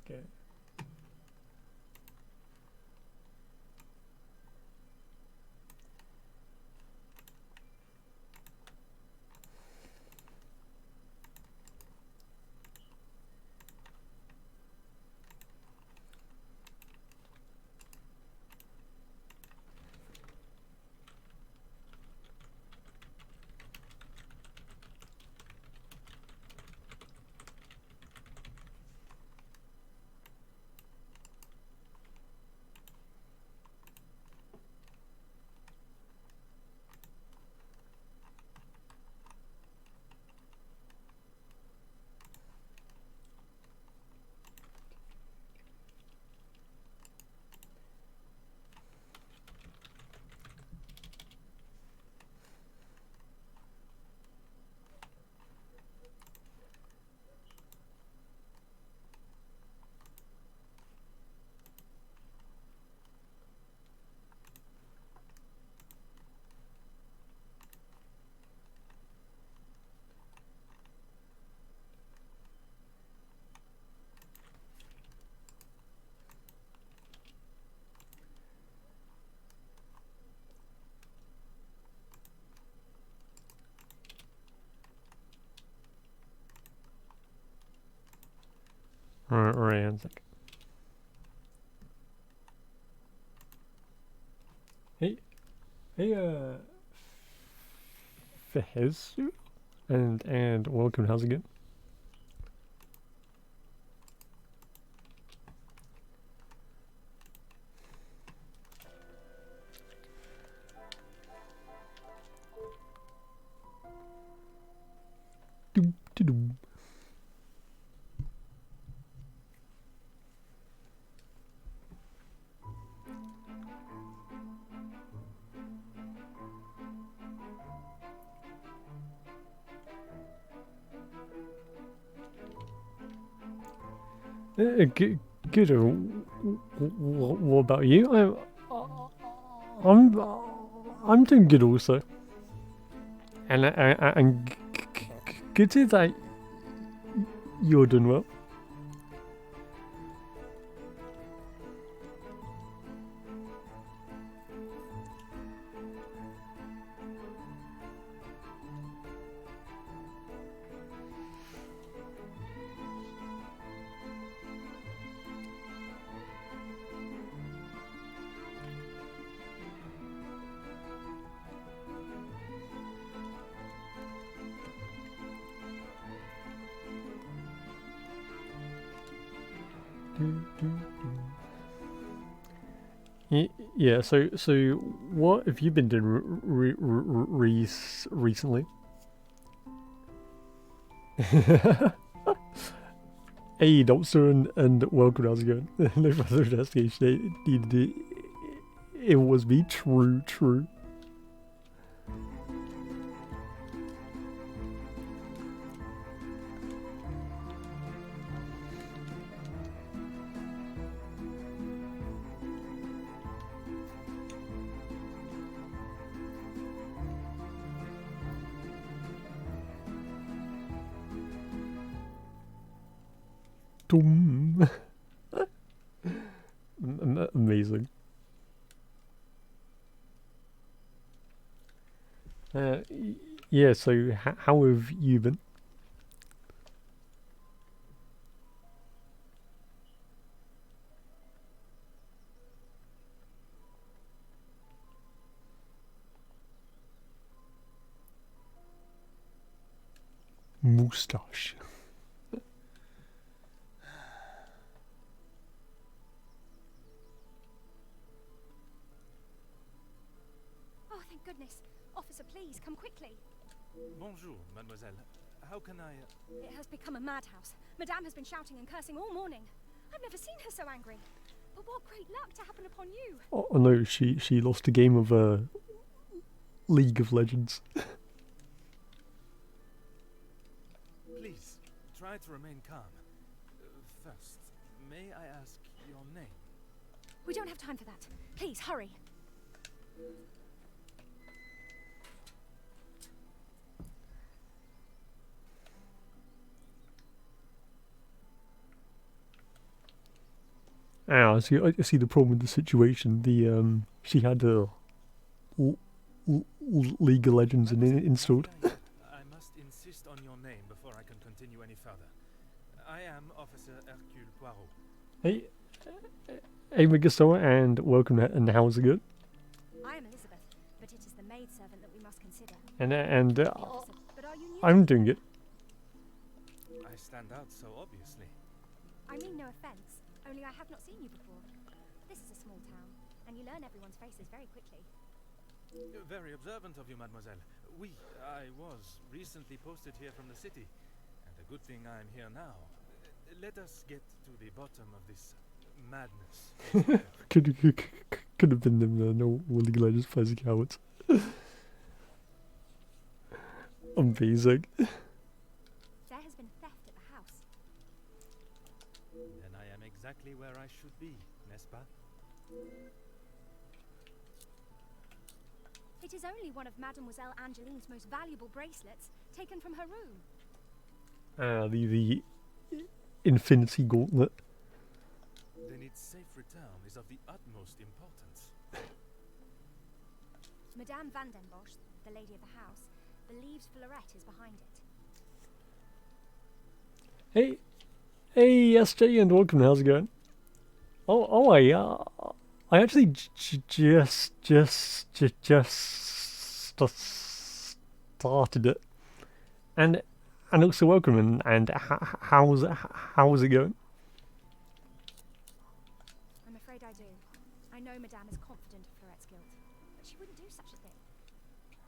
Okay. Right, one sec. Hey, Fehezu? And welcome, how's it going? Doom, doom. Good. What about you? I'm, I'm doing good also, and good to that you're doing well. Yeah. So, what have you been doing recently? Hey, Doctor, and welcome. How's it going? No further investigation. It was me. True. Doom. Amazing. Uh, yeah. So, how have you been? Moustache. Oh, thank goodness. Officer, please, come quickly. Bonjour, mademoiselle. How can I... It has become a madhouse. Madame has been shouting and cursing all morning. I've never seen her so angry. But what great luck to happen upon you. Oh no, she lost a game of League of Legends. Please, try to remain calm. First, may I ask your name? We don't have time for that. Please, hurry. I see the problem with the situation. She had l- League of Legends installed. I must insist on your name before I can continue any further. I am Officer Hercule Poirot. Hey, hey, Megastoa, and welcome. And how's it good? I am Elizabeth, but it is the maidservant that we must consider. And Officer, but are you new? I'm doing it. I stand out so obviously. I mean no offense, only I have not seen you before. This is a small town, and you learn everyone's faces very quickly. Very observant of you, mademoiselle. I was recently posted here from the city, and a good thing I am here now. Let us get to the bottom of this madness. Could have been them. No League of Legends players are cowards. Amazing. There has been theft at the house. Then I am exactly where I should be, n'est-ce pas? It is only one of Mademoiselle Angeline's most valuable bracelets, taken from her room. The Infinity Gauntlet. Then its safe return is of the utmost importance. Madame Van den Bosch, the lady of the house, believes Florette is behind it. Hey, SJ, and welcome. How's it going? I actually just started it, and also welcome. And how's it going? I'm afraid I do. I know Madame is confident of Florette's guilt, but she wouldn't do such a thing.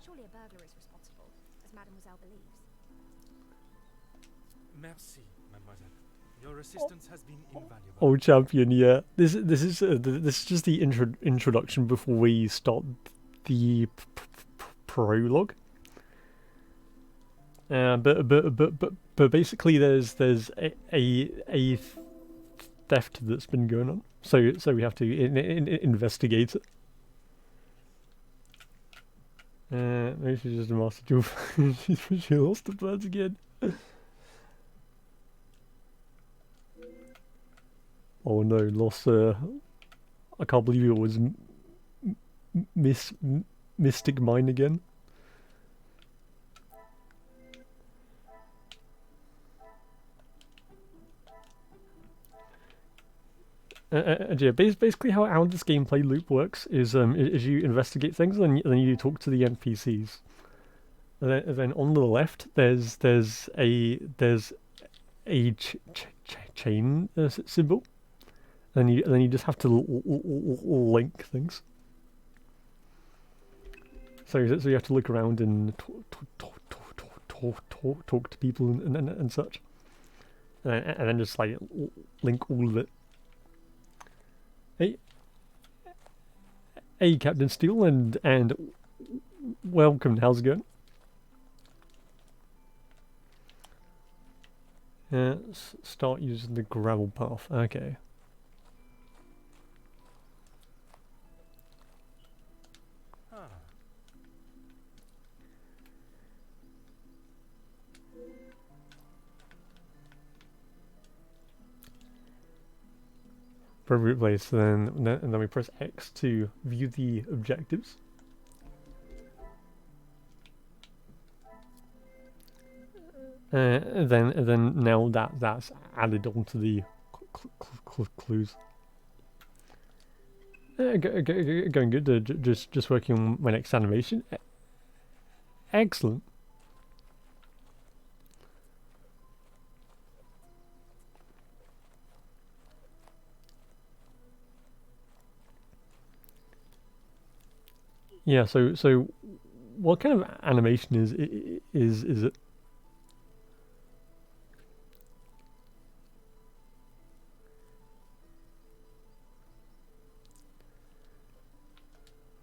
Surely a burglar is responsible, as Mademoiselle believes. Merci, mademoiselle. Your assistance has been invaluable. Oh, champion, yeah. This is just the introduction before we start the prologue. But basically, there's a theft that's been going on. So we have to investigate it. Maybe she's just a master jewel. She lost the birds again. Oh no, lost. I can't believe it was Mystic Mine again. Yeah, basically how this gameplay loop works is you investigate things and then you talk to the NPCs. And then on the left there's a chain symbol. Then you just have to link things. So you have to look around and talk to people and such, and then just like link all of it. Hey, Captain Steel, and welcome. How's it going? Start using the gravel path. Okay. Appropriate place, and then we press X to view the objectives. And then now that's added onto the clues. Going good. Just working on my next animation. Excellent. Yeah. So, what kind of animation is it?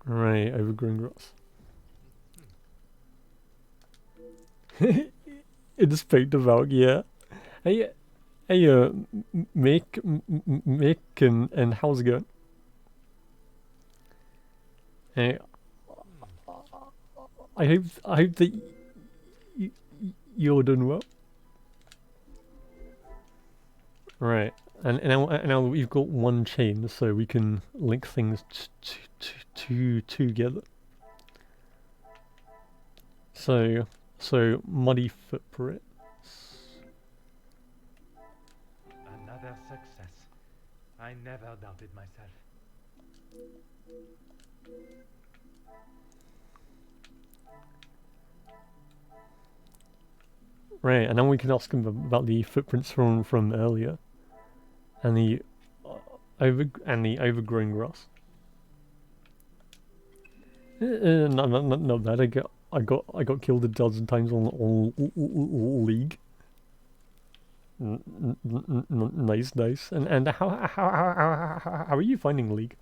Right, overgrown grass. Inspector Valk, yeah. Hey, Mick, and how's it going? Hey, I hope that you're doing well. Right. and now we've got one chain, so we can link things together. So muddy footprints. Another success. I never doubted myself. Right, and then we can ask him about the footprints from earlier, and the overgrown grass. Not bad. I got killed a dozen times on League. Nice. And how are you finding League?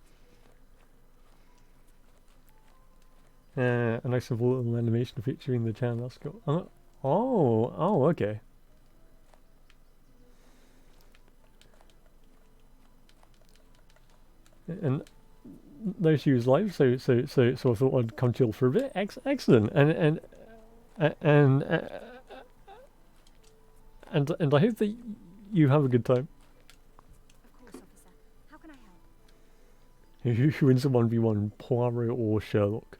A nice little animation featuring the channel. That's cool. Oh, okay. And no, she was live, so I thought I'd come chill for a bit. Excellent, and I hope that you have a good time. Of course, officer. How can I help? Who wins the 1v1, Poirot or Sherlock?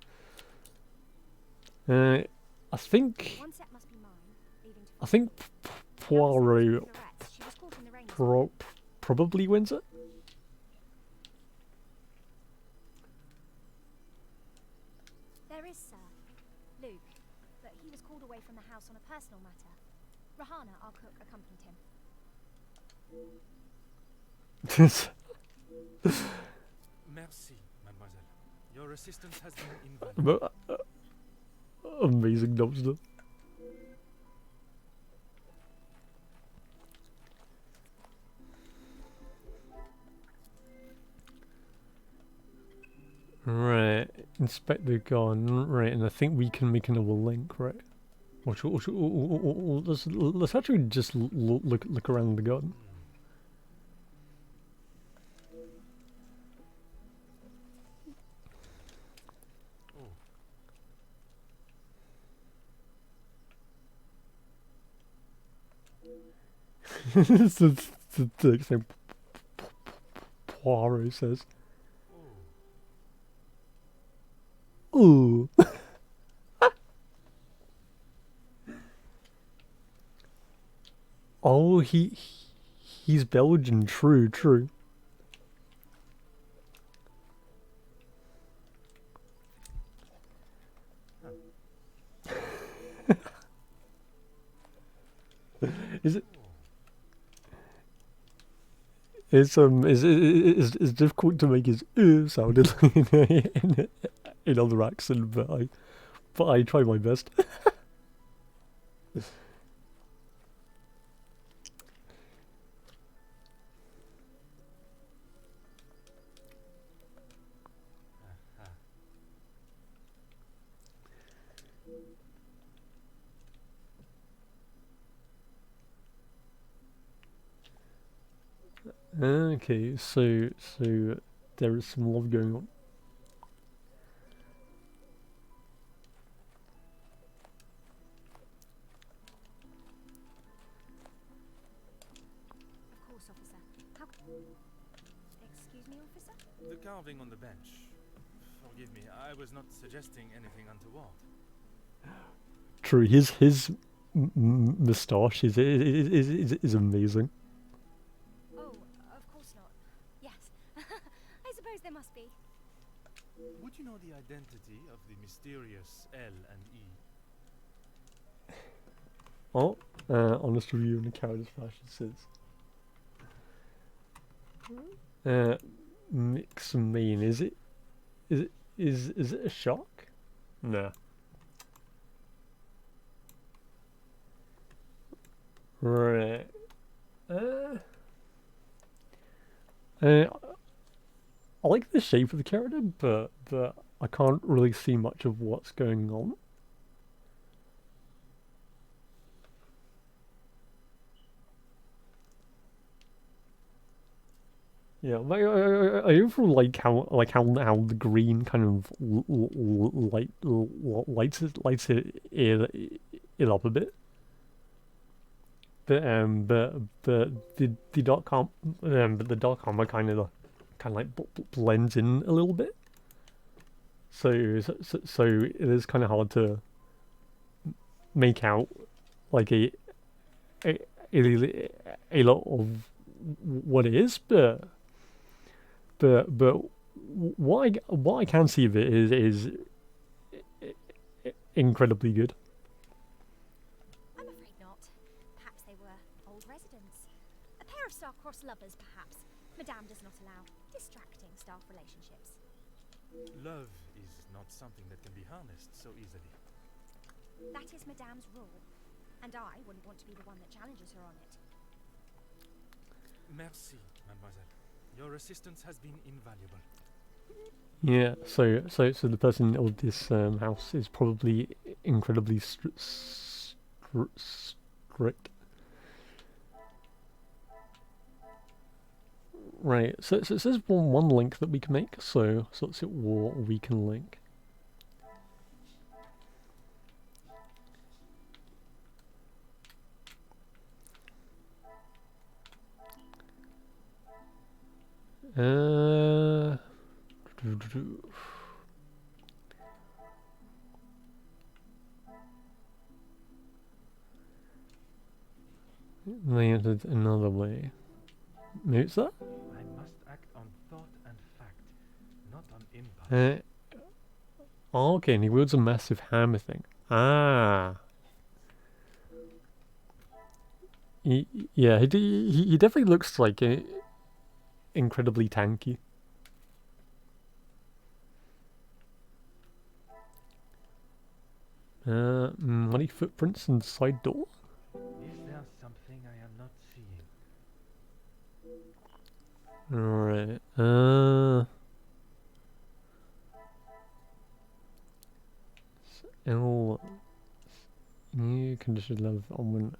I think One set must be mine, leaving to I think Poirot She was caught in the rain as well. probably wins it. There is, sir. Luke. But he was called away from the house on a personal matter. Rahana, our cook, accompanied him. Merci, mademoiselle. Your assistance has been invaluable. But, amazing dumpster. Right, inspect the garden. Right, and I think we can make another link, right? Let's actually just look around the garden. It's the same Poirot says. Ooh. Oh, he's Belgian. True. Is it? It's difficult to make his sound in other accent, but I try my best. Okay, so there is some love going on. Of course, officer. How... Excuse me, officer? The carving on the bench. Forgive me, I was not suggesting anything untoward. True, his moustache is amazing. Oh, of course not. Yes. I suppose there must be. Would you know the identity of the mysterious L and E? Oh, honest review in the character's fashion says. Mix main, is it a shock? Nah. Right. I like the shape of the character, but I can't really see much of what's going on. Yeah, like I overall like how the green kind of lights it up a bit. but the dark armor kind of like blends in a little bit. So it is kind of hard to make out like a, a lot of what it is, but what I can see of it is incredibly good. I'm afraid not. Perhaps they were old residents. A pair of star-crossed lovers, perhaps. Madame does not allow distracting staff relationships. Love is not something that can be harnessed so easily. That is Madame's rule, and I wouldn't want to be the one that challenges her on it. Merci, mademoiselle. Your assistance has been invaluable. Yeah, so the person of this house is probably incredibly strict. Right, so it says one link that we can make, so let's see what we can link. They entered another way. Maybe it's that? I must act on thought and fact, not on impulse. Oh, okay, and he wields a massive hammer thing. Ah. Yeah, he definitely looks like incredibly tanky. Muddy footprints and side door? Is there something I am not seeing? Alright, new condition level on when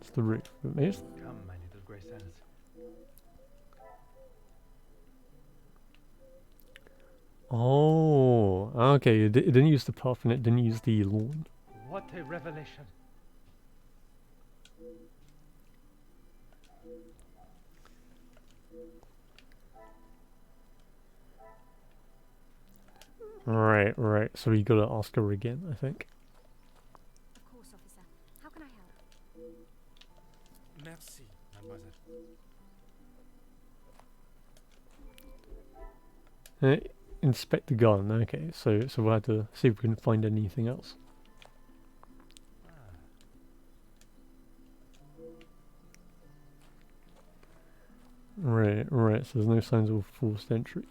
it's the roof. Maybe it's Come, my little grey cells. oh, okay. It didn't use the path and it didn't use the lawn. What a revelation! Right. So we gotta ask her again, I think. Of course, officer. How can I help? Merci, mademoiselle. Inspect the garden. Okay, so we'll have to see if we can find anything else. Right. So there's no signs of forced entry.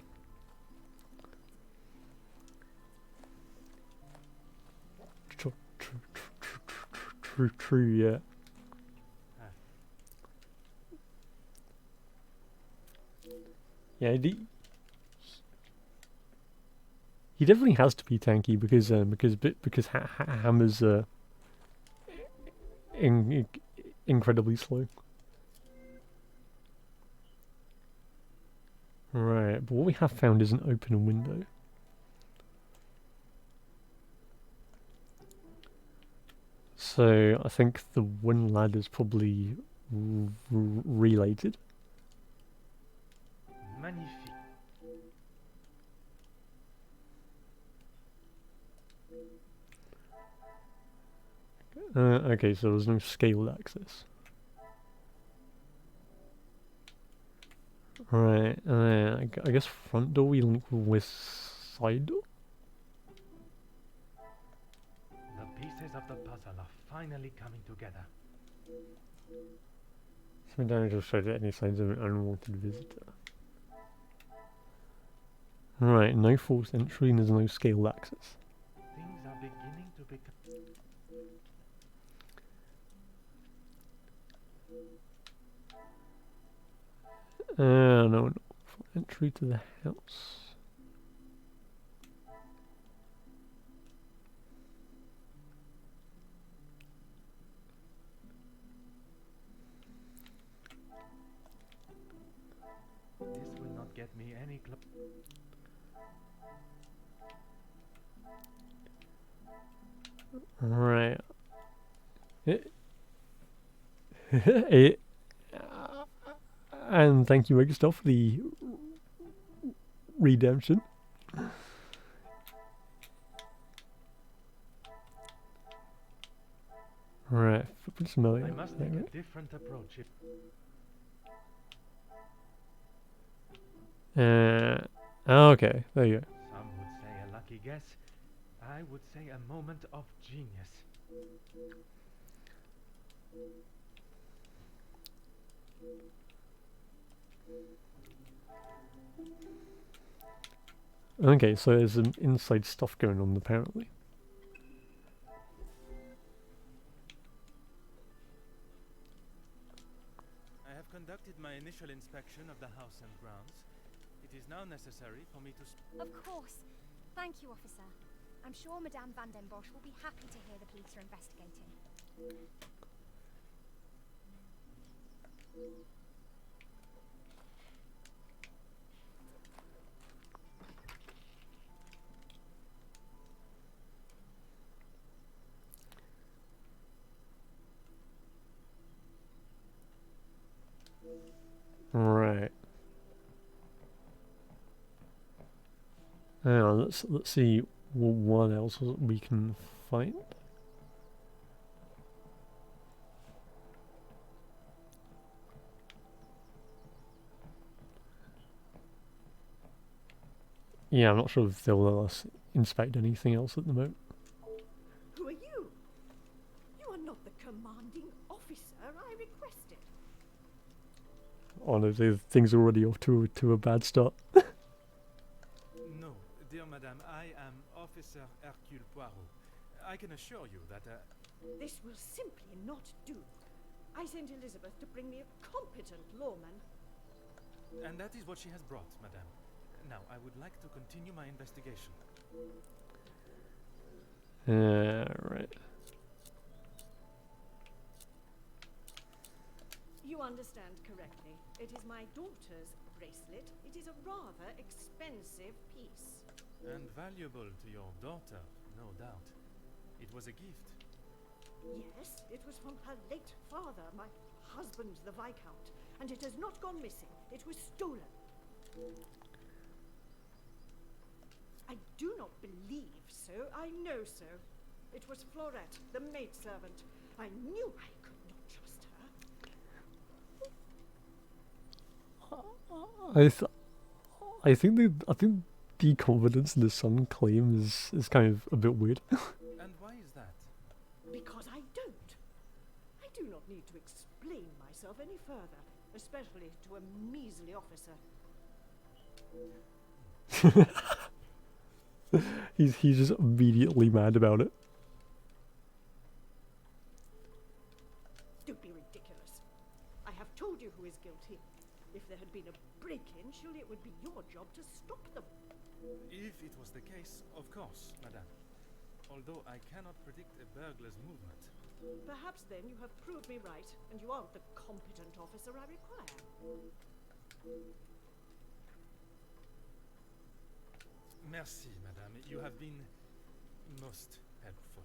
True, yeah. Yeah, he definitely has to be tanky because hammers are incredibly slow. Right, but what we have found is an open window. So I think the wind ladder is probably related. Magnifique. Okay, so there's no scaled access. Right, I guess front door we link with side door? The pieces of the puzzle are finally coming together. So damage will show any signs of an unwanted visitor. Right, no forced entry and there's no scaled access. Things are beginning to become... No, entry to the house. This will not get me any Right. Eh, and thank you, Megastar, for the redemption. Right, footprints familiar. I must take a different approach. Okay, there you go. Some would say a lucky guess. I would say a moment of genius. Okay, so there's some inside stuff going on apparently. I have conducted my initial inspection of the house and grounds. It is now necessary for me to... Of course. Thank you, officer. I'm sure Madame Van den Bosch will be happy to hear the police are investigating. Right. Hang on, let's see what else we can find. Yeah, I'm not sure if they'll let us inspect anything else at the moment. Who are you? You are not the commanding officer I requested. Oh no, things are already off to a bad start. No, dear madame, I am Officer Hercule Poirot. I can assure you that... This will simply not do. I sent Elizabeth to bring me a competent lawman. And that is what she has brought, madame. Now, I would like to continue my investigation. Right. You understand correctly. It is my daughter's bracelet. It is a rather expensive piece. And valuable to your daughter, no doubt. It was a gift. Yes, it was from her late father, my husband, the Viscount, and it has not gone missing. It was stolen. I do not believe so. I know so. It was Florette, the maidservant. I knew I could not trust her. I think the confidence in the son claim is kind of a bit weird. And why is that? Because I don't. I do not need to explain myself any further, especially to a measly officer. He's just immediately mad about it. Don't be ridiculous. I have told you who is guilty. If there had been a break-in, surely it would be your job to stop them. If it was the case, of course, madame. Although I cannot predict a burglar's movement. Perhaps then you have proved me right, and you aren't the competent officer I require. Merci, madame. You have been most helpful.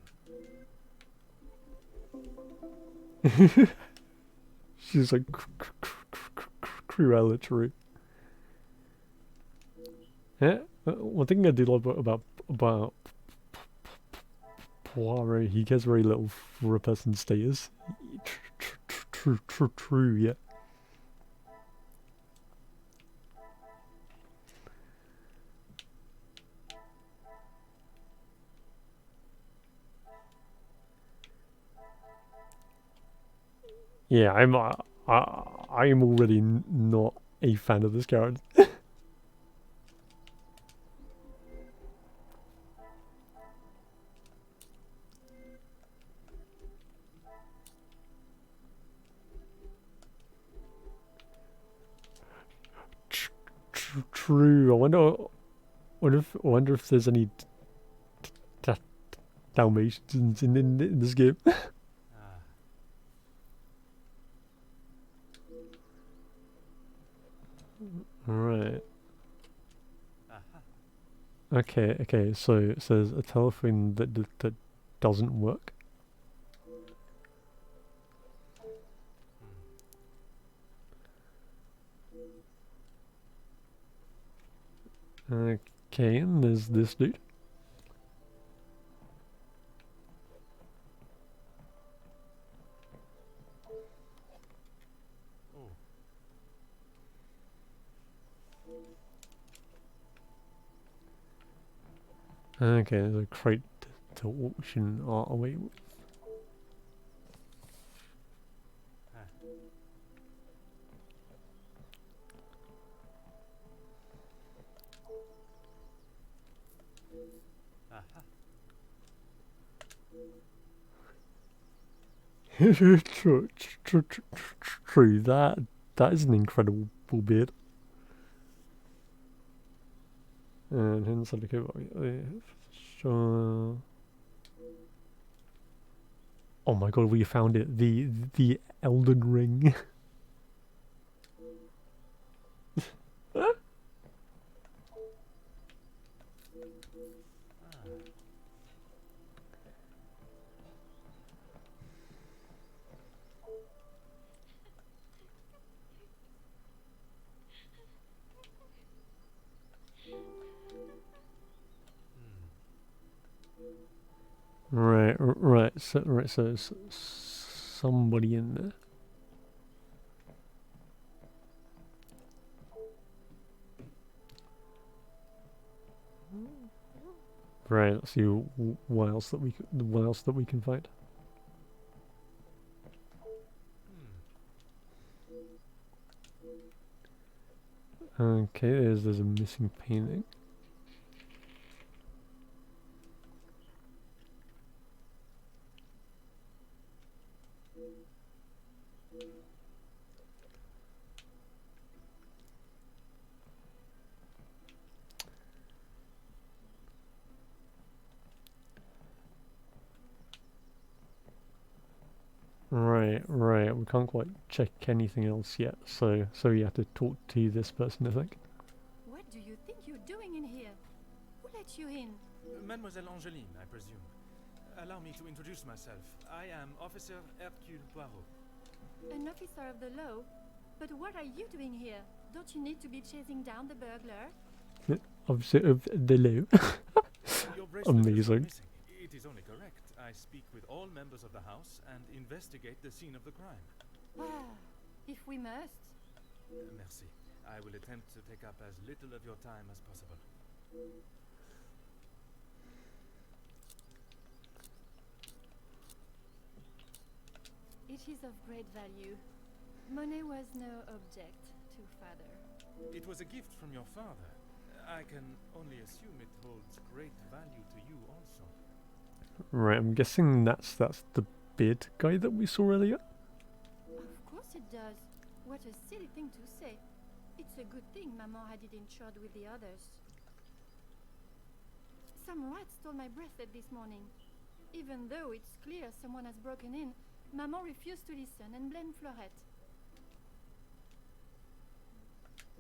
She's like cruelty. Yeah, one thing I do love about Poirot, he cares very little for a person's status. True, yeah. Yeah, I'm already not a fan of this character. True. I wonder if there's any Dalmatians in this game. Right. Okay, so it says a telephone that doesn't work. Okay, and there's this dude. Oh, Okay, there's a crate to auction art away with. ah, aha. True, that is an incredible beard. And inside the code, sure. Oh my god, we found it. The Elden Ring. Ah. Right, so somebody in there. Right, let's see what else that we can find. Okay, there's a missing painting. Right. We can't quite check anything else yet, so we have to talk to this person, I think. What do you think you're doing in here? Who let you in? Mademoiselle Angeline, I presume. Allow me to introduce myself. I am Officer Hercule Poirot. An officer of the law? But what are you doing here? Don't you need to be chasing down the burglar? Officer of the law. Your bracelet is Amazing. missing. It is only correct. I speak with all members of the house and investigate the scene of the crime. Ah, if we must. Merci. I will attempt to take up as little of your time as possible. It is of great value. Money was no object to father. It was a gift from your father. I can only assume it holds great value to you also. Right, I'm guessing that's the beard guy that we saw earlier. Of course it does. What a silly thing to say. It's a good thing Maman had it insured with the others. Some rat stole my bracelet this morning. Even though it's clear someone has broken in, Maman refused to listen and blamed Florette.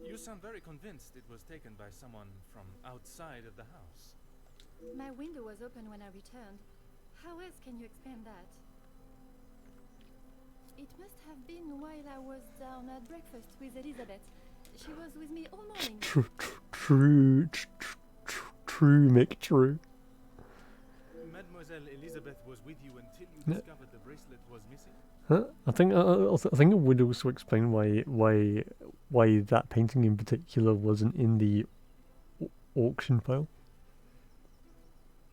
You sound very convinced it was taken by someone from outside of the house. My window was open when I returned. How else can you explain that? It must have been while I was down at breakfast with Elizabeth. She was with me all morning. True, Mick, true. Mademoiselle Elizabeth was with you until you Yeah. discovered the bracelet was missing? Huh? I think it would also explain why that painting in particular wasn't in the auction pile.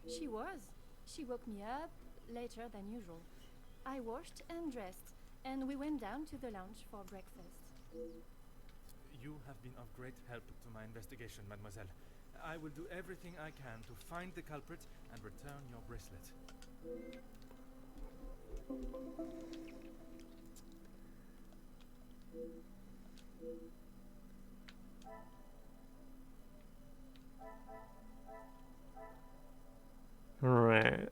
She was. She woke me up later than usual. I washed and dressed, and we went down to the lounge for breakfast. You have been of great help to my investigation, mademoiselle. I will do everything I can to find the culprit and return your bracelet. Right.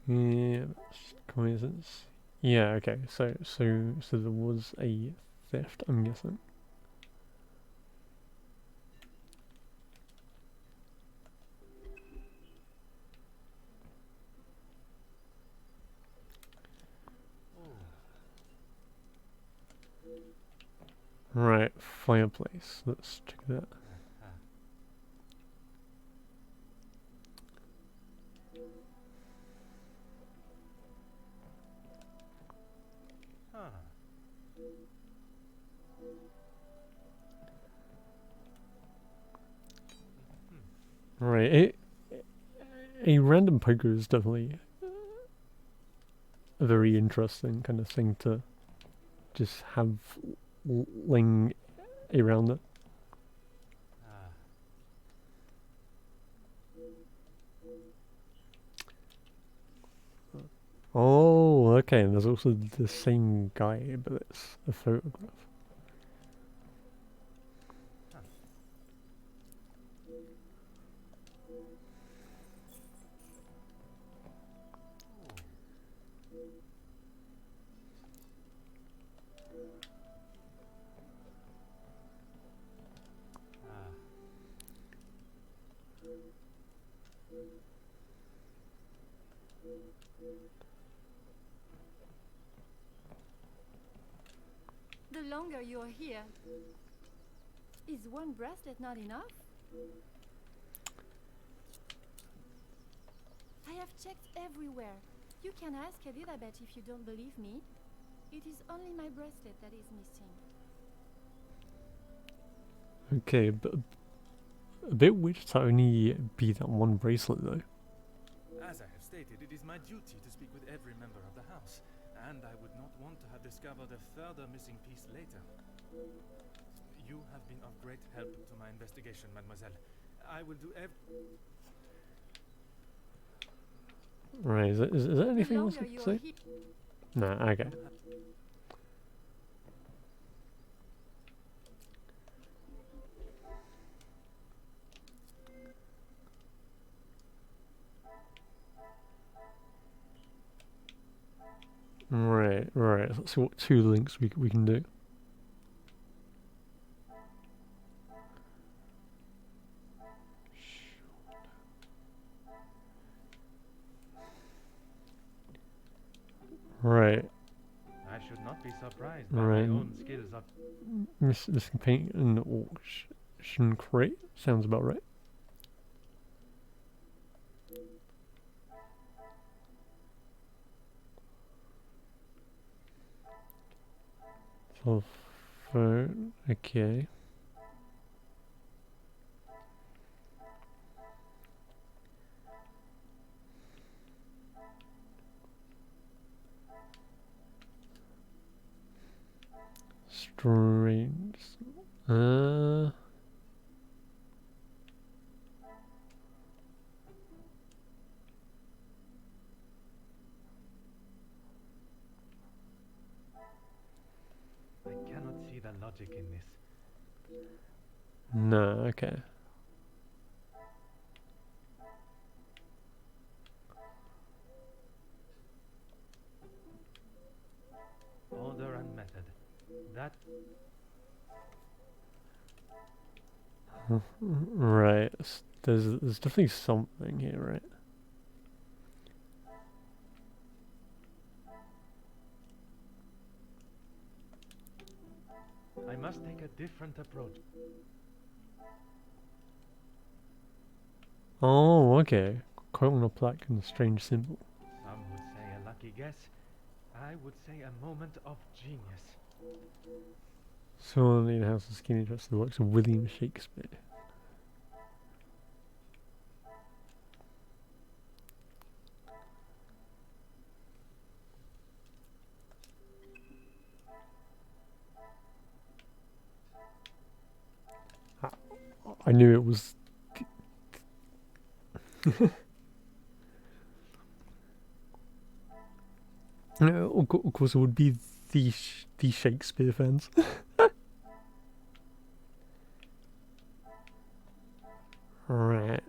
Yeah, that's coincidence. Yeah, okay. So there was a theft, I'm guessing. Right, fireplace. Let's check that. Ah. Right, a random poker is definitely a very interesting kind of thing to just have laying around it. Ah. Oh, okay, and there's also the same guy, but it's a photograph. Huh. Ah. The longer you are here, is one bracelet not enough? I have checked everywhere. You can ask Elizabeth if you don't believe me. It is only my bracelet that is missing. Okay, but a bit weird to only be that one bracelet though. As I have stated, it is my duty to speak with every member of the house, and I would not want to have discovered a further missing piece later. You have been of great help to my investigation, mademoiselle. I will do Right, is there The anything else longer I can you are say? here, Nah, okay. Right, right. Let's see what two links we can do. Right, I should not be surprised by right. my own skills of... Missing paint and auction crate sounds about right. So, phone. Okay. Strange. I cannot see the logic in this. No, okay. Order and method. That... Right. There's definitely something here, right? I must take a different approach. Oh, okay. Quote on a plaque and a strange symbol. Some would say a lucky guess. I would say a moment of genius. Someone in the house is keen interest in the works of William Shakespeare. I knew it was. No, of course, it would be the Shakespeare fans. Right.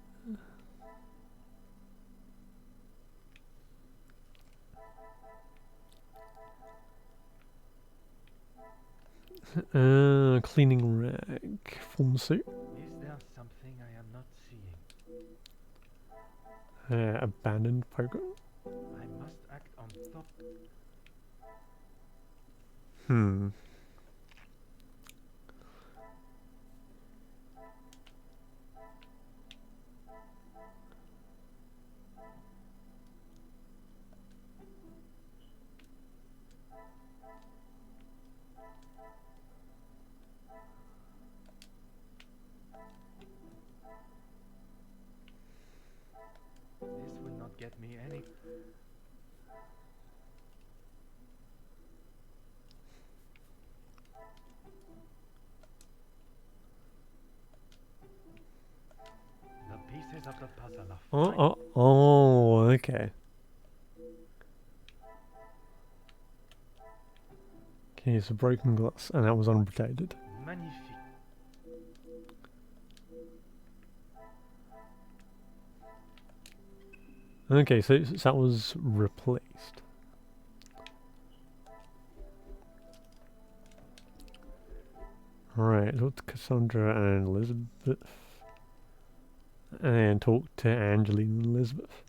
Cleaning rag, form suit. Is there something I am not seeing? Abandoned poker. I must act on top. This will not get me any. The pieces of the puzzle are Oh, okay. Okay, it's a broken glass, and that was unprotected. magnifique. Okay, so that was replaced. Right, talk to Cassandra and Elizabeth. And talk to Angeline and Elizabeth.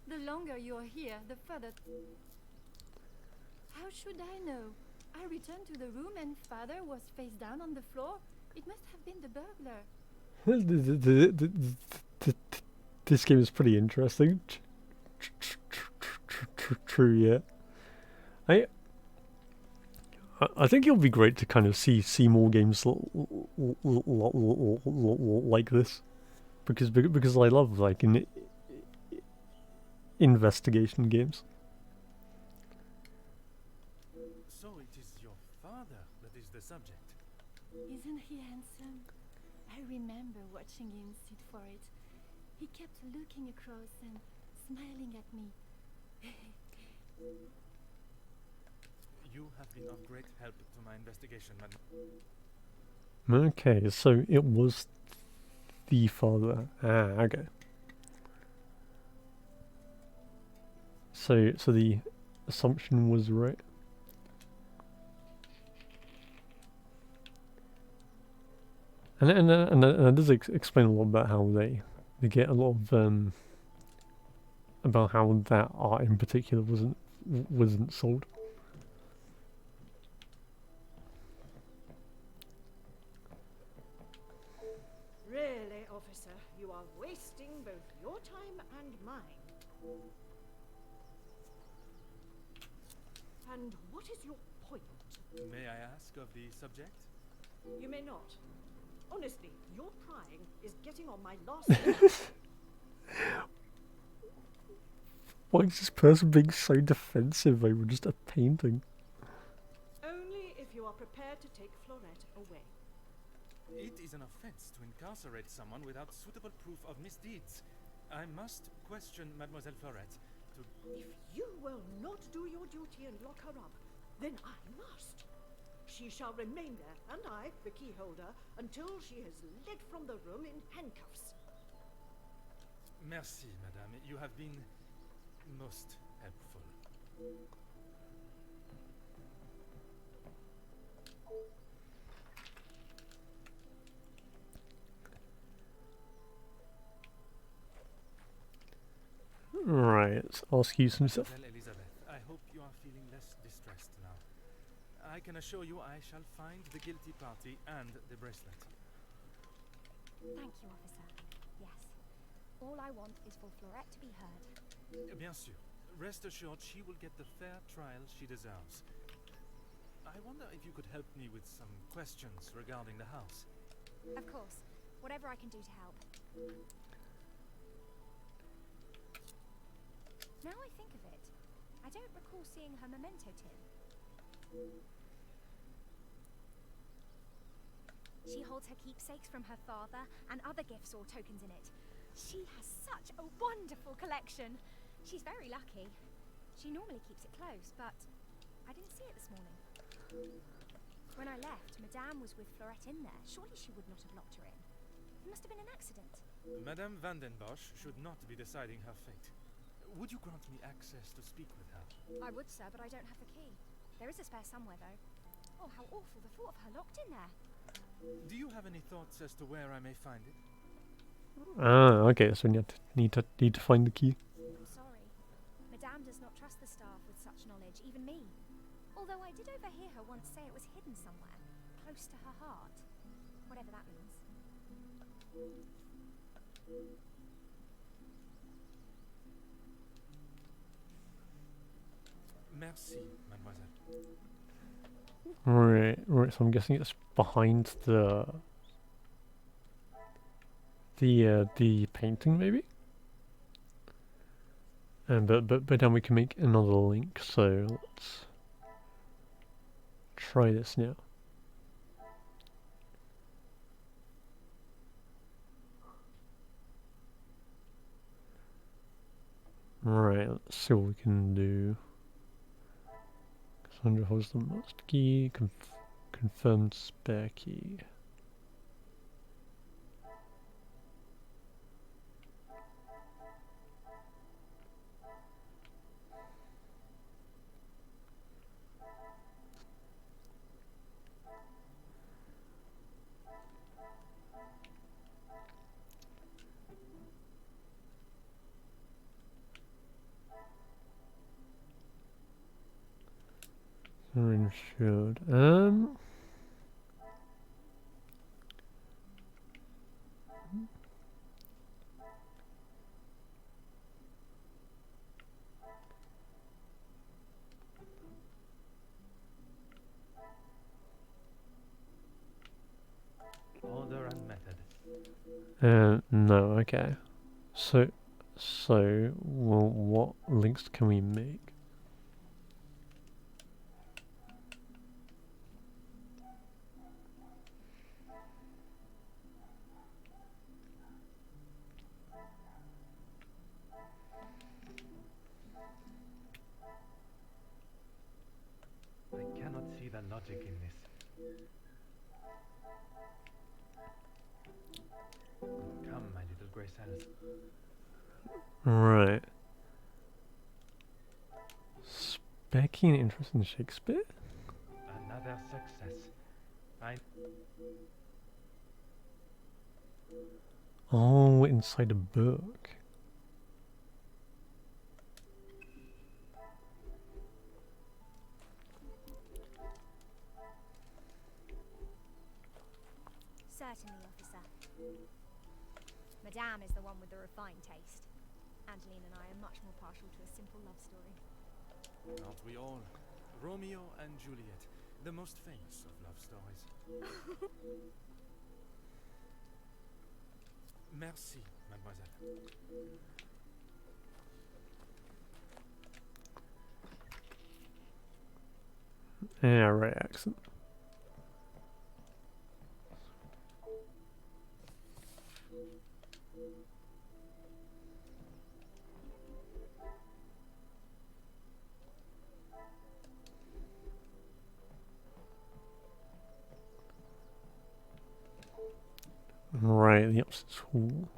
The longer you're here, the further... How should I know? I returned to the room and father was face down on the floor. It must have been the burglar. This game is pretty interesting. True, yeah. I think it'll be great to kind of see more games like this, because I love like investigation games. So it is your father that is the subject. Isn't he handsome? I remember watching him sit for it. He kept looking across and smiling at me. You have been of great help to my investigation, madam. Okay, so it was the father. Ah, okay. So the assumption was right. And that does explain a lot about how they get a lot of about how that art in particular wasn't sold. Really, officer, you are wasting both your time and mine. And what is your point? May I ask of the subject? You may not. Honestly, your prying is getting on my last nerve. Why is this person being so defensive over just a painting? Only if you are prepared to take Florette away. It is an offense to incarcerate someone without suitable proof of misdeeds. I must question Mademoiselle Florette to... If you will not do your duty and lock her up, then I must. She shall remain there, and I, the key holder, until she is led from the room in handcuffs. Merci, madame. You have been most helpful. Right, let's ask you some stuff. Well, Elizabeth, I hope you are feeling less distressed now. I can assure you I shall find the guilty party and the bracelet. Thank you, officer. Yes. All I want is for Florette to be heard. Bien sûr. Rest assured she will get the fair trial she deserves. I wonder if you could help me with some questions regarding the house. Of course. Whatever I can do to help. Now I think of it, I don't recall seeing her memento tin. She holds her keepsakes from her father and other gifts or tokens in it. She has such a wonderful collection. She's very lucky. She normally keeps it close, but I didn't see it this morning. When I left, Madame was with Florette in there. Surely she would not have locked her in. It must have been an accident. Madame Van den Bosch should not be deciding her fate. Would you grant me access to speak with her? I would, sir, but I don't have the key. There is a spare somewhere, though. Oh, how awful, the thought of her locked in there. Do you have any thoughts as to where I may find it? Ah, okay, so we need to find the key. I'm sorry. Madame does not trust the staff with such knowledge, even me. Although I did overhear her once say it was hidden somewhere, close to her heart. Whatever that means. Merci, mademoiselle. Right, so I'm guessing it's behind the the painting maybe. But then we can make another link. So let's try this now. Right, let's see what we can do. Cassandra holds the master key, confirmed spare key. Insured. Order and method. No, okay. So, well, what links can we make? I cannot see the logic in this. Come, my little grey cells. Right. Becky and interest in Shakespeare? Another success. Oh, inside a book. Certainly, officer. Madame is the one with the refined taste. Angeline and I are much more partial to a simple love story. Aren't we all? Romeo and Juliet, the most famous of love stories. Merci, mademoiselle. Yeah, right accent. Right, the opposite hall.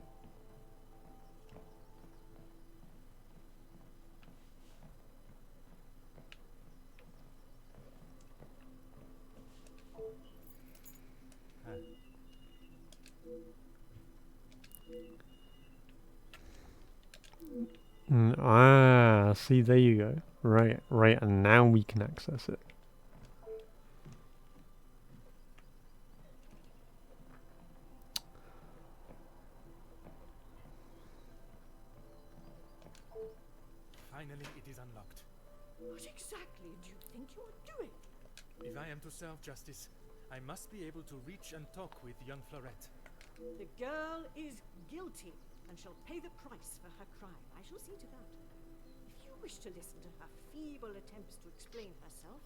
See, there you go. Right, and now we can access it. Finally, it is unlocked. What exactly do you think you are doing? If I am to serve justice, I must be able to reach and talk with young Florette. The girl is guilty and shall pay the price for her crime. I shall see to that. If you wish to listen to her feeble attempts to explain herself,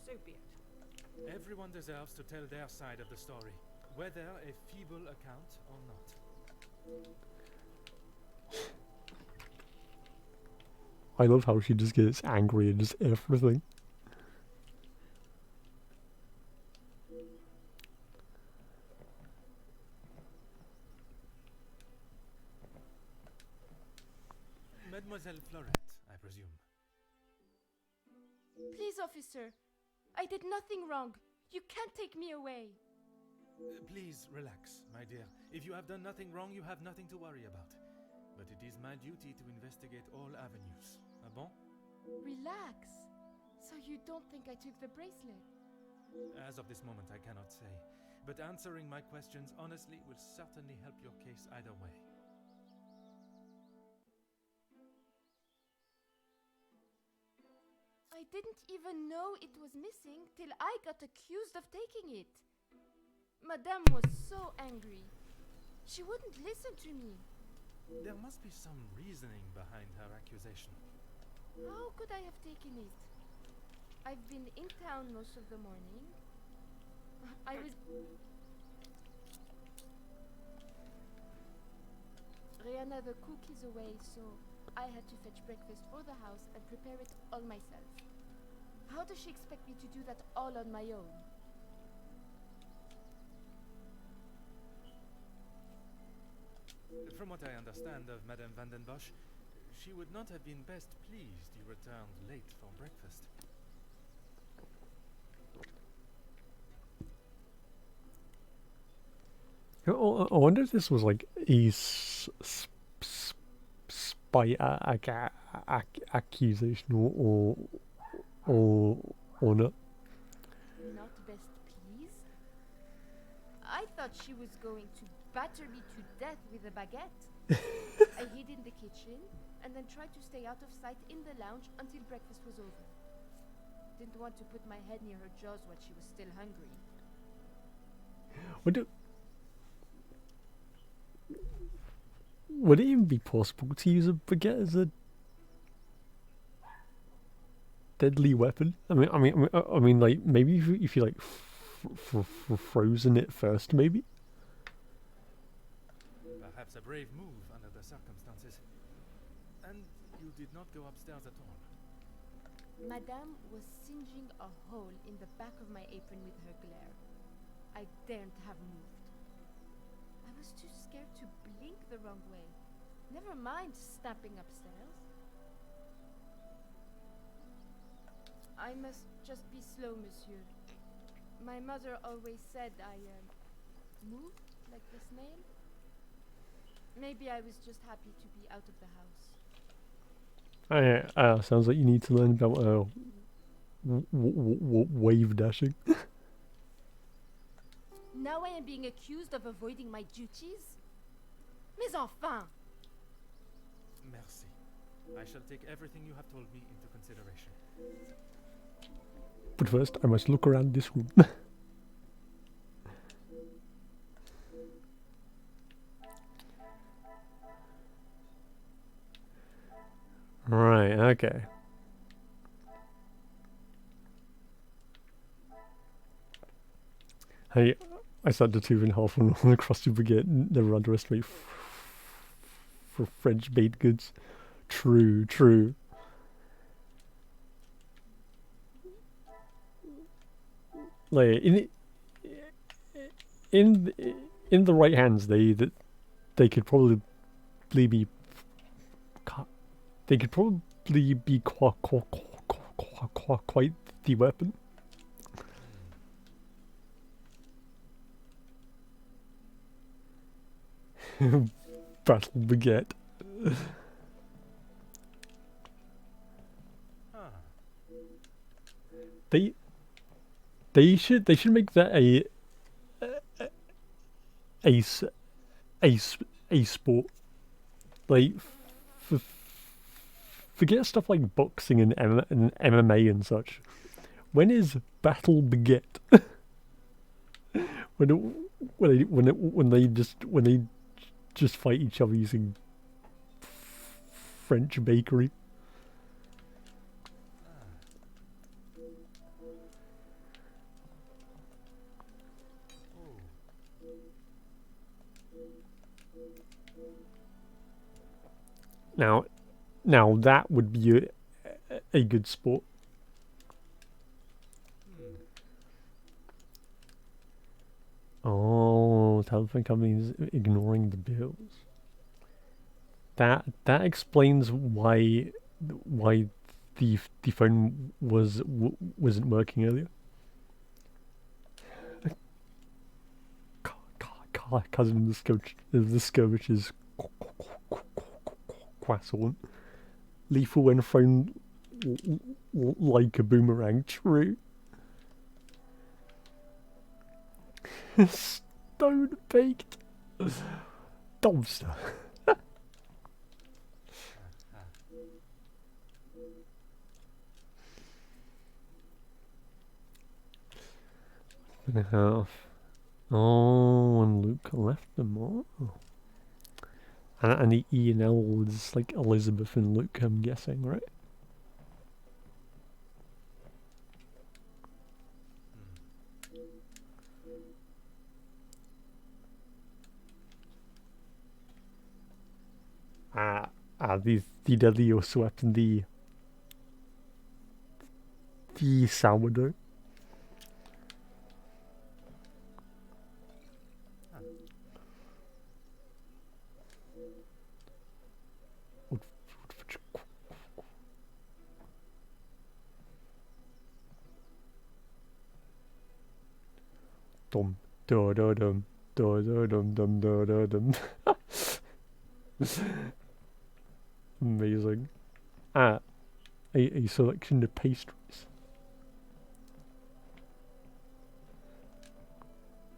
so be it. Everyone deserves to tell their side of the story, whether a feeble account or not. I love how she just gets angry and just everything. Mademoiselle Florette, I presume. Please, officer. I did nothing wrong. You can't take me away. Please relax, my dear. If you have done nothing wrong, you have nothing to worry about. But it is my duty to investigate all avenues. Ah bon? Relax. So you don't think I took the bracelet? As of this moment, I cannot say. But answering my questions honestly will certainly help your case either way. I didn't even know it was missing till I got accused of taking it. Madame was so angry. She wouldn't listen to me. There must be some reasoning behind her accusation. How could I have taken it? I've been in town most of the morning. I was... Rihanna, the cook is away, so I had to fetch breakfast for the house and prepare it all myself. How does she expect me to do that all on my own? From what I understand of Madame van den Bosch, she would not have been best pleased you returned late for breakfast. I wonder if this was like a spy accusation or not. Not best pleased? I thought she was going to batter me to death with a baguette. I hid in the kitchen and then tried to stay out of sight in the lounge until breakfast was over. Didn't want to put my head near her jaws while she was still hungry. Would it even be possible to use a baguette as a deadly weapon? I mean, like maybe if you like frozen it first, maybe. Perhaps a brave move under the circumstances. And you did not go upstairs at all. Madame was singeing a hole in the back of my apron with her glare. I daren't have moved. I was too scared to blink the wrong way. Never mind snapping upstairs. I must just be slow, monsieur. My mother always said I moved like the snail. Maybe I was just happy to be out of the house. Sounds like you need to learn about wave dashing. Now I am being accused of avoiding my duties? Mais enfin! Merci. I shall take everything you have told me into consideration. But first, I must look around this room. Right, okay. Hey, I said the 2.5 on the crusty baguette. Never underestimate for French baked goods. True, true. Like in the right hands, they could probably be quite the weapon. Battle baguette. They should make that a sport. Like forget stuff like boxing and MMA and such. When is battle baguette? when they just fight each other using French bakery. Now that would be a good sport. Oh, telephone companies ignoring the bills. That explains why the phone wasn't working earlier. Cousin of the skirmish's croissant. Lethal when thrown like a boomerang. True. Stone baked dumpster. And a half. Oh, and Luke left them. Oh. And the E and L is like Elizabeth and Luke, I'm guessing, right? The Daddy also weapon, the sourdough. Dum da da dum da da dum dum da da dum. Amazing. A selection of pastries.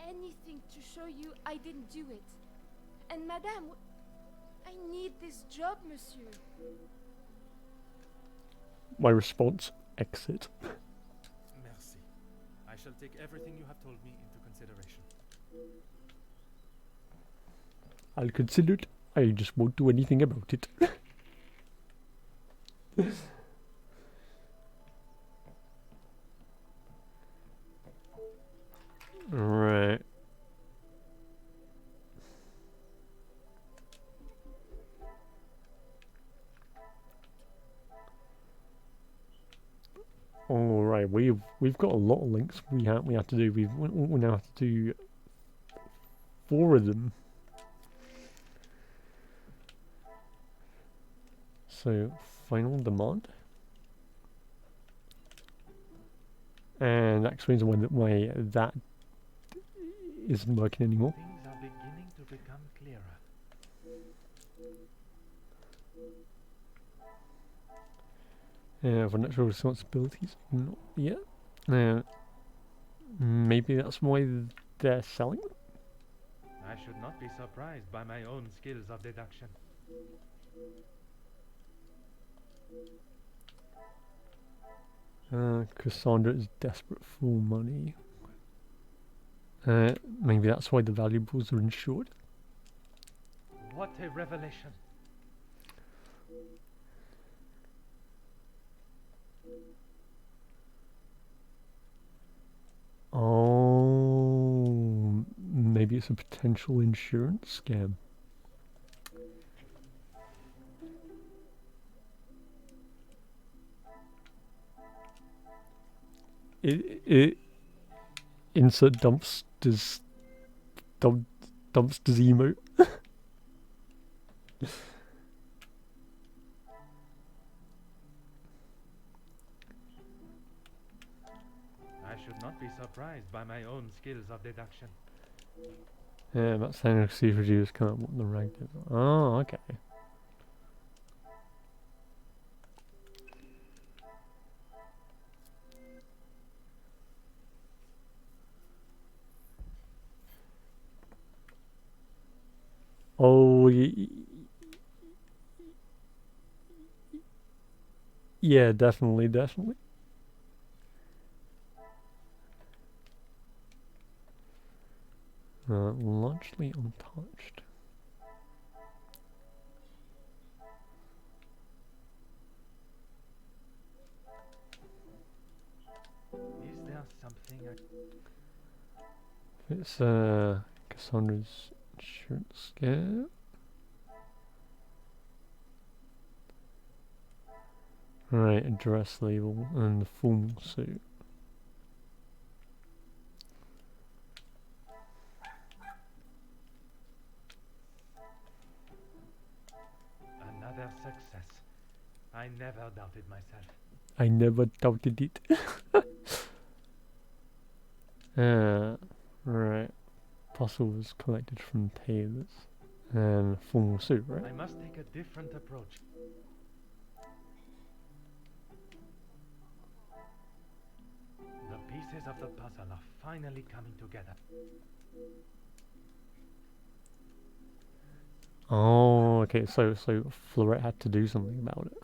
Anything to show you I didn't do it. And madame, I need this job, monsieur. My response, exit. Merci. I shall take everything you have told me into consideration. I'll consider it. I just won't do anything about it. Right. All right, we've got a lot of links we have to do. We now have to do 4 of them. So final demand, and that explains why that isn't working anymore. Things are beginning to become clearer. Financial responsibilities, not yet. Maybe that's why they're selling them. I should not be surprised by my own skills of deduction. Cassandra is desperate for money. Maybe that's why the valuables are insured. What a revelation! Oh, maybe it's a potential insurance scam. It insert dumpsters emote. I should not be surprised by my own skills of deduction. Yeah, that's saying to see if reduce come up what the rank is. Oh, okay. Oh, yeah, definitely. Largely untouched. Is there something It's Cassandra's insurance scam. Right, address label and the formal suit. Another success. I never doubted myself. I never doubted it. Right. Puzzle was collected from tailors. And formal suit, right? I must take a different approach. The pieces of the puzzle are finally coming together. Oh, okay, so Florette had to do something about it.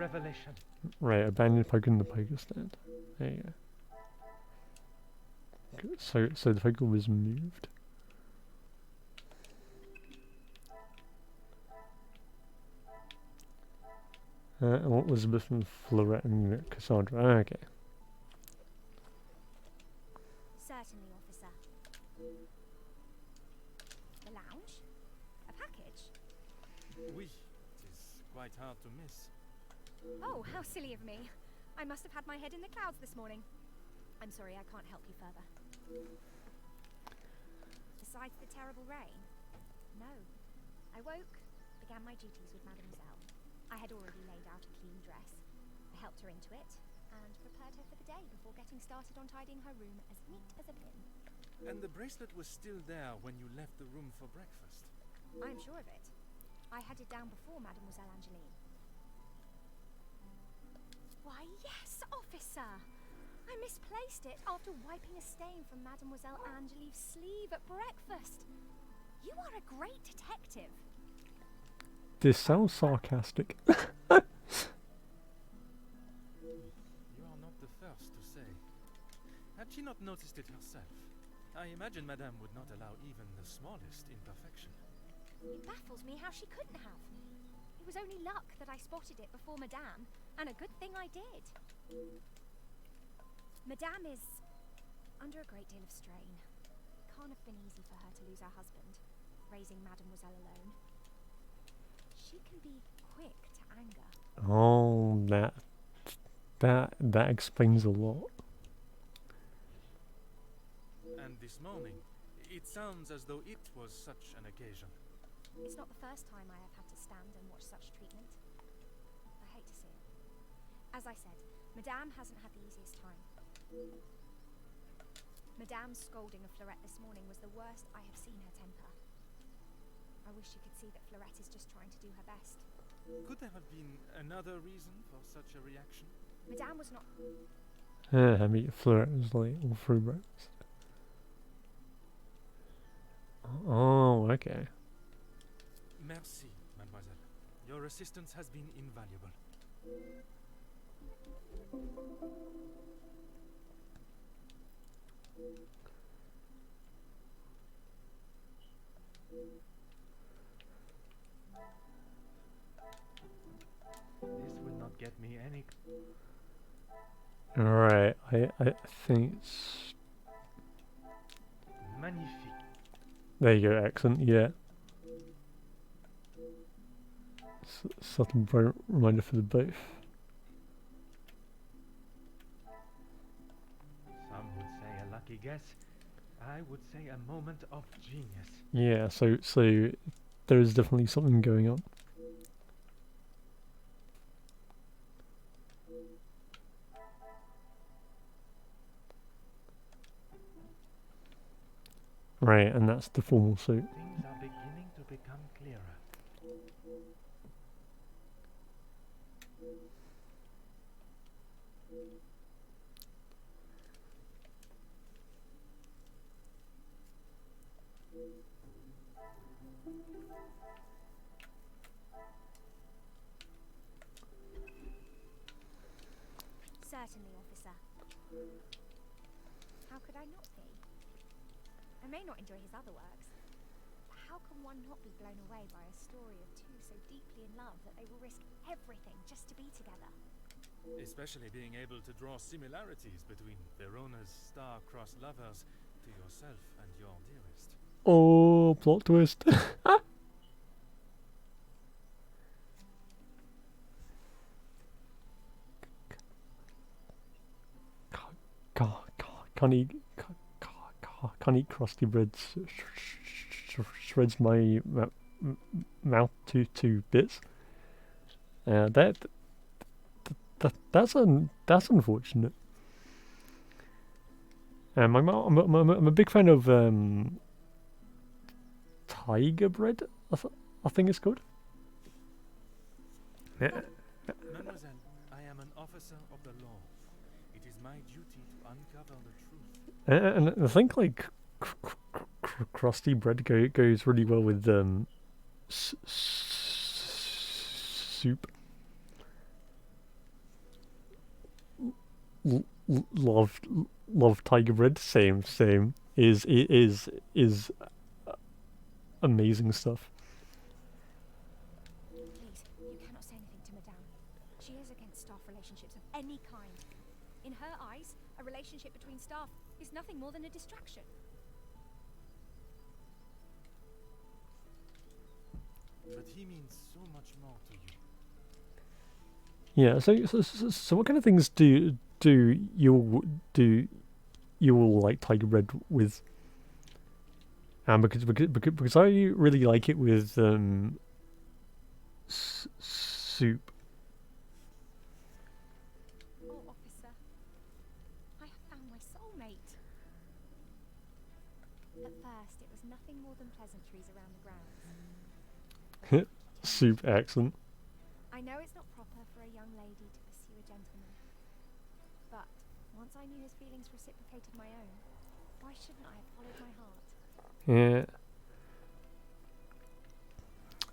revelation. Right, abandoned poker in the poker stand. There you go. So the poker was moved. Elizabeth and Florette and Cassandra. Okay. Certainly, officer. The lounge? A package? Oui, it is quite hard to miss. Oh, how silly of me. I must have had my head in the clouds this morning. I'm sorry, I can't help you further. Besides the terrible rain? No. I woke, began my duties with Mademoiselle. I had already laid out a clean dress. I helped her into it, and prepared her for the day before getting started on tidying her room as neat as a pin. And the bracelet was still there when you left the room for breakfast. I'm sure of it. I had it down before Mademoiselle Angeline. Why, yes, officer! I misplaced it after wiping a stain from Mademoiselle Angeline's sleeve at breakfast. You are a great detective. This sounds sarcastic. You are not the first to say. Had she not noticed it herself, I imagine Madame would not allow even the smallest imperfection. It baffles me how she couldn't have. It was only luck that I spotted it before Madame, and a good thing I did. Madame is under a great deal of strain. It can't have been easy for her to lose her husband, raising Mademoiselle alone. She can be quick to anger. Oh, that explains a lot. And this morning, it sounds as though it was such an occasion. It's not the first time I have had to stand and watch such treatment. I hate to see it. As I said, Madame hasn't had the easiest time. Madame's scolding of Florette this morning was the worst I have seen her temper. I wish you could see that Florette is just trying to do her best. Could there have been another reason for such a reaction? Madame was not... I mean, Florette was like all through breakfast. Oh, okay. Merci, mademoiselle. Your assistance has been invaluable. This will not get me any. Alright, I think it's... Magnifique. There you go, excellent, yeah. Subtle reminder for the both. Some would say a lucky guess. I would say a moment of genius. Yeah, so there is definitely something going on. Right, and that's the formal suit. Things are beginning to become clearer. Certainly, officer. How could I not be? I may not enjoy his other works, but how can one not be blown away by a story of two so deeply in love that they will risk everything just to be together? Especially being able to draw similarities between Verona's star-crossed lovers to yourself and your dearest. Oh, plot twist. Can't eat crusty bread. Shreds my mouth to bits. That's unfortunate. I'm a big fan of tiger bread. I think it's called. Yeah. Mademoiselle, I am an officer of the law. It is my duty to uncover the truth. And I think like crusty bread goes really well with soup. love tiger bread. Same. Is amazing stuff. Please, you cannot say anything to Madame. She is against staff relationships of any kind. In her eyes, a relationship between staff is nothing more than a distraction. But he means so much more to you. Yeah. So what kind of things do you all like tiger bread with? Because I really like it with soup. Oh, officer, I have found my soulmate. At first, it was nothing more than pleasantries around the grounds. Soup accent. I know it's not proper for a young lady to pursue a gentleman, but once I knew his feelings reciprocated my own, why shouldn't I have followed my heart?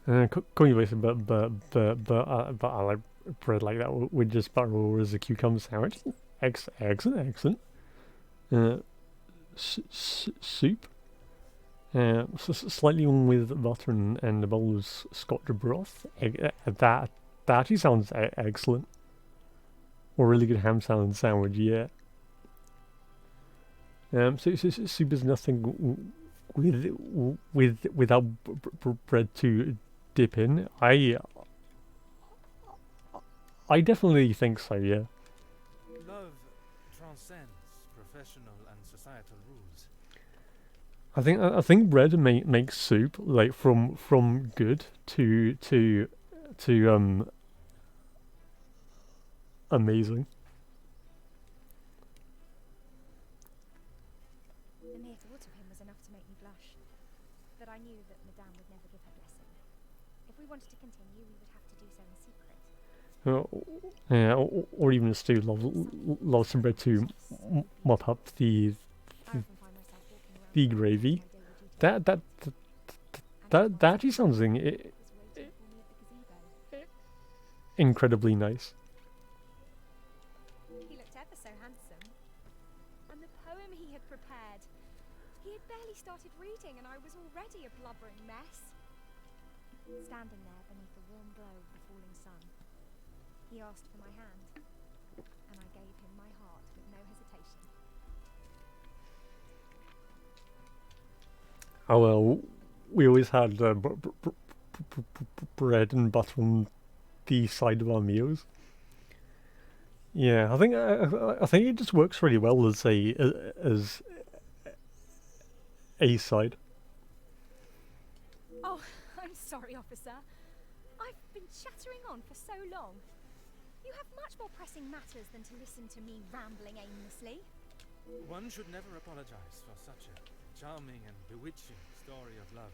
Yeah. Call me basic, but I like bread like that with just butter or as a cucumber sandwich. Excellent. Soup. Slightly on with butter and a bowl of Scotch broth. That actually sounds excellent. Or really good ham salad sandwich, yeah. So soup is nothing without bread to dip in. I definitely think so, yeah. Love transcends professional and societal rules. I think bread makes soup like from good to amazing. The mere thought of him was enough to make me blush, but I knew that Madame would never give her blessing. If we wanted to continue, we would have to do so in secret. Yeah, or even stew loves some bread to mop up the I often find myself walking around the the grounds gravy. on my daily duty That and that actually sounds was waiting for me at the gazebo. incredibly nice. He looked ever so handsome. And the poem he had prepared. He had barely started reading and I was already a blubbering mess. Standing there beneath the warm glow of the falling sun, he asked for my hand, and I gave him my heart with no hesitation. Oh well, we always had bread and butter on the side of our meals. Yeah, I think it just works really well as a side. Oh, I'm sorry, officer. I've been chattering on for so long. You have much more pressing matters than to listen to me rambling aimlessly. One should never apologize for such a charming and bewitching story of love.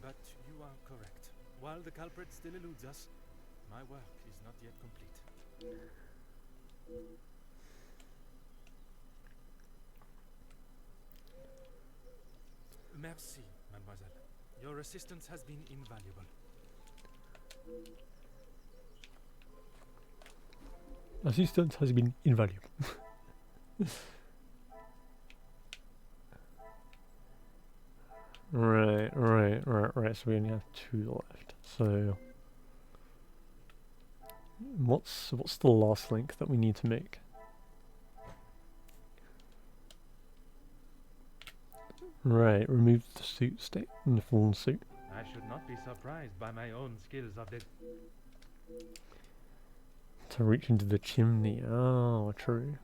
But you are correct. While the culprit still eludes us, my work is not yet complete. Merci, mademoiselle. Your assistance has been invaluable. Assistance has been invaluable. Right. So we only have 2 left. So what's the last link that we need to make? Right, remove the suit state in the fallen suit. I should not be surprised by my own skills of To reach into the chimney. Oh, true.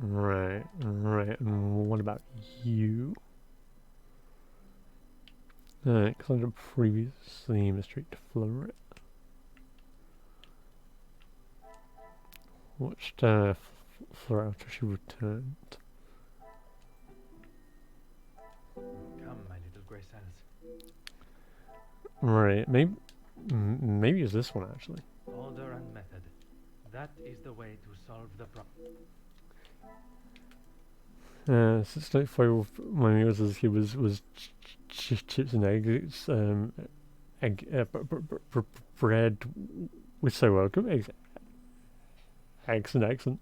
Right. And what about you? Because I previously mistreat Floret. Watched Floret after she returned. Come, my little grey cells. Right, maybe it's this one actually. Order and method. That is the way to solve the problem. Since like for my meals as he was chips and eggs, egg bread with so welcome eggs and excellent.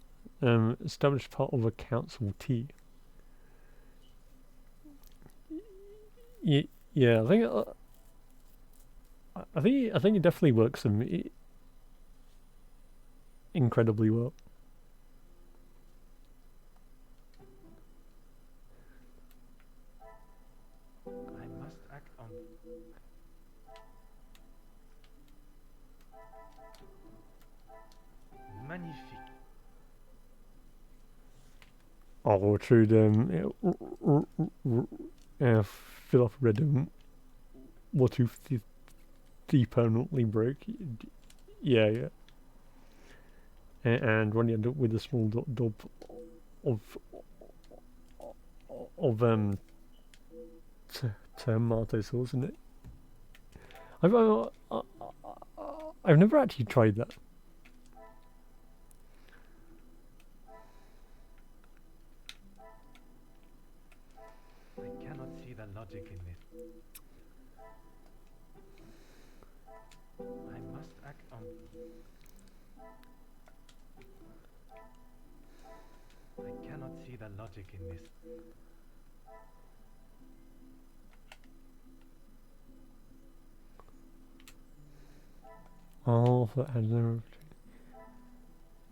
Established part of a council tea. Yeah, I think it definitely works incredibly well. I must act on. Magnifique. Oh, true. Fill up red what if the permanently broke? Yeah. And when you end up with a small dob of of tomato sauce in it. I've never actually tried that. I cannot see the logic in this. I must act on. I cannot see the logic in this. Oh, that has never.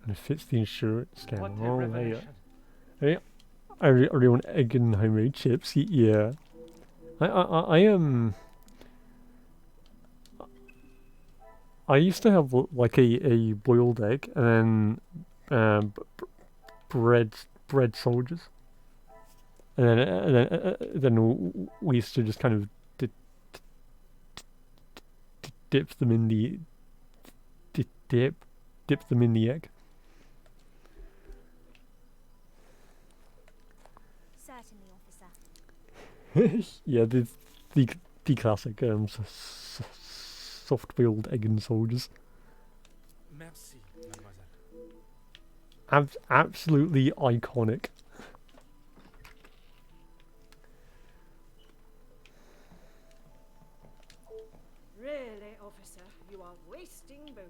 And it fits the insurance scam. What a Oh, revelation. yeah. I really want egg and homemade chips. Yeah. I used to have like a boiled egg and then bread soldiers, and then we used to just kind of dip them in the dip them in the egg. Certainly, officer. Yeah, the classic soft boiled egg and soldiers. Merci, mademoiselle. Absolutely iconic. Really, officer, you are wasting both.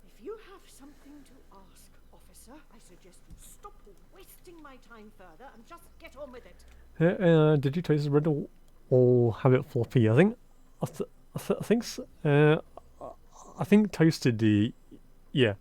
If you have something to ask, officer, I suggest you stop wasting my time further and just get on with it. Did you toast the bread or have it floppy? I think I think toasted the yeah.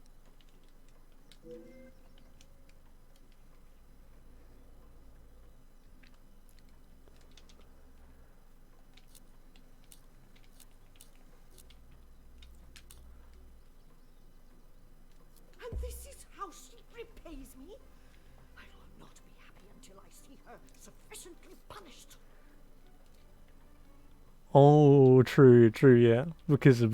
And this is how she repays me? I will not be happy until I see her sufficiently punished. Oh, true, yeah. Because the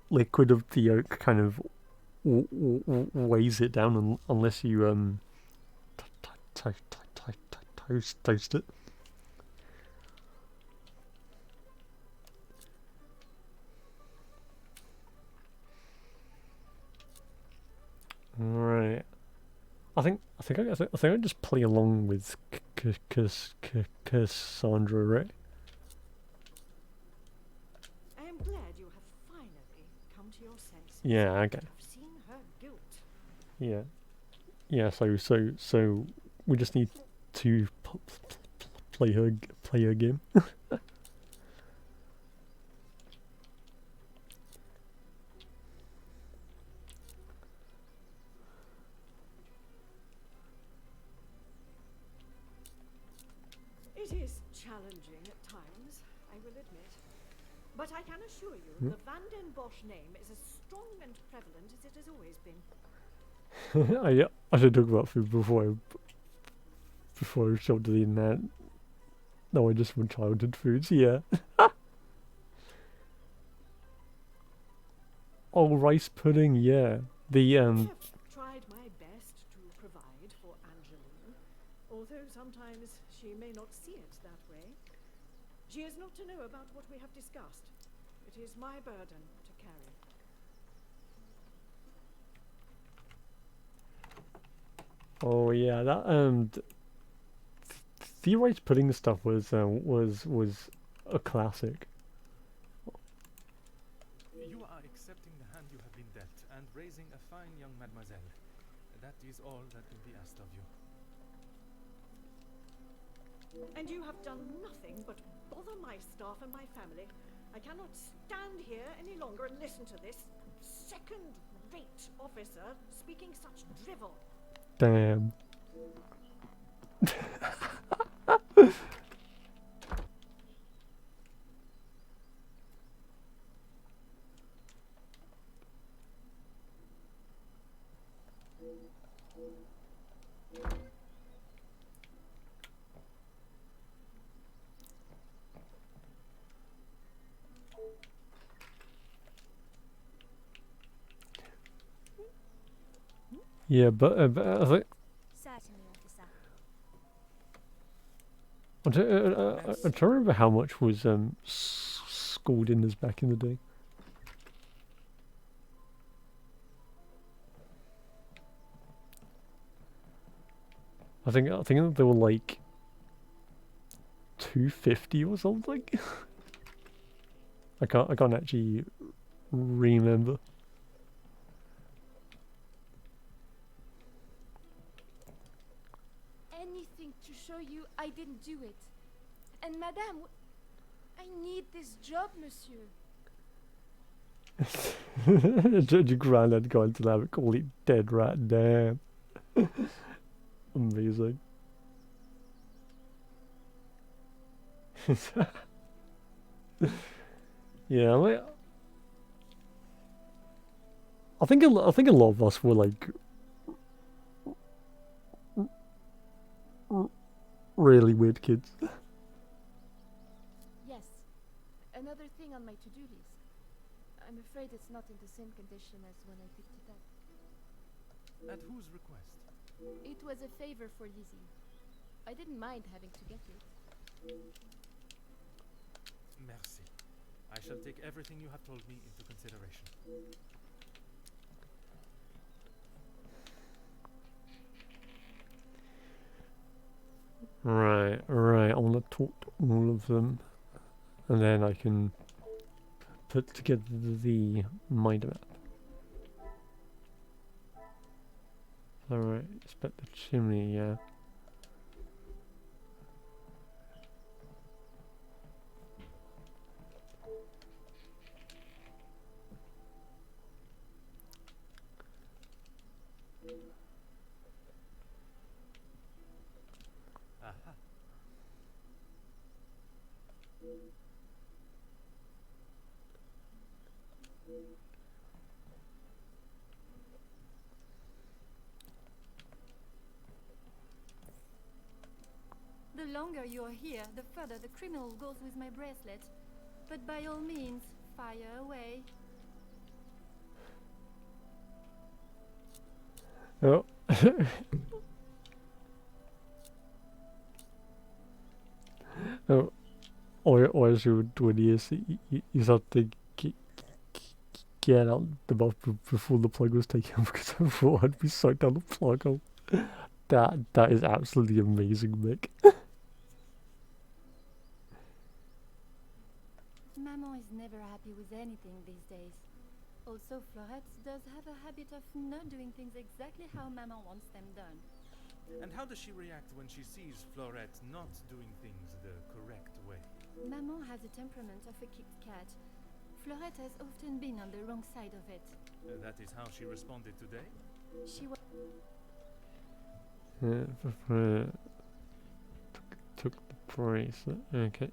liquid of the yolk kind of weighs it down unless you toast it. Right. I think I just play along with Cassandra, right? I am glad you have finally come to your senses. Yeah, okay. I've seen her guilt. Yeah. So we just need to play her game. It is challenging at times, I will admit. But I can assure you, the Van den Bosch name is as strong and prevalent as it has always been. I should talk about food before I showed to the internet. No, I just want childhood foods. Yeah. Oh, rice pudding. Yeah. The I have tried my best to provide for Angeline, although sometimes she may not see it that way. She is not to know about what we have discussed. It is my burden to carry. Oh yeah, that theorized pudding stuff was a classic. You are accepting the hand you have been dealt and raising a fine young mademoiselle. That is all that can be asked of you. And you have done nothing but bother my staff and my family. I cannot stand here any longer and listen to this second-rate officer speaking such drivel. Damn. Yeah, but I think Certainly, officer. I don't remember how much was schooled in this back in the day. I think they were like 250 or something. I can't actually remember. Anything to show you I didn't do it. And madame, I need this job, monsieur. Your granddad going to that call it dead rat, damn. Amazing. Yeah, I think a lot of us were like really weird kids. Yes, another thing on my to-do list. I'm afraid it's not in the same condition as when I picked it up. At whose request? It was a favor for Lizzie. I didn't mind having to get it. Merci. I shall take everything you have told me into consideration. Right. I want to talk to all of them, and then I can put together the mind map. Alright, inspect the chimney, yeah. Aha. The longer you're here, the further the criminal goes with my bracelet. But by all means, fire away. Oh. Oh. Or as you would do it is, you have to get out the mouth before the plug was taken, because I thought I'd be sucked down the plug hole. That is absolutely amazing, Mick. Maman is never happy with anything these days. Also, Florette does have a habit of not doing things exactly how Maman wants them done. And how does she react when she sees Florette not doing things the correct way? Maman has the temperament of a kicked cat. Florette has often been on the wrong side of it. That is how she responded today? She was Took the bracelet. Okay.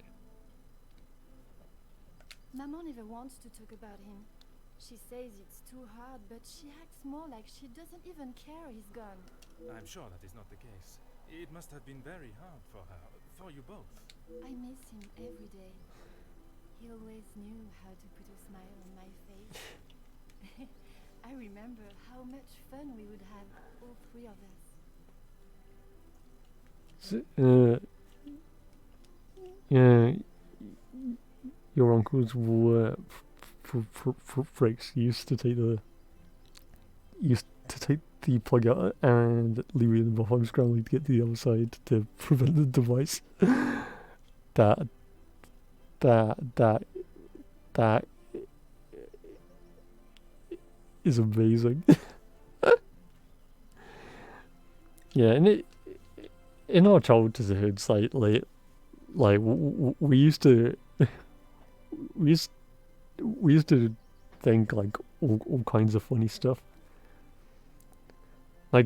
Maman never wants to talk about him. She says it's too hard, but she acts more like she doesn't even care he's gone. I'm sure that is not the case. It must have been very hard for her, for you both. I miss him every day. He always knew how to put a smile on my face. I remember how much fun we would have, all three of us. Yeah, your uncles were freaks. Used to take the plug out, and Louis and Bob scrambling to get to the other side to prevent the device. that that that is amazing. Yeah, and in our childhoods, we used to we used to think like all kinds of funny stuff. I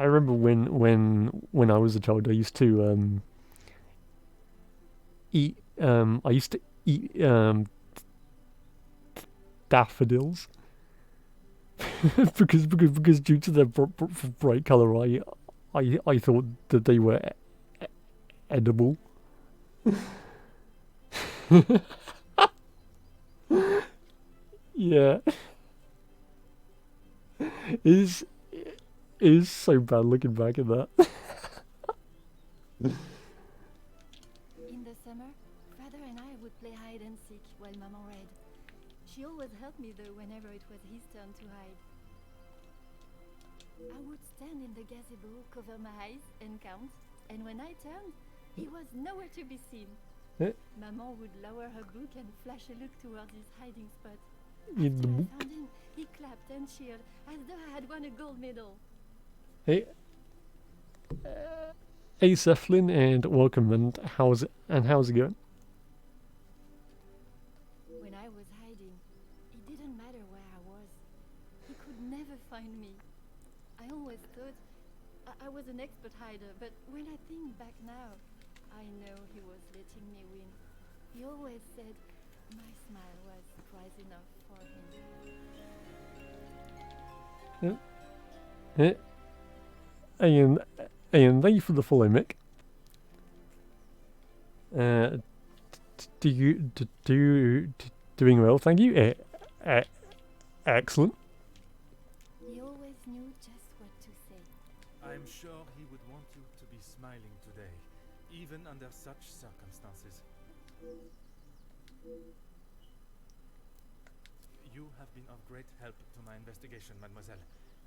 remember when I was a child, I used to eat daffodils because due to their bright color, I thought that they were edible. Yeah. It is so bad looking back at that. In the summer, Father and I would play hide and seek while Mama read. She always helped me though whenever it was his turn to hide. I would stand in the gazebo, cover my eyes and count, and when I turned, he was nowhere to be seen. Maman would lower her book and flash a look towards his hiding spot. In After the I book. found him, he clapped and cheered as though I had won a gold medal. Hey, hey, Zethlin, and welcome. And how's it going? When I was hiding, it didn't matter where I was. He could never find me. I always thought I was an expert hider, but when I think back now, I know he was letting me win. He always said my smile was prize enough for him. And thank you for the follow, Mick. Doing well, thank you. Excellent. He always knew just what to say. I'm sure he would want you to be smiling today, even under such circumstances. You have been of great help to my investigation, mademoiselle.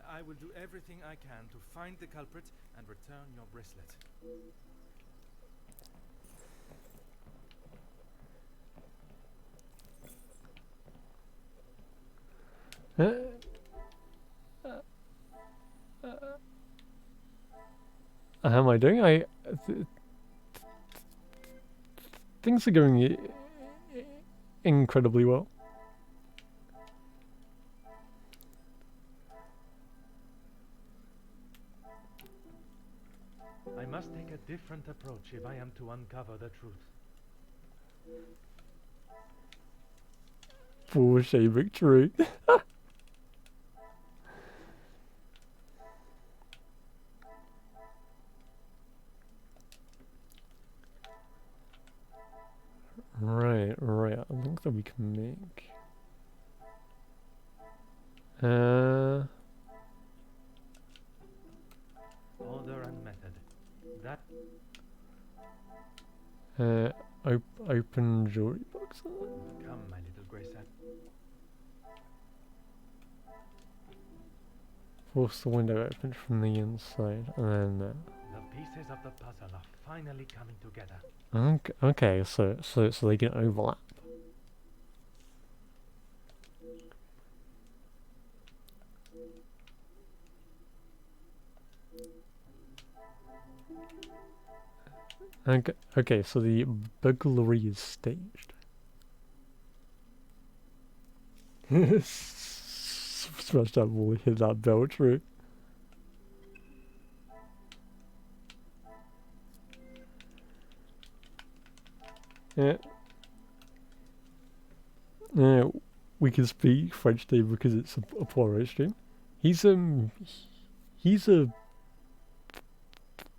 I will do everything I can to find the culprit and return your bracelet. How am I doing? Things are going incredibly well. I must take a different approach if I am to uncover the truth. Bullshit victory. Right. I think that we can make. Order and method. That Open jewelry box. come, my little Graysat. Force the window open from the inside, and then. The pieces of the puzzle are finally coming together. Okay, so they can overlap. Okay, so the burglary is staged. Smash that wall, hit that bell tree. Yeah. We can speak French today because it's a Poirot stream. He's a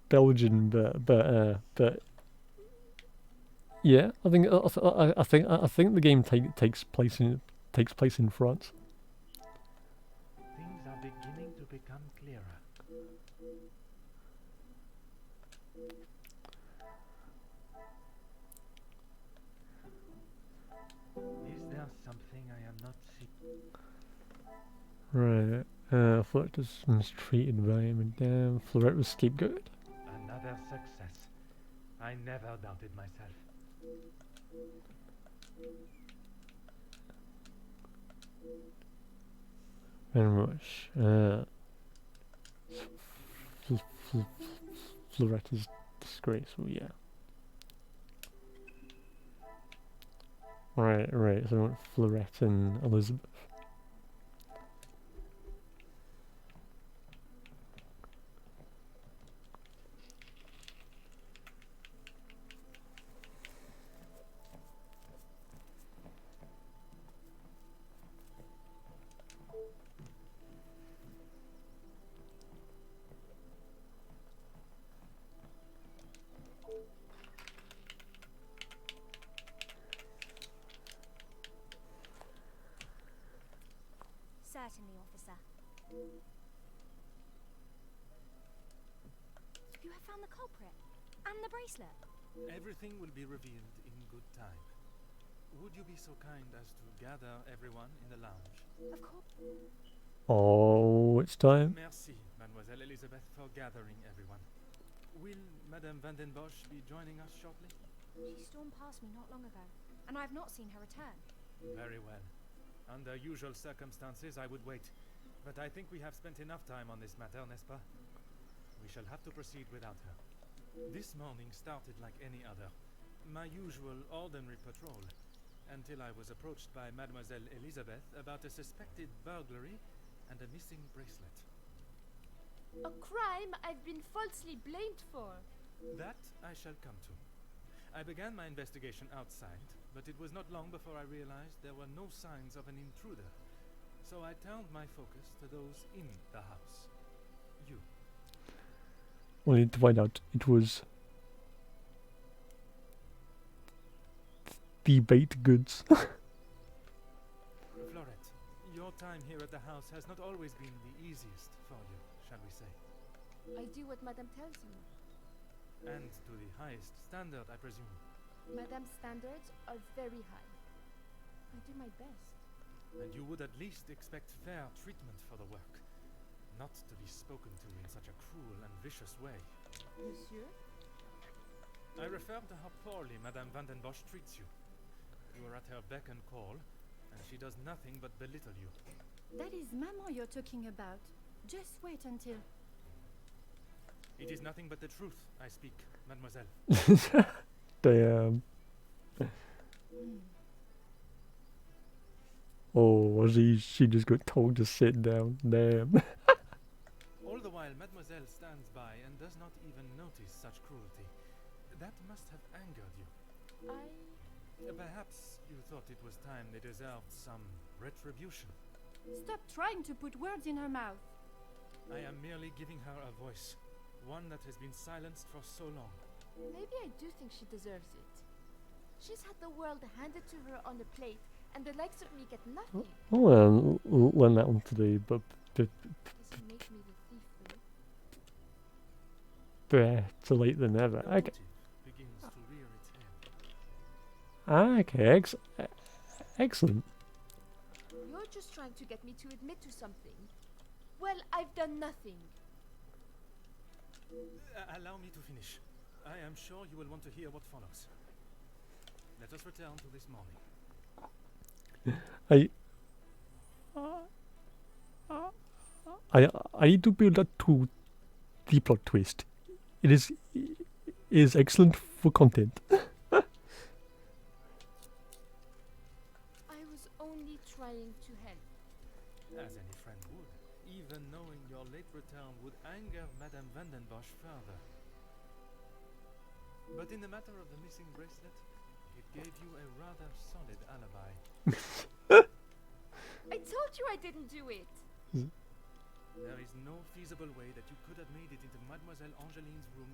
Belgian, but yeah, I think the game takes place in France. Things are beginning to become clearer. Is there something I am not seeing? Right. Florette was mistreated by Madame. Florette was scapegoat. Another success. I never doubted myself. Very much. Florette is disgraceful, yeah. Right, so I want Florette and Elizabeth. Certainly, officer. You have found the culprit and the bracelet. Everything will be revealed in good time. Would you be so kind as to gather everyone in the lounge? Of course. Oh, it's time. Merci, Mademoiselle Elizabeth, for gathering everyone. Will Madame Van den Bosch be joining us shortly? She stormed past me not long ago, and I have not seen her return. Very well. Under usual circumstances, I would wait. But I think we have spent enough time on this matter, n'est-ce pas? We shall have to proceed without her. This morning started like any other. My usual ordinary patrol. Until I was approached by Mademoiselle Elizabeth about a suspected burglary and a missing bracelet. A crime I've been falsely blamed for. That I shall come to. I began my investigation outside, but it was not long before I realized there were no signs of an intruder. So I turned my focus to those in the house. You. Only to find out it was the baked goods. Florette, your time here at the house has not always been the easiest for you, shall we say? I do what Madame tells me. And to the highest standard, I presume. Madame's standards are very high. I do my best. And you would at least expect fair treatment for the work. Not to be spoken to in such a cruel and vicious way. Monsieur? I refer to how poorly Madame Van den Bosch treats you. You are at her beck and call, and she does nothing but belittle you. That is Maman you're talking about. Just wait until... It is nothing but the truth I speak, mademoiselle. Damn. Oh, she just got told to sit down. Damn. All the while, mademoiselle stands by and does not even notice such cruelty. That must have angered you. Perhaps you thought it was time they deserved some retribution. Stop trying to put words in her mouth. I am merely giving her a voice, one that has been silenced for so long. Maybe I do think she deserves it. She's had the world handed to her on a plate, and the likes of me get nothing. Well, learn that one today, but Doesn't make me the thief, though. better late than never. The Okay. motive begins to rear its head. Okay, excellent. You're just trying to get me to admit to something. Well, I've done nothing. Allow me to finish. I am sure you will want to hear what follows. Let us return to this morning. I need to build up to the plot twist. It is excellent for content. I was only trying to help. As any friend would, even knowing your late return would anger Madame Van den Bosch further. But in the matter of the missing bracelet, it gave you a rather solid alibi. I told you I didn't do it. There is no feasible way that you could have made it into Mademoiselle Angeline's room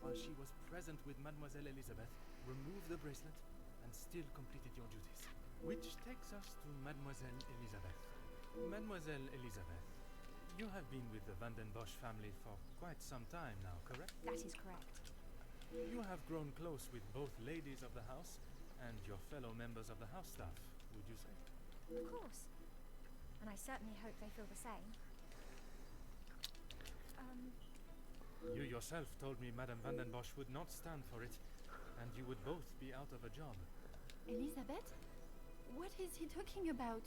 while she was present with Mademoiselle Elizabeth, removed the bracelet, and still completed your duties. Which takes us to Mademoiselle Elizabeth. Mademoiselle Elizabeth, you have been with the Van den Bosch family for quite some time now, correct? That is correct. You have grown close with both ladies of the house and your fellow members of the house staff, would you say? Of course. and I certainly hope they feel the same. You yourself told me Madame Van den Bosch would not stand for it, and you would both be out of a job. Elizabeth? What is he talking about?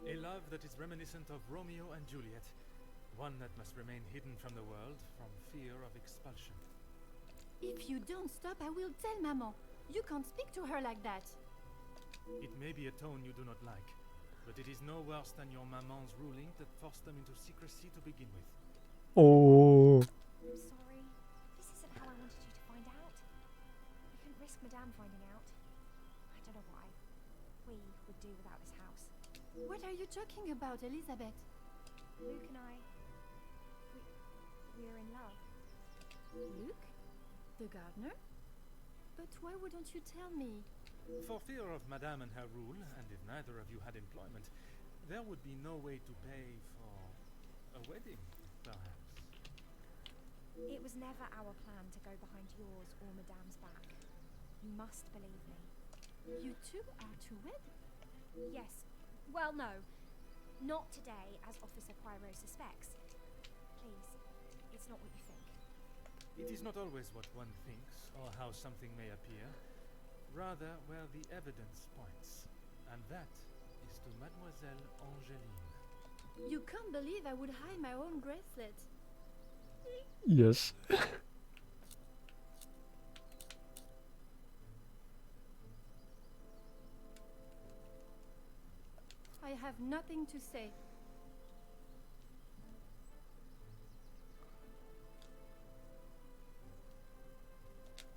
A love that is reminiscent of Romeo and Juliet, one that must remain hidden from the world from fear of expulsion. If you don't stop, I will tell Maman. You can't speak to her like that. It may be a tone you do not like, but it is no worse than your maman's ruling that forced them into secrecy to begin with. Oh. I'm sorry. This isn't how I wanted you to find out. I couldn't risk Madame finding out. I don't know why. We would do without this house. What are you talking about, Elizabeth? Luke and I... we're in love. Luke? The gardener? But why wouldn't you tell me? For fear of Madame and her rule, and if neither of you had employment, there would be no way to pay for a wedding, perhaps. It was never our plan to go behind yours or Madame's back. You must believe me. You two are to wed? Yes. Well, no. Not today, as Officer Poirot suspects. Please, it's not what you think. It is not always what one thinks, or how something may appear. Rather, where the evidence points. And that is to Mademoiselle Angeline. You can't believe I would hide my own bracelet. Yes. I have nothing to say.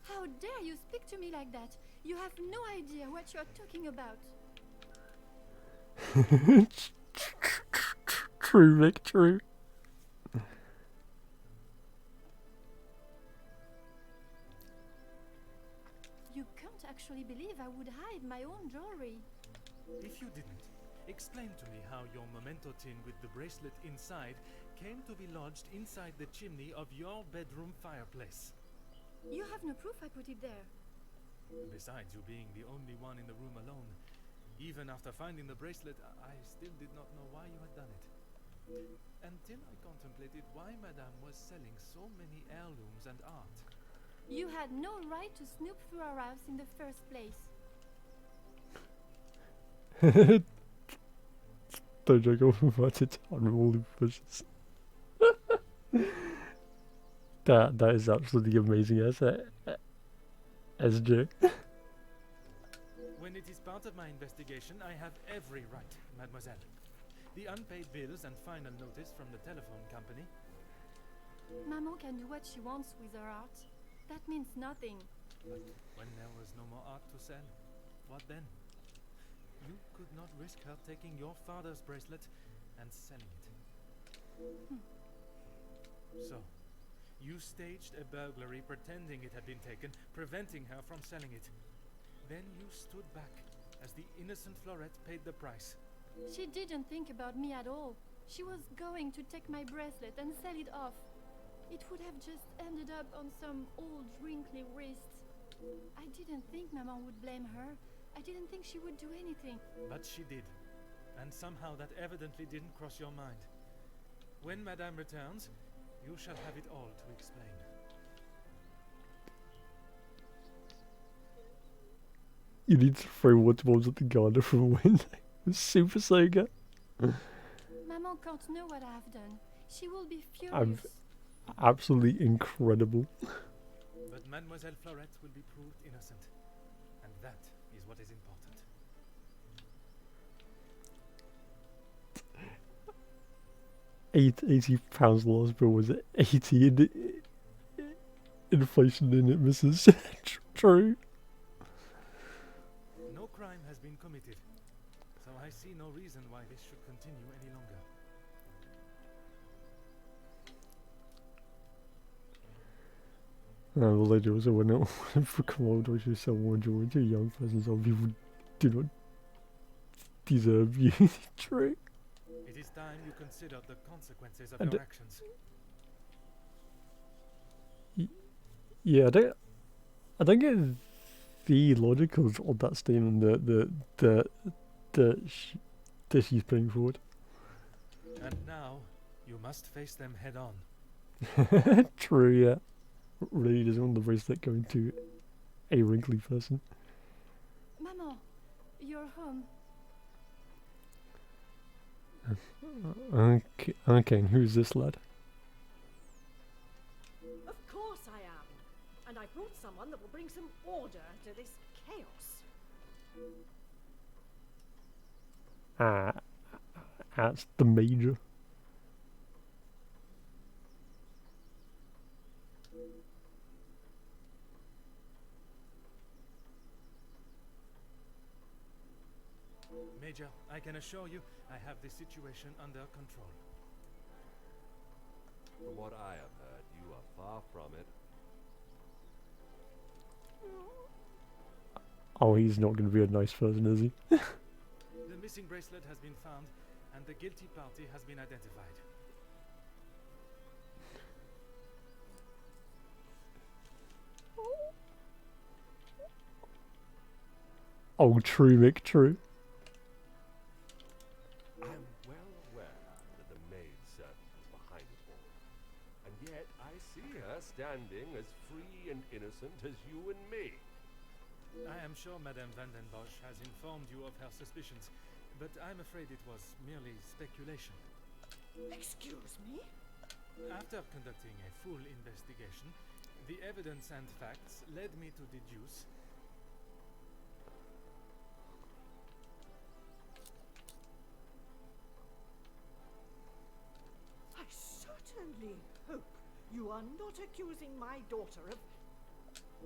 How dare you speak to me like that? You have no idea what you're talking about. True, Vic, true. You can't actually believe I would hide my own jewelry. If you didn't, explain to me how your memento tin with the bracelet inside came to be lodged inside the chimney of your bedroom fireplace. You have no proof I put it there. Besides you being the only one in the room alone, even after finding the bracelet, I still did not know why you had done it. Until I contemplated why Madame was selling so many heirlooms and art. You had no right to snoop through our house in the first place. Don't joke about it on all the bushes. That is absolutely amazing, SJ. When it is part of my investigation, I have every right, mademoiselle. The unpaid bills and final notice from the telephone company. Maman can do what she wants with her art. That means nothing. But when there was no more art to sell, what then? You could not risk her taking your father's bracelet and selling it. So, you staged a burglary pretending it had been taken, preventing her from selling it. Then you stood back as the innocent Florette paid the price. She didn't think about me at all. She was going to take my bracelet and sell it off. It would have just ended up on some old wrinkly wrist. I didn't think Maman would blame her. I didn't think she would do anything. But she did. And somehow that evidently didn't cross your mind. When Madame returns, you shall have it all to explain. You need to throw water bombs at the gardener from a window. Super Soga. Maman can't know what I've done. She will be furious. Absolutely incredible. But Mademoiselle Florette will be proved innocent. And that is what is important. £80 last bill, was it? 80 in inflation in it, Mrs. True. No crime has been committed. So I see no reason why this should continue any longer. The lady also went out for commode or you sell more jewelry to young persons or people do not deserve you. True. It is time you consider the consequences of And your actions. Yeah, I don't get the logic of that statement that that she's putting forward. And now, you must face them head on. True, yeah. Really doesn't want the bracelet going to a wrinkly person. Maman, you're home. Okay, and who's this lad? Of course I am. And I brought someone that will bring some order to this chaos. That's the Major. Major, I can assure you, I have the situation under control. From what I have heard, you are far from it. Oh, he's not going to be a nice person, is he? The missing bracelet has been found, and the guilty party has been identified. Oh, true, Mick, true. I am well aware that the maidservant is behind it all, and yet I see her standing as free and innocent as you and me. I am sure Madame Van den Bosch has informed you of her suspicions, but I'm afraid it was merely speculation. Excuse me? After conducting a full investigation, the evidence and facts led me to deduce I certainly hope you are not accusing my daughter of...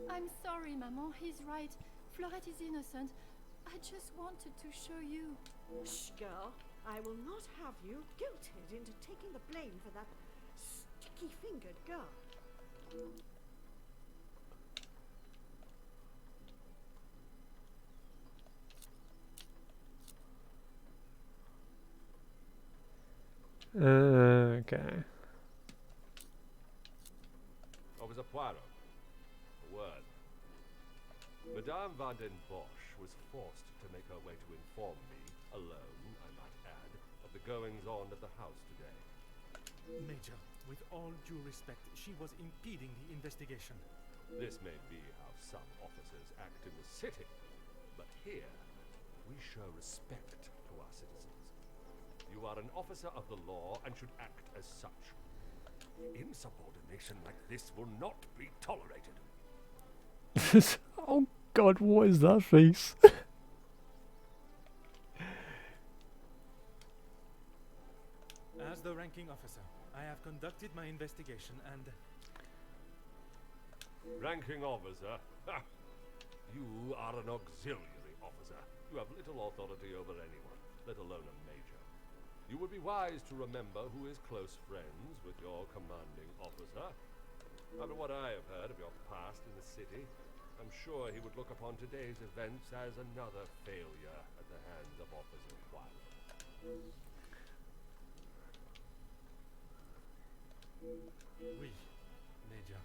I'm sorry, Maman. He's right. Florette is innocent. I just wanted to show you. Shh, girl. I will not have you guilted into taking the blame for that sticky-fingered girl. Okay. Officer Poirot, a word. Madame Van den Bosch was forced to make her way to inform me, alone, I might add, of the goings-on at the house today. Major, with all due respect, she was impeding the investigation. This may be how some officers act in the city, but here we show respect to our citizens. You are an officer of the law and should act as such. Insubordination like this will not be tolerated. Oh God, what is that face? As the ranking officer, I have conducted my investigation and... Ranking officer? Ha! You are an auxiliary officer. You have little authority over anyone, let alone a major. You would be wise to remember who is close friends with your commanding officer. After what I have heard of your past in the city, I'm sure he would look upon today's events as another failure at the hands of Officer Poirot. Oui, Major.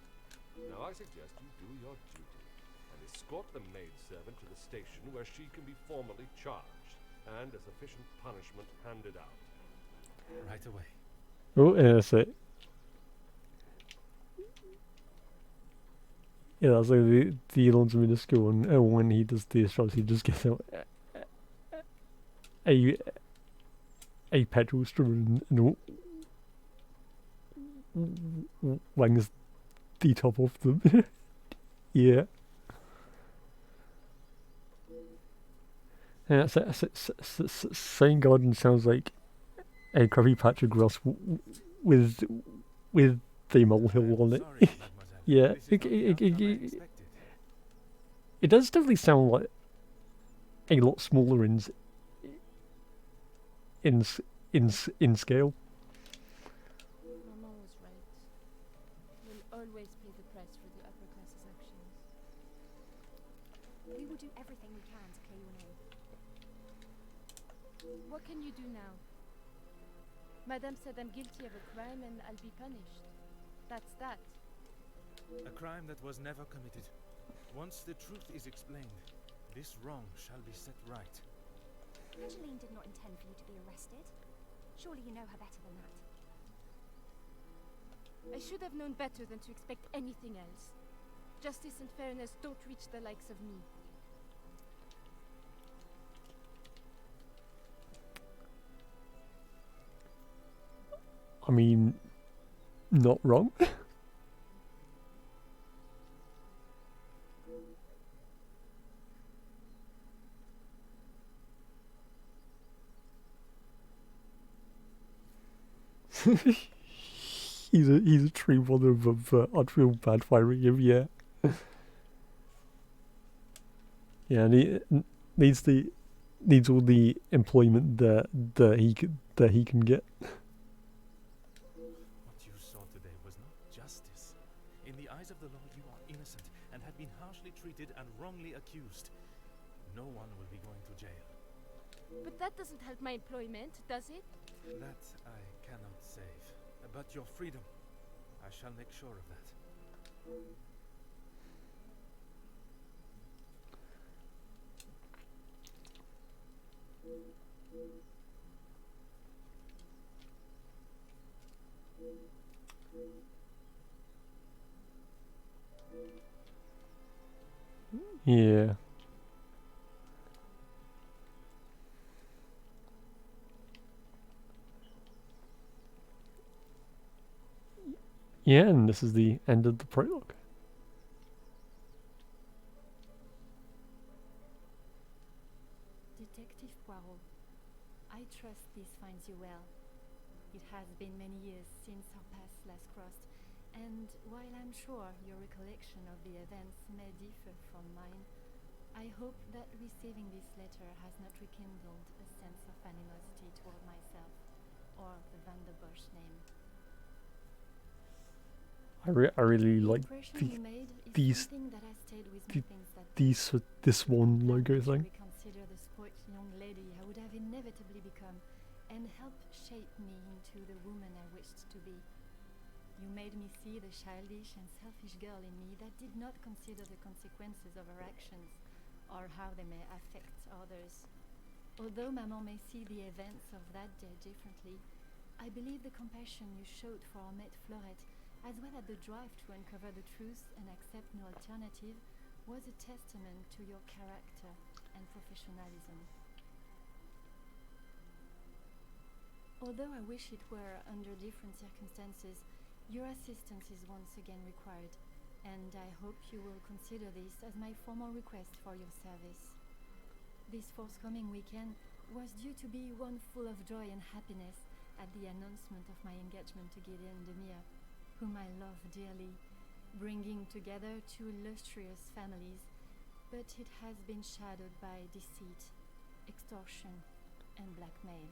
Now I suggest you do your duty and escort the maidservant to the station where she can be formally charged and a sufficient punishment handed out. Right away. Oh, yeah, that's it. Yeah, that's like the Elon's minuscule one. Oh, when he does the shots, he just gets out a petrol straw and wangs the top off them. Yeah. Yeah, Saint Garden sounds like a crabby patch of grass with the molehill on it. Sorry, mademoiselle. Yeah, This is not the outcome I expected. it does definitely sound like a lot smaller in scale. Maman was right. We'll always pay the price for the upper class's actions. We will do everything we can to clear your name. What can you do now? Madame said I'm guilty of a crime and I'll be punished. That's that. A crime that was never committed. Once the truth is explained, this wrong shall be set right. Angeline did not intend for you to be arrested. Surely you know her better than that. I should have known better than to expect anything else. Justice and fairness don't reach the likes of me. I mean, not wrong. he's a true one of I'd feel bad firing him, yeah. Yeah, and he needs all the employment that he can get. What you saw today was not justice. In the eyes of the law, you are innocent and have been harshly treated and wrongly accused. No one will be going to jail. But that doesn't help my employment, does it? That I cannot save. But your freedom, I shall make sure of that. Yeah. Yeah, and this is the end of the prologue. Detective Poirot, I trust this finds you well. It has been many years since our paths last crossed, and while I'm sure your recollection of the events may differ from mine, I hope that receiving this letter has not rekindled a sense of animosity toward myself or the Van der Bosch name. I really The like impression you made is these something that has stayed with me since that this one Now logo that you thing. reconsider the sport young lady I would have inevitably become, and help shape me into the woman I wished to be. You made me see the childish and selfish girl in me that did not consider the consequences of her actions, or how they may affect others. Although Maman may see the events of that day differently, I believe the compassion you showed for our mate Florette, as well as the drive to uncover the truth and accept no alternative, was a testament to your character and professionalism. Although I wish it were under different circumstances, your assistance is once again required, and I hope you will consider this as my formal request for your service. This forthcoming weekend was due to be one full of joy and happiness at the announcement of my engagement to Gideon Demir, whom I love dearly, bringing together two illustrious families, but it has been shadowed by deceit, extortion, and blackmail.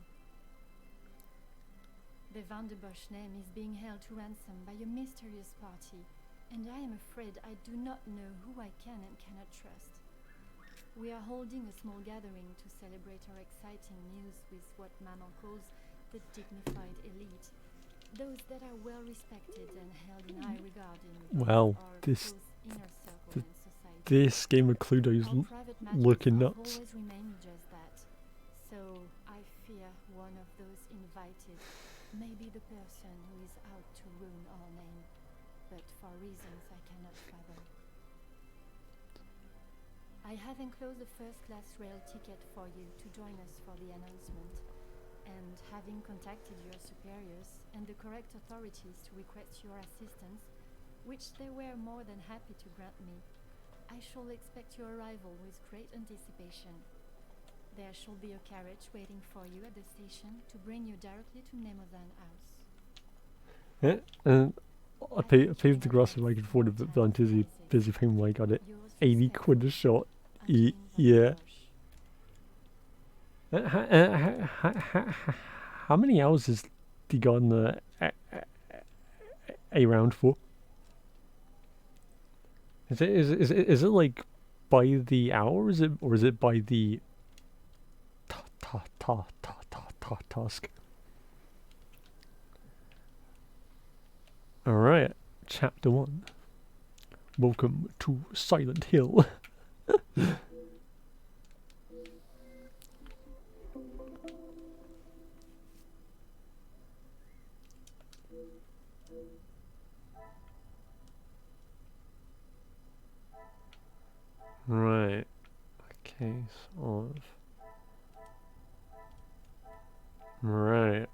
The Van der Bosch name is being held to ransom by a mysterious party, and I am afraid I do not know who I can and cannot trust. We are holding a small gathering to celebrate our exciting news with what Maman calls the dignified elite, those that are well respected and held in high regard in Well, our this close inner circle and society. this game of Cluedo's Our private matters looking have nuts. always remained just that. So I fear one of those invited may be the person who is out to ruin our name, but for reasons I cannot fathom. I have enclosed a first-class rail ticket for you to join us for the announcement, and having contacted your superiors and the correct authorities to request your assistance, which they were more than happy to grant me, I shall expect your arrival with great anticipation. There shall be a carriage waiting for you at the station to bring you directly to Mnemosyne House. Yeah, and I paved the grass if I could afford it, but I'm busy paying my god at Yours 80 quid a shot. Angeline Van Yeah. der Bosch. How many hours has he gone a round for? Is it like by the hour? Or is it by the task? All right, chapter 1. Welcome to Silent Hill. Right. A case of. Right.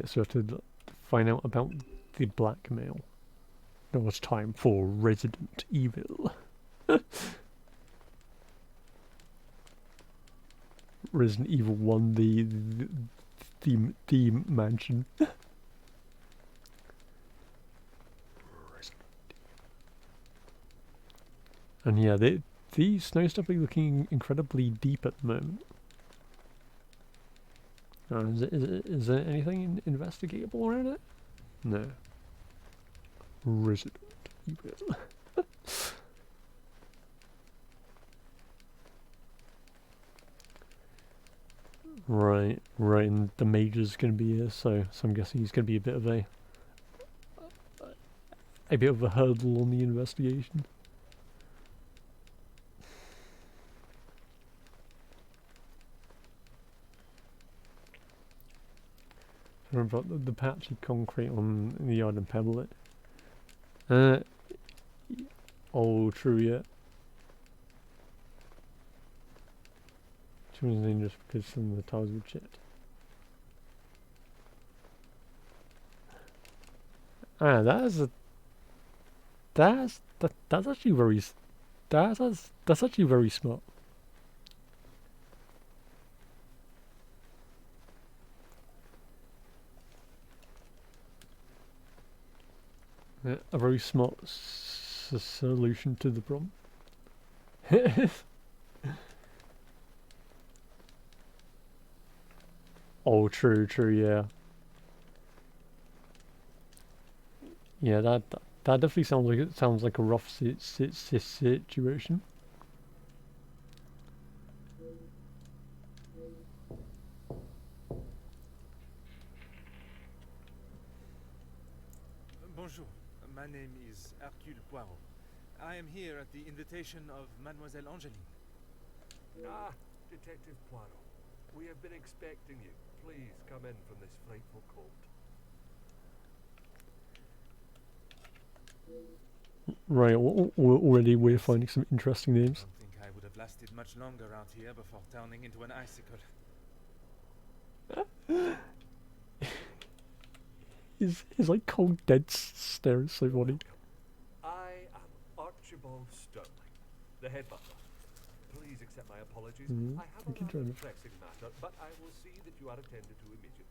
So we have to find out about the blackmail. Now it's time for Resident Evil. Resident Evil 1, the mansion. And yeah, the snow stuff are looking incredibly deep at the moment. Is there anything investigatable around it? No. Resident Evil. Right, and the Major's gonna be here, so I'm guessing he's gonna be a bit of a hurdle on the investigation. Remember the patchy concrete on the yard and pebble it. Oh, true, yeah. She was dangerous because some of the tiles were chipped. That's actually very that's actually very smart. Yeah, a very smart solution to the problem. Oh, true, yeah. Yeah, that definitely sounds like a rough situation. Bonjour, my name is Hercule Poirot. I am here at the invitation of Mademoiselle Angeline. Ah, Detective Poirot. We have been expecting you. Please come in from this frightful cold. Right, already we're finding some interesting names. I don't think I would have lasted much longer out here before turning into an icicle. His like cold dead stare is so funny. I am Archibald Sterling, the head butler. Please accept my apologies. I have a rather pressing matter, but I will see that you are attended to immediately.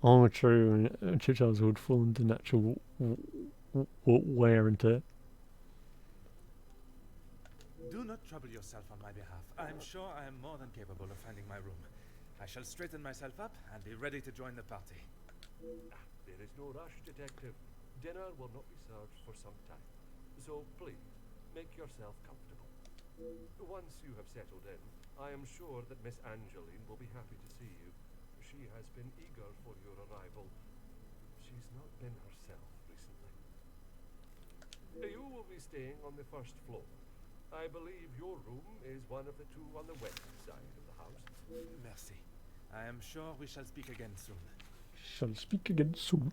Oh, true. And Chichards would fall into natural wear and tear. Do not trouble yourself on my behalf. I am sure I am more than capable of finding my room. I shall straighten myself up and be ready to join the party. There is no rush, Detective. Dinner will not be served for some time. So please, make yourself comfortable. Once you have settled in, I am sure that Miss Angeline will be happy to see you. She has been eager for your arrival. She's not been herself recently. You will be staying on the first floor. I believe your room is one of the two on the west side of the house. Merci. I am sure we shall speak again soon. Shall speak again soon.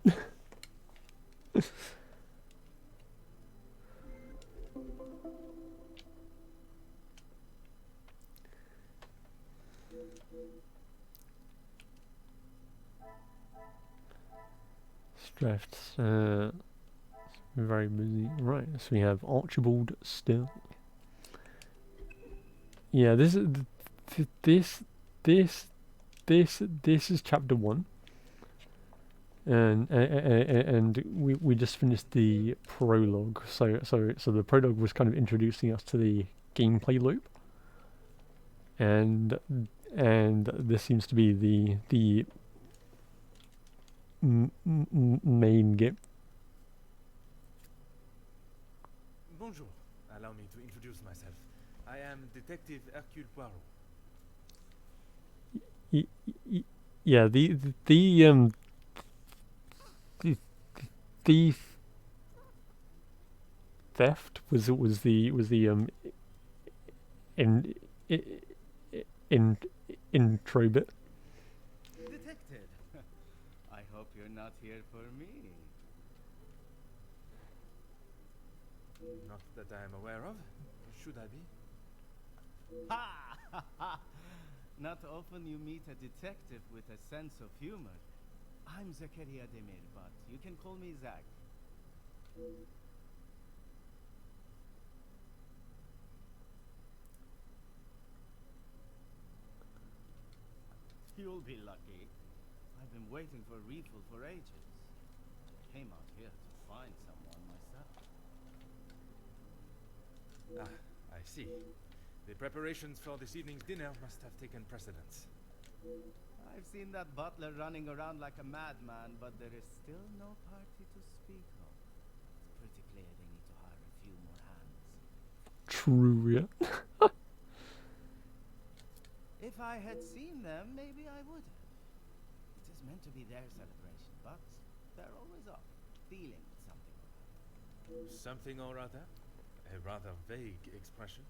Drafts. Very busy. Right, so we have Archibald Sterling. Yeah, this is chapter 1, and we just finished the prologue. So the prologue was kind of introducing us to the gameplay loop, and this seems to be the main game. Bonjour. Allow me to introduce myself. I am Detective Hercule Poirot. Yeah, the theft was the intro bit. Detected. I hope you're not here for me. Not that I am aware of. Should I be? Ha! Not often you meet a detective with a sense of humor. I'm Zakaria Demir, but you can call me Zach. You'll be lucky. I've been waiting for a refill for ages. I came out here to find someone myself. Ah, I see. The preparations for this evening's dinner must have taken precedence. I've seen that butler running around like a madman, but there is still no party to speak of. It's pretty clear they need to hire a few more hands. True, yeah. If I had seen them, maybe I would have. It is meant to be their celebration, but they're always off, dealing with something or other. Something or other? A rather vague expression.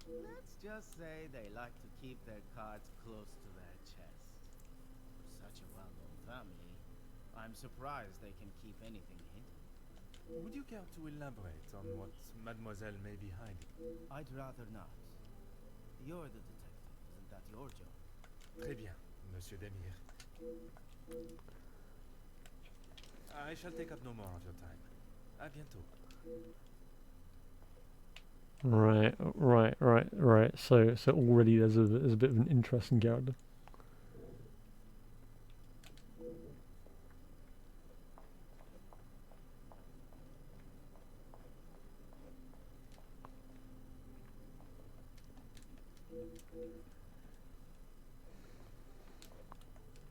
Let's just say they like to keep their cards close to their chest. For such a well-known family, I'm surprised they can keep anything hidden. Would you care to elaborate on what Mademoiselle may be hiding? I'd rather not. You're the detective, isn't that your job? Très bien, Monsieur Demir. I shall take up no more of your time. À bientôt. Right. So already there's a bit of an interesting character.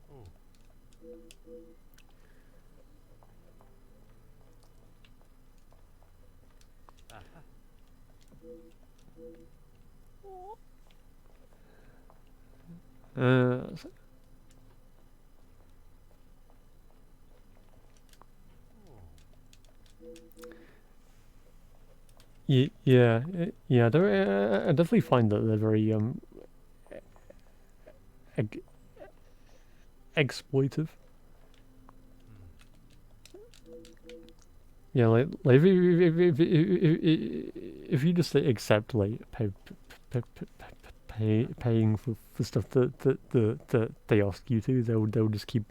Oh. Aha. So- I definitely find that they're very exploitive. Yeah, like if you just accept like paying for stuff that they ask you to, they'll just keep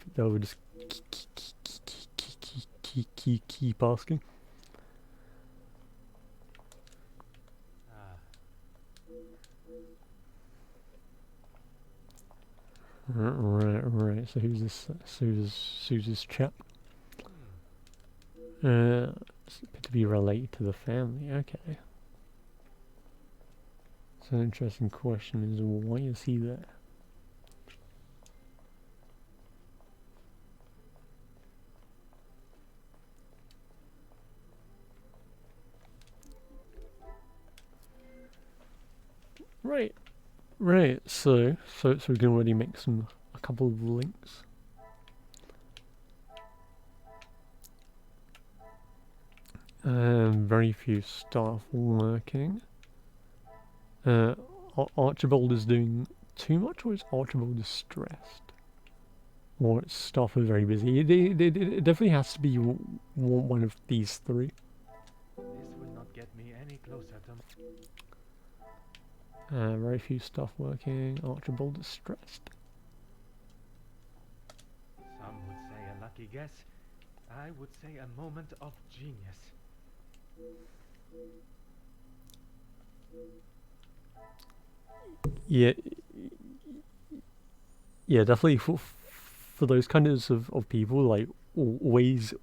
asking. Right. So who's this? Who's this chap? To be related to the family. Okay. So an interesting question is, why is he there? Right. So we can already make a couple of links. Very few staff working. Archibald is doing too much, or is Archibald stressed? Or staff are very busy. It definitely has to be one of these three. This will not get me any closer to... Very few staff working. Archibald is stressed. Some would say a lucky guess. I would say a moment of genius. Yeah, definitely for those kinds of people, like always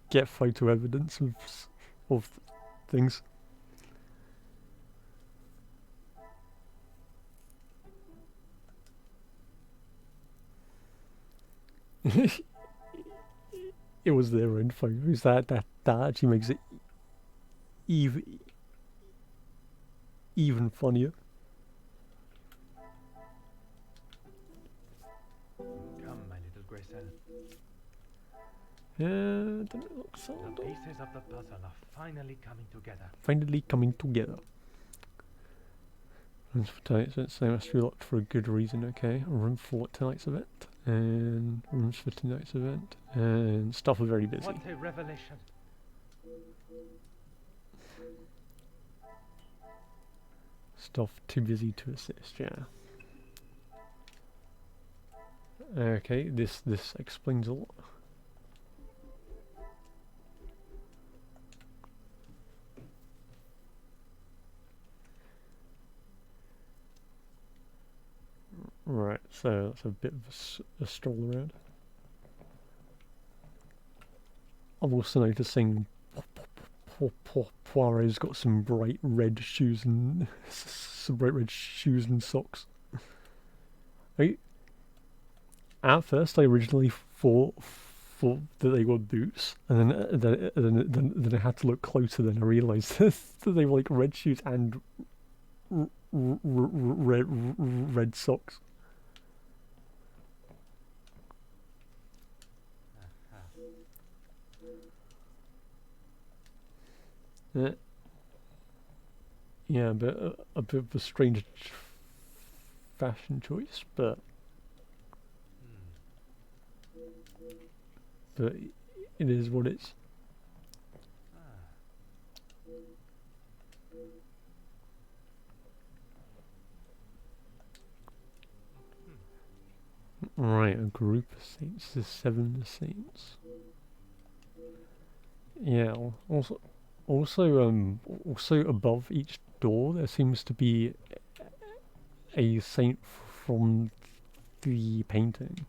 get photo evidence of things. It was their own photos that actually makes it even funnier. Come, my little Grayson. Don't it look so? The pieces of the puzzle are finally coming together. And so they must be locked for a good reason. Okay, room 4 tonight's event. And rooms for tonight's event. And staff are very busy. What a revelation. Staff too busy to assist, yeah. Okay, this explains a lot. Right, so that's a bit of a stroll around. I'm also noticing Poirot's got some bright red shoes and socks. At first, I originally thought that they were boots, and then I had to look closer. Then I realised that they were like red shoes and red socks. Yeah, but a bit of a strange fashion choice, but it is what it is. Right, a group of saints. There's 7 saints. Yeah. Also above each door there seems to be a saint from the painting.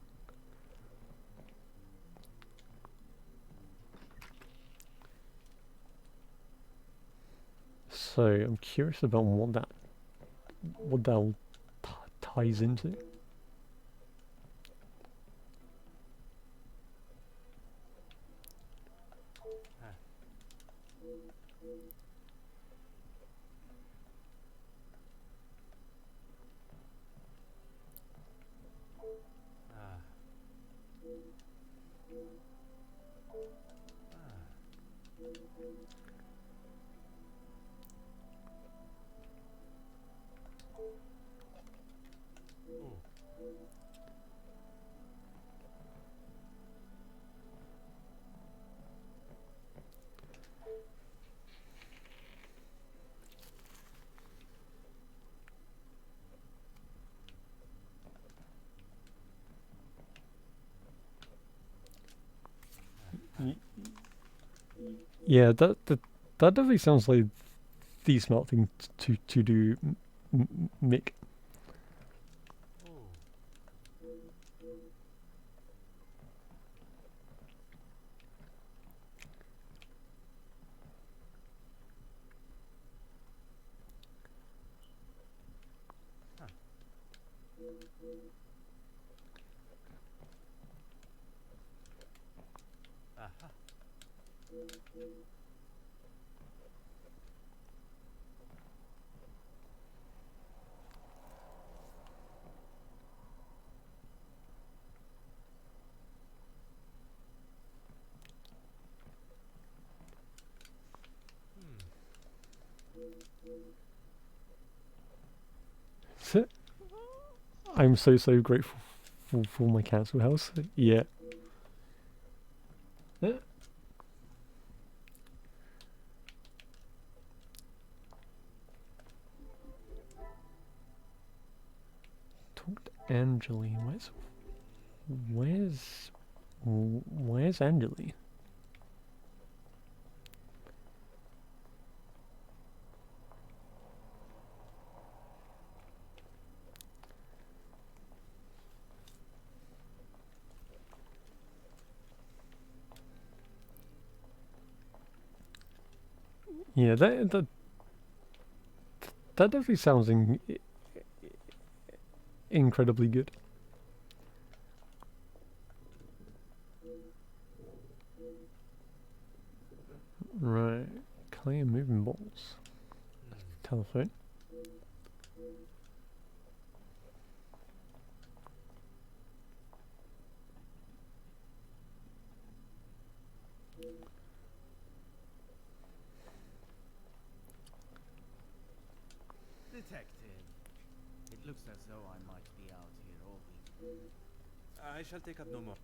So I'm curious about what that all ties into. Yeah, that definitely sounds like the smart thing to do, Mick. I'm so grateful for my council house. Yeah. Talk to Angeli. Where's Angeli? Yeah, that definitely sounds incredibly good. Right, clay and moving balls. Telephone. Detective, it looks as though I might be out here all week. I shall take up no more.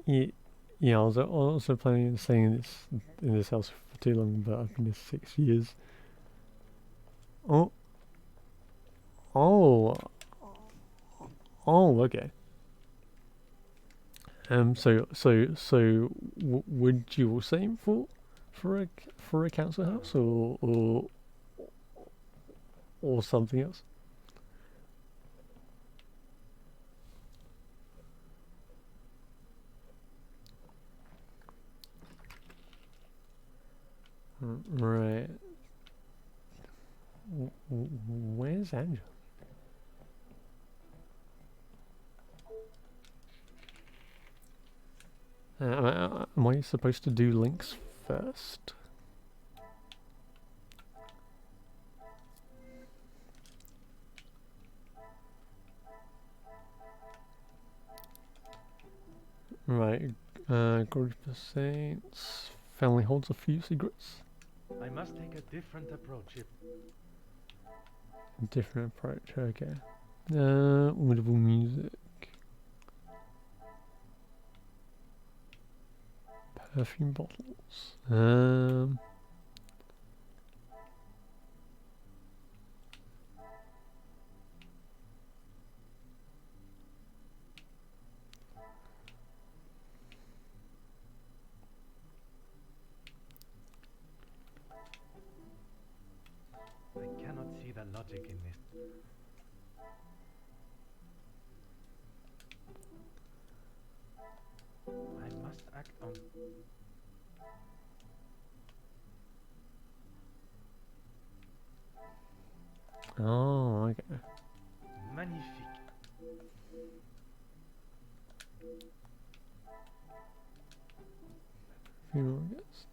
Yeah, yeah, I was also planning on staying in this house for too long, but I've been here 6 years. Oh, oh, okay. Would you also aim for a council house or something else? Right. Where's Angela? Am I supposed to do links first? Right. Group of saints. Family holds a few secrets. I must take a different approach if Different approach. Okay. Audible music. Perfume bottles. I cannot see the logic in this. I must act on. Oh, okay. Magnifique. Female guest.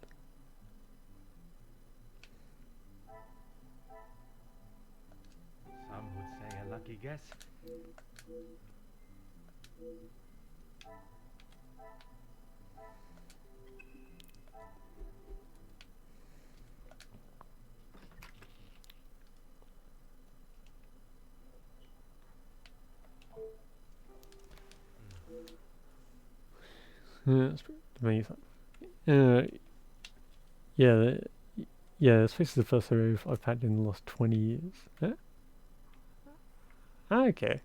Some would say a lucky guess. Yeah, that's amazing. Yeah, this is the first hero I've had in the last 20 years. Huh? Okay.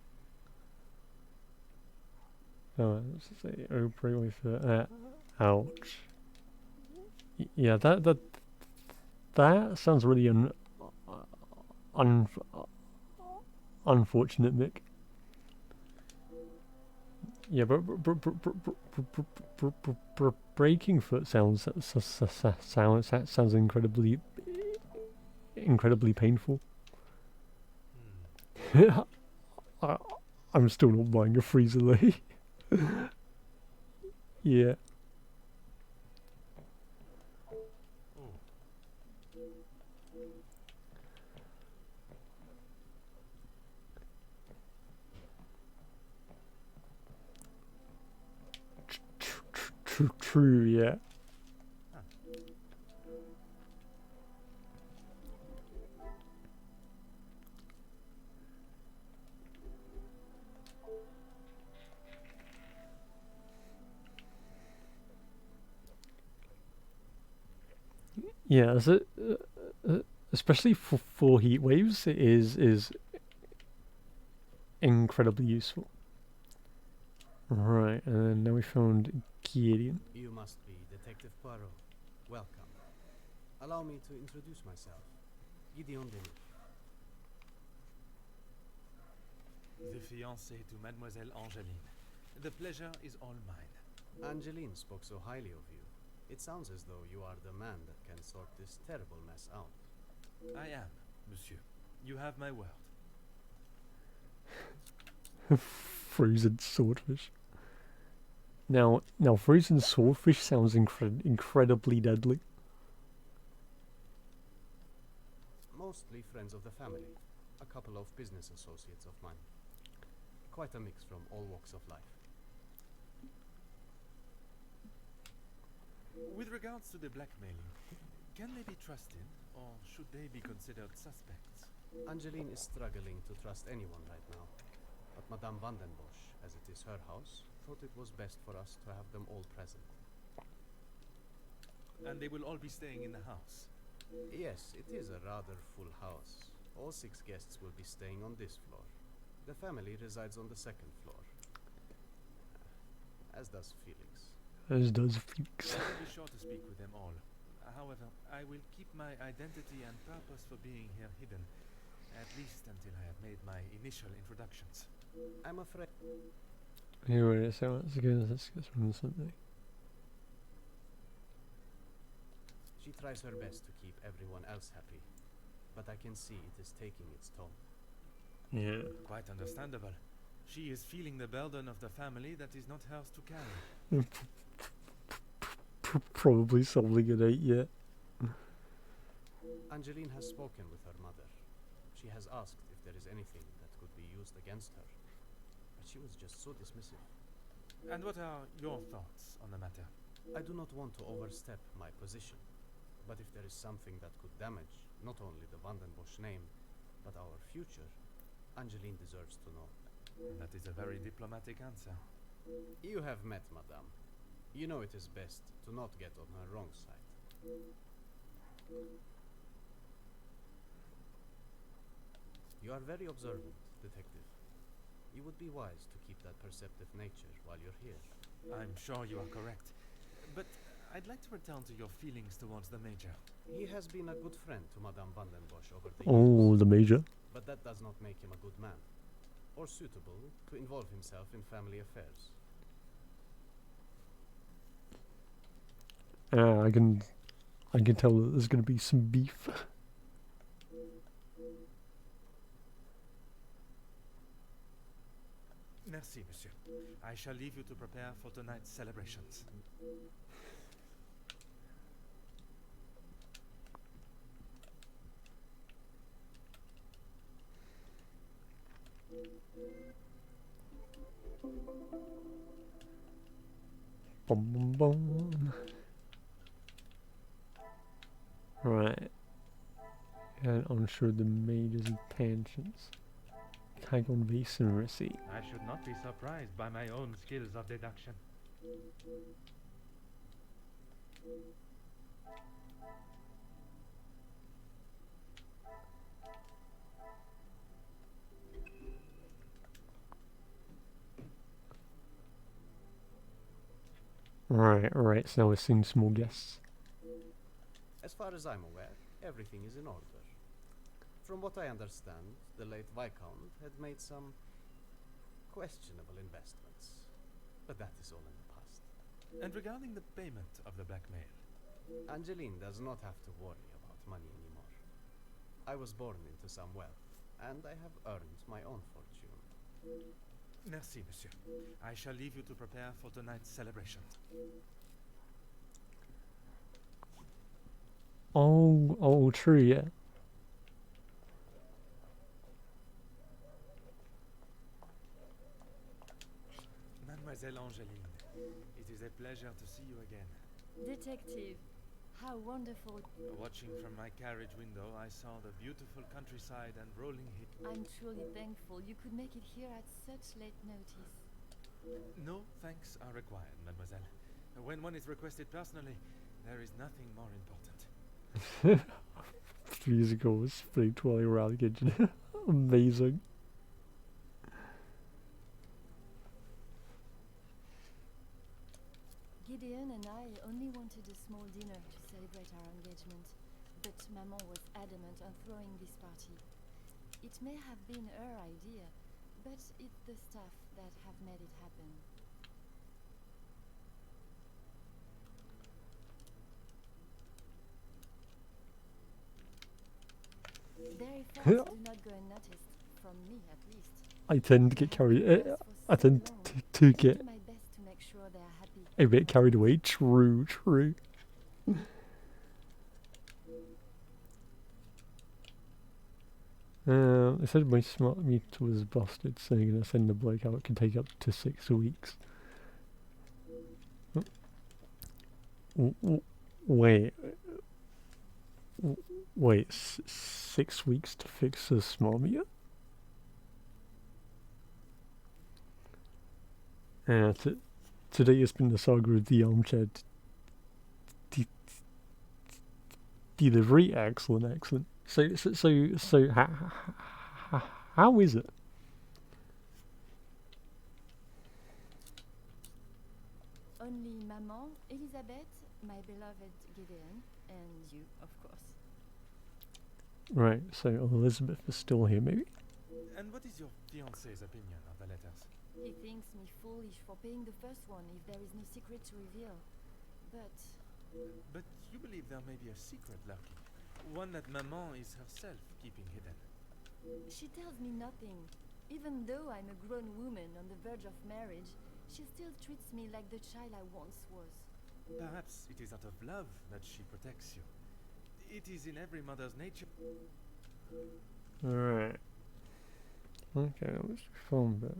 Oh, let's say Oprah with ouch. Yeah, that sounds really unfortunate, Mick. Yeah, but breaking foot sounds incredibly painful. I'm still not buying a freezer though. Yeah. True, yeah. Yeah, so, especially for heat waves, it is incredibly useful. Right, and then now we found Gideon. You must be Detective Poirot. Welcome. Allow me to introduce myself. Gideon Denis. The fiancé to Mademoiselle Angeline. The pleasure is all mine. Angeline spoke so highly of you. It sounds as though you are the man that can sort this terrible mess out. I am, monsieur. You have my word. Frozen swordfish. Now, frozen swordfish sounds incredibly deadly. Mostly friends of the family. A couple of business associates of mine. Quite a mix from all walks of life. With regards to the blackmailing, can they be trusted, or should they be considered suspects? Angeline is struggling to trust anyone right now. But Madame van den Bosch, as it is her house, thought it was best for us to have them all present. And they will all be staying in the house? Yes, it is a rather full house. All 6 guests will be staying on this floor. The family resides on the 2nd floor. As does Felix. As does Fuchs. I will be sure to speak with them all. However, I will keep my identity and purpose for being here hidden, at least until I have made my initial introductions. I'm afraid. Anyway, so let's go from something. She tries her best to keep everyone else happy, but I can see it is taking its toll. Yeah. Quite understandable. She is feeling the burden of the family that is not hers to carry. Probably something it ain't yet. Angeline has spoken with her mother. She has asked if there is anything that could be used against her, but she was just so dismissive. And what are your thoughts on the matter? I do not want to overstep my position, but if there is something that could damage not only the Van den Bosch name, but our future, Angeline deserves to know. That is a very diplomatic answer. You have met Madame. You know it is best to not get on her wrong side. You are very observant, detective. You would be wise to keep that perceptive nature while you're here. I'm sure you are correct. But I'd like to return to your feelings towards the Major. He has been a good friend to Madame van den Bosch over the Oh, years. the Major. But that does not make him a good man, or suitable to involve himself in family affairs. I can tell that there's going to be some beef. Merci, monsieur. I shall leave you to prepare for tonight's celebrations. Bum bum bum. Right. And unsure the Major's intentions. Tag on base and receipt. I should not be surprised by my own skills of deduction. Right, so now we're seeing some more guests. As far as I'm aware, everything is in order. From what I understand, the late Viscount had made some questionable investments. But that is all in the past. And regarding the payment of the blackmail? Angeline does not have to worry about money anymore. I was born into some wealth, and I have earned my own fortune. Merci, monsieur. I shall leave you to prepare for tonight's celebration. Oh, true, yeah. Mademoiselle Angeline, it is a pleasure to see you again. Detective, how wonderful. Watching from my carriage window, I saw the beautiful countryside and rolling hills. I'm truly thankful you could make it here at such late notice. No thanks are required, mademoiselle. When one is requested personally, there is nothing more important. Musical was pretty twirling around the kitchen. Amazing. Gideon and I only wanted a small dinner to celebrate our engagement, but Maman was adamant on throwing this party. It may have been her idea, but it's the staff that have made it happen. Their efforts do not go unnoticed, from me at least. I tend to get carried. I tend to I get do my best to make sure they are happy. a bit carried away. True. They said my smart meter was busted, so you're gonna send the bloke out. It can take up to 6 weeks. Wait, wait, 6 weeks to fix a smart meter? Today has been the saga of the armchair delivery. Excellent. So how is it? Only Maman, Elizabeth, my beloved Gideon, and you, of course. Right, so Elizabeth is still here, maybe? And what is your fiancé's opinion of the letters? He thinks me foolish for paying the first one if there is no secret to reveal. But But you believe there may be a secret lurking, one that Maman is herself keeping hidden. she tells me nothing. Even though I'm a grown woman on the verge of marriage, she still treats me like the child I once was. Perhaps it is out of love that she protects you. It is in every mother's nature. Alright. Okay, that was fun, but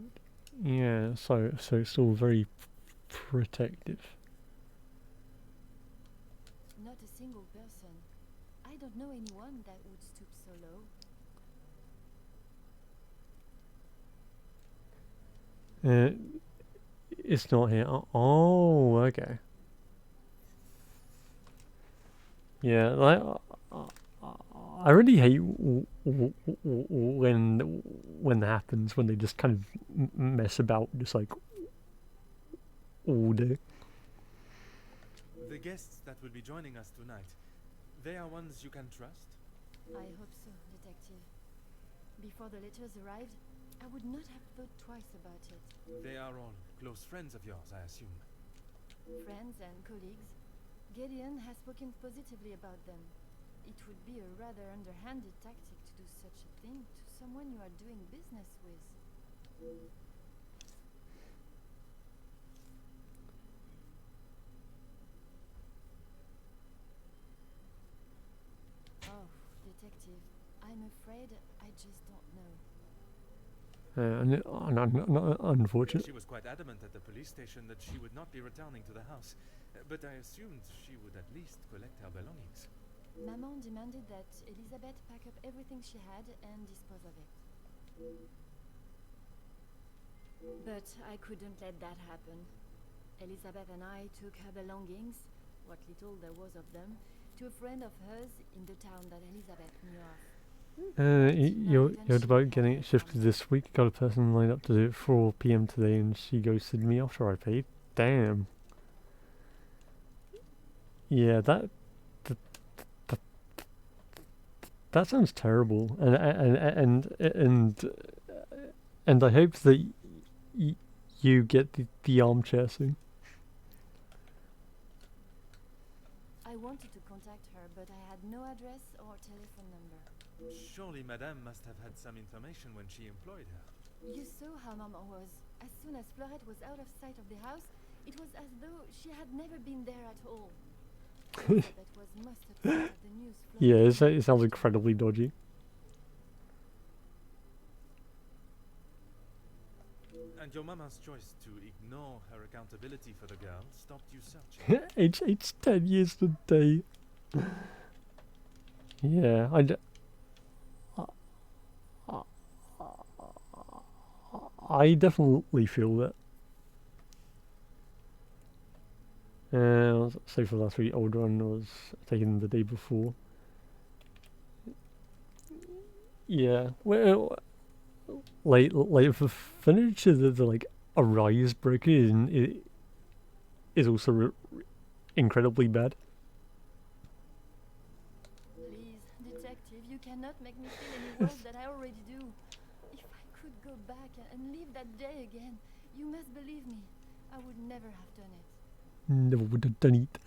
yeah, so it's all very protective. Not a single person. I don't know anyone that would stoop so low. It's not here. Oh, okay. Yeah, like I really hate when that happens, when they just kind of mess about, just like all day. The guests that will be joining us tonight, they are ones you can trust? I hope so, Detective. Before the letters arrived, I would not have thought twice about it. They are all close friends of yours, I assume. Friends and colleagues, Gideon has spoken positively about them. It would be a rather underhanded tactic to do such a thing to someone you are doing business with. Oh, Detective, I'm afraid I just don't know. Unfortunate. She was quite adamant at the police station that she would not be returning to the house, but I assumed she would at least collect her belongings. Maman demanded that Elizabeth pack up everything she had and dispose of it. But I couldn't let that happen. Elizabeth and I took her belongings, what little there was of them, to a friend of hers in the town that Elizabeth knew of. You're about getting it shifted this week. Got a person lined up to do it 4 p.m. today, and she ghosted me after I paid. Damn. Yeah, that sounds terrible, and I hope that you get the armchair soon. I wanted to contact her, but I had no address or telephone number. Surely Madame must have had some information when she employed her. You saw how Maman was. As soon as Fleurette was out of sight of the house, it was as though she had never been there at all. Elizabeth was most upset at the news. Yeah, it sounds incredibly dodgy. And your mama's choice to ignore her accountability for the girl stopped you searching. It's 10 years today. Yeah, I definitely feel that. So for last week, old one was taken the day before. Yeah, well, like for furniture, the like a rise broken is also incredibly bad. Please, Detective, you cannot make me feel any worse than I already do. If I could go back and live that day again, you must believe me, I would never have done it. Never would have done it.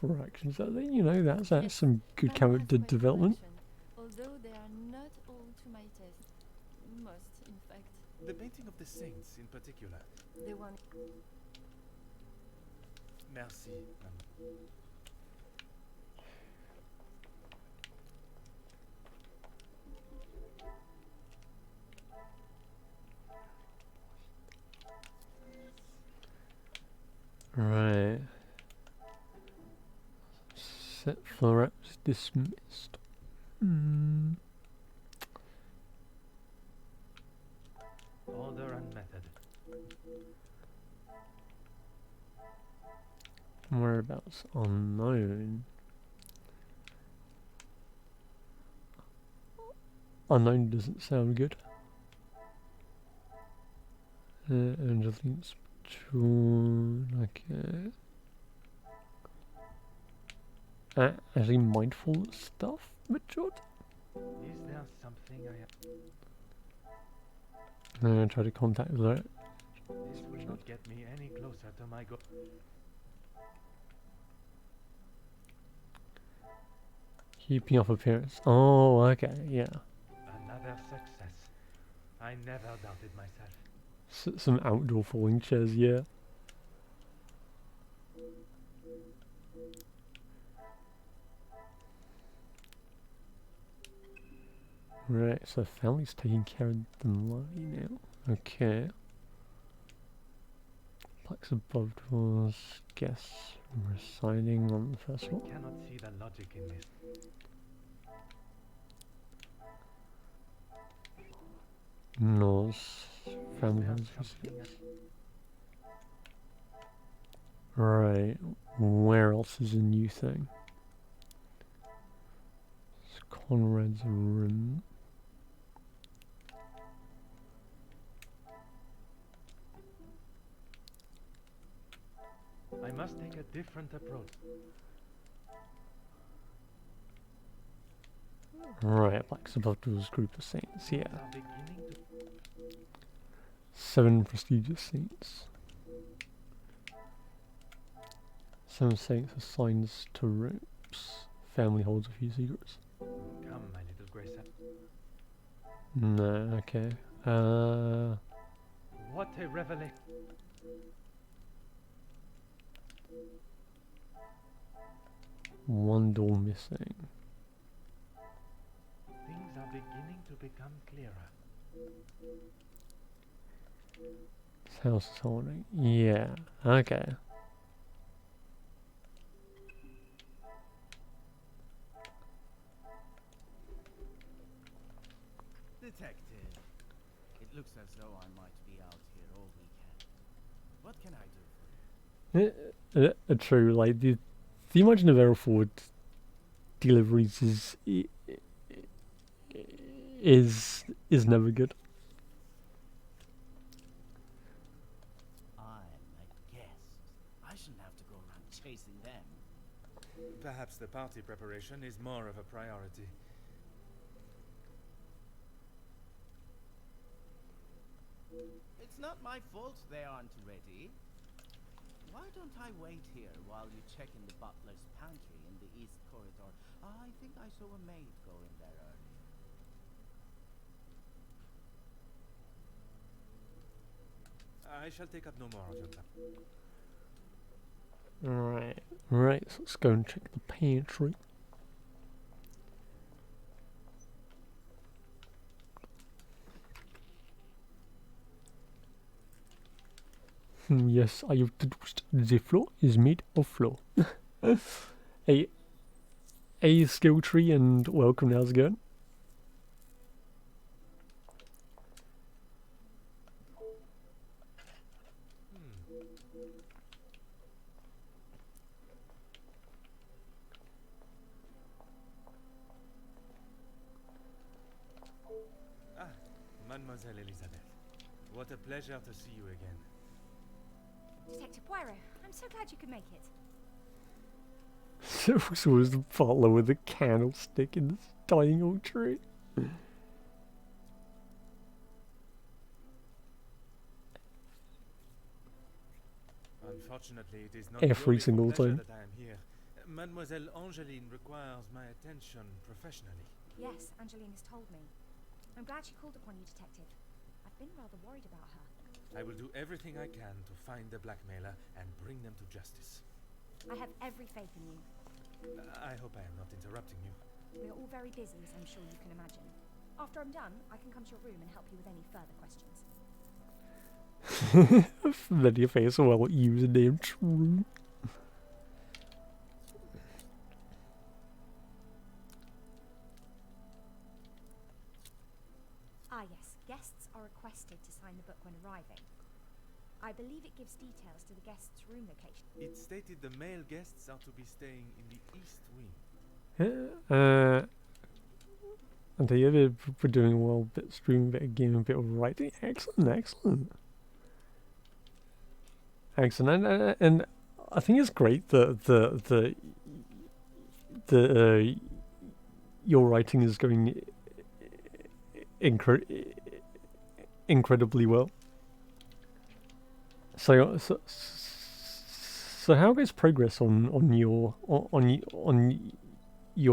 For actions, that's some good character development. Although they are not all to my taste. Most, in fact. The painting of the saints in particular. The one... Merci, Maman. Threats dismissed. Order and method. Whereabouts unknown. Unknown doesn't sound good. Angeline's patrol. Okay. Actually, mindful stuff, matured. Is there something I have? Try to contact that. This will not get me any closer to my goal. Keeping up appearance. Oh, okay, yeah. Another success. I never doubted myself. Some outdoor folding chairs, yeah. Right, so family's taking care of the money now. Okay. Plaques above doors. Guests residing on the first floor. I cannot see the logic in this. Norse family house. Right, where else is a new thing? It's Conrad's room. I must take a different approach. Right, Black's above doors group of saints, yeah. Are beginning to 7 prestigious saints. 7 saints assigned to ropes. Family holds a few secrets. come, my little Grace. No, okay. What a revelation! One door missing. Things are beginning to become clearer. This house is holding. Yeah, okay. Detective, it looks as though I might be out here all weekend. What can I do for you? True, like the imagine of error forward deliveries is never good. I'm a guest. I shouldn't have to go around chasing them. Perhaps the party preparation is more of a priority. It's not my fault they aren't ready. Why don't I wait here while you check in the butler's pantry in the east corridor? I think I saw a maid go in there earlier. I shall take up no more of your time. Right, so let's go and check the pantry. Yes, I have deduced the floor is made of floor. a skill tree and welcome, how's it going? Ah, Mademoiselle Elizabeth. What a pleasure to see you again. Detective Poirot, I'm so glad you could make it. So was the butler with a candlestick in this dining hall tree. Unfortunately, it is not Every purely for single pleasure time. that I am here. Mademoiselle Angeline requires my attention professionally. Yes, Angeline has told me. I'm glad she called upon you, Detective. I've been rather worried about her. I will do everything I can to find the blackmailer and bring them to justice. I have every faith in you. I hope I am not interrupting you. We are all very busy, as I'm sure you can imagine. After I'm done, I can come to your room and help you with any further questions. Familiar face, well, username true. Ah yes, guests are requested to sign the book when arriving. I believe it gives details to the guest's room location. It stated the male guests are to be staying in the east wing. And the other we're doing well, bit stream, bit of game, bit of writing. Excellent, excellent. Excellent, and I think it's great that your writing is going incredibly well. So how goes progress on your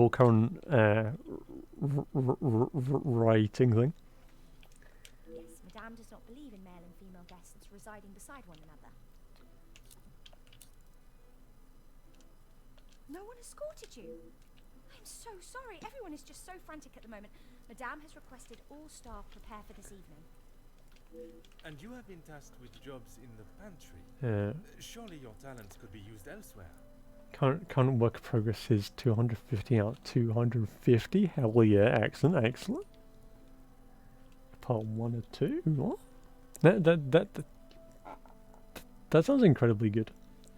current writing thing? Yes, Madame does not believe in male and female guests residing beside one another. No one escorted you? I'm so sorry. Everyone is just so frantic at the moment. Madame has requested all staff prepare for this evening. And you have been tasked with jobs in the pantry. Surely your talents could be used elsewhere. Current work progress is 250 out of 250. Hell yeah, excellent, excellent. Part 1 or 2. What? That sounds incredibly good.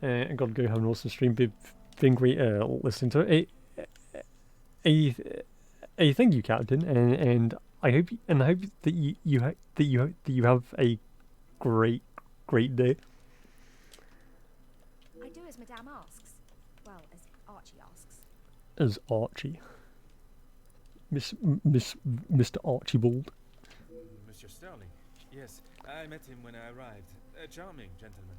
I gotta go have an awesome stream. Been great listening to it. Thank you, Captain, and I hope that you have a great day. I do as Madame asks. Well, as Archie asks. As Archie, Mr. Archibald. Monsieur Sterling. Yes, I met him when I arrived. A charming gentleman.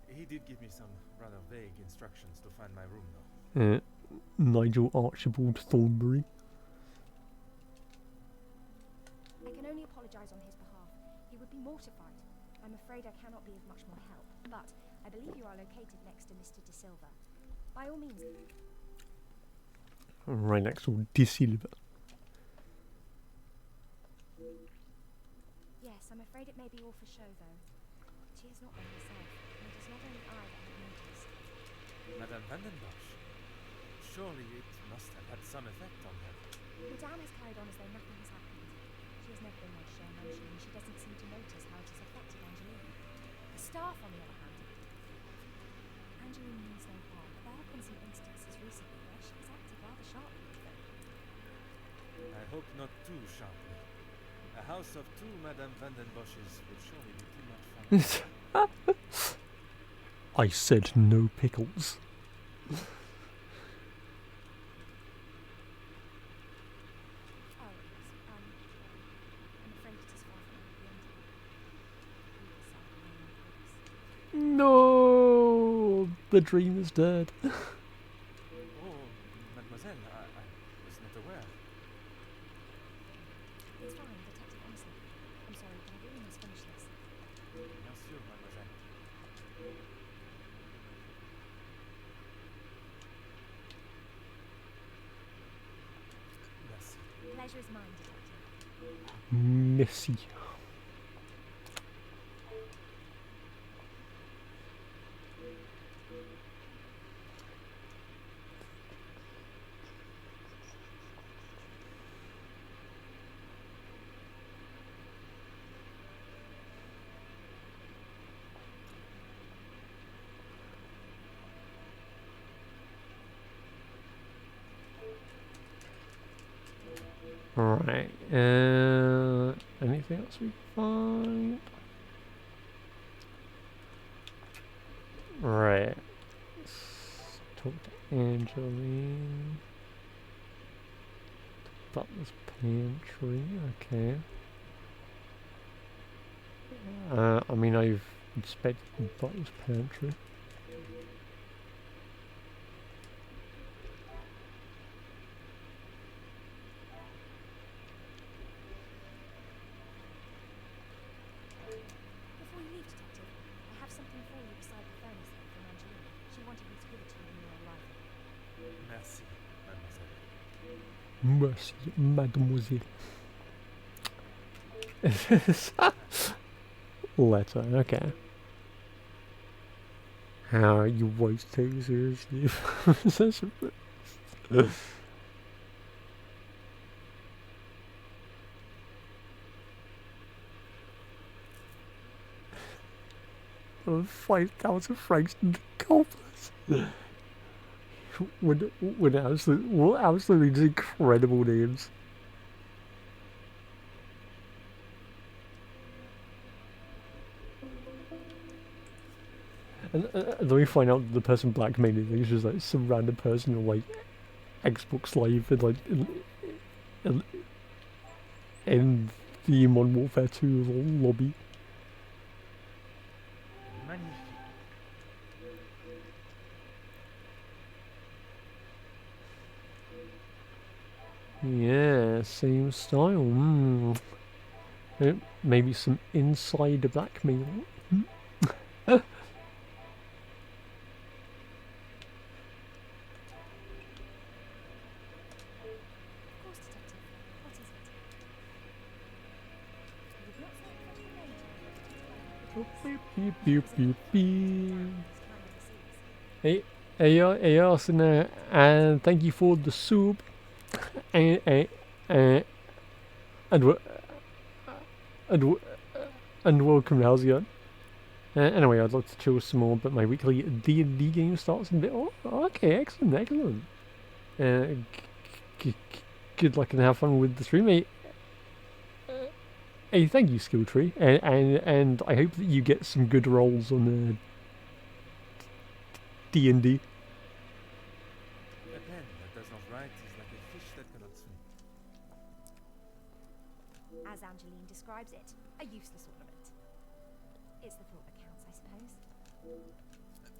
He did give me some rather vague instructions to find my room, though. Nigel Archibald Thornbury. I can only apologise on his behalf. He would be mortified. I'm afraid I cannot be of much more help, but I believe you are located next to Mr. De Silva. By all means. Right next to De Silva. Yes, I'm afraid it may be all for show, though. She is not one herself, and it is not only I that have noticed. Madame Vandenbosch. Surely it must have had some effect on her. Madame has carried on as though nothing has happened. She has never been one to show emotion, and she doesn't seem to notice how it has affected Angeline. The staff, on the other hand. Angeline means no harm, but there have been some instances recently where she has acted rather sharply with them. I hope not too sharply. A house of 2 Madame Vandenbosches would surely be too much fun. I said no pickles. Oh, yes. I'm afraid it is far from the end. No, the dream is dead. Oh, mademoiselle, I was not aware. It's fine, Detective, honestly. I'm sorry, but I really must finish this. Bien sûr, mademoiselle. Merci. Pleasure is mine, Detective. Messy. Alright, anything else we find? Right. Let's talk to Angeline. Butler's pantry, okay. I mean, I've inspected Butler's pantry. Before you leave, Detective, I have something for you beside the furnace there from Angeline. She wanted me to give it to you when you arrived. Merci, mademoiselle. Merci, mademoiselle. Letter, okay. How you always take it seriously? for 5,000 francs in the coffers. When absolutely just incredible names. And then we find out that the person blackmailing is just like some random person on like Xbox Live and like in the Modern Warfare 2 lobby. Magnifique. Yeah, same style. Maybe some insider blackmail. Beep, beep, beep, beep. Hey, Arsenal, and thank you for the soup. And welcome, how's it going? Anyway, I'd love to chill some more, but my weekly D&D game starts in a bit. Oh, okay, excellent. Good luck and have fun with the stream, mate. Hey, thank you, Skilltree, and I hope that you get some good rolls on the D&D. A pen that does not write is like a fish that cannot swim. As Angeline describes it, a useless ornament. It's the thought that counts, I suppose.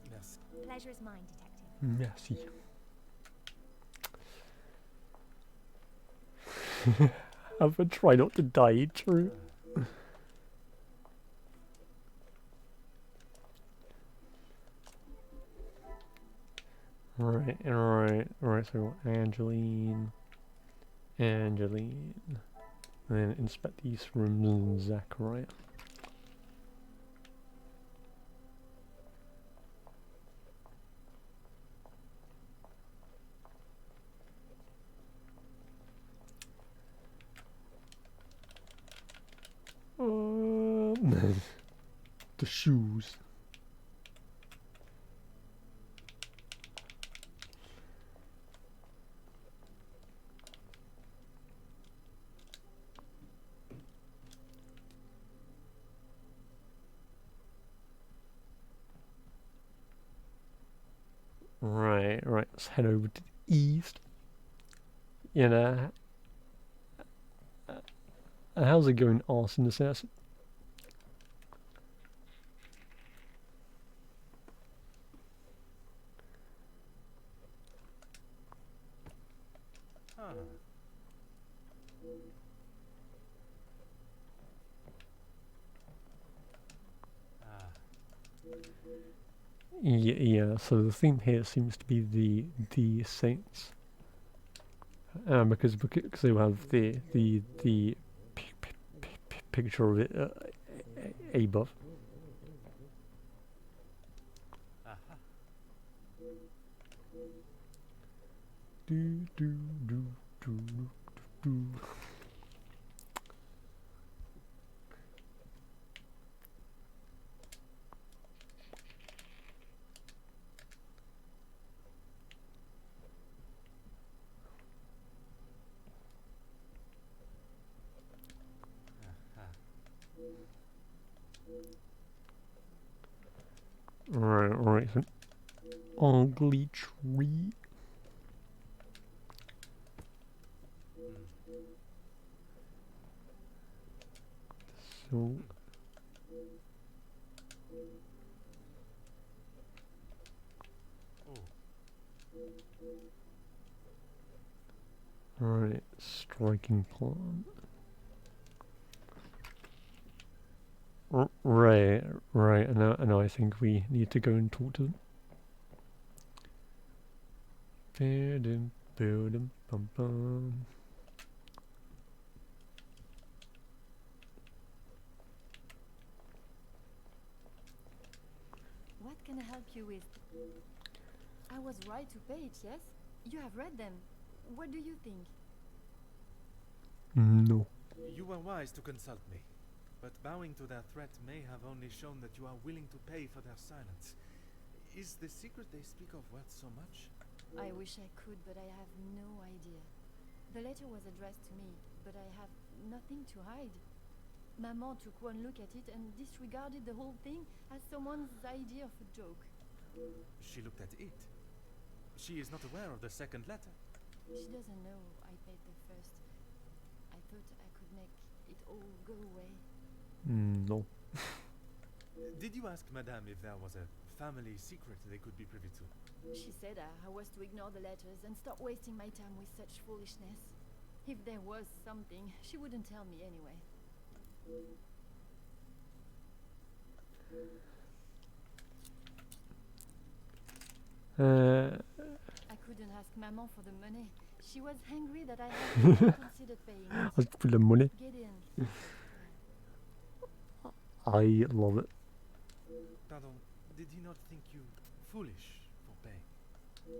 Merci. Pleasure is mine, detective. Merci. Have a try not to die, true. Right, so Angeline. And then inspect these rooms and Zachariah. The shoes. Right, let's head over to the east. You know, how's it going, Arson Assassin? Yeah, so the theme here seems to be the saints, because they have the picture of it above. Do do do do do. Right, it's an ugly tree. So right, striking plan. Right, and now I think we need to go and talk to them. Bum bum. What can I help you with? I was right to pay it, yes? You have read them. What do you think? No. You were wise to consult me. but bowing to their threat may have only shown that you are willing to pay for their silence. Is the secret they speak of worth so much? I wish I could, but I have no idea. The letter was addressed to me, but I have nothing to hide. Maman took one look at it and disregarded the whole thing as someone's idea of a joke. She looked at it. She is not aware of the second letter. She doesn't know I paid the first. I thought I could make it all go away. No. Did you ask Madame if there was a family secret they could be privy to? She said I was to ignore the letters and stop wasting my time with such foolishness. If there was something, she wouldn't tell me anyway. I couldn't ask Maman for the money. She was angry that I hadn't even considered paying it. Ask for the money. Gideon. I love it. Pardon, did he not think you foolish for paying?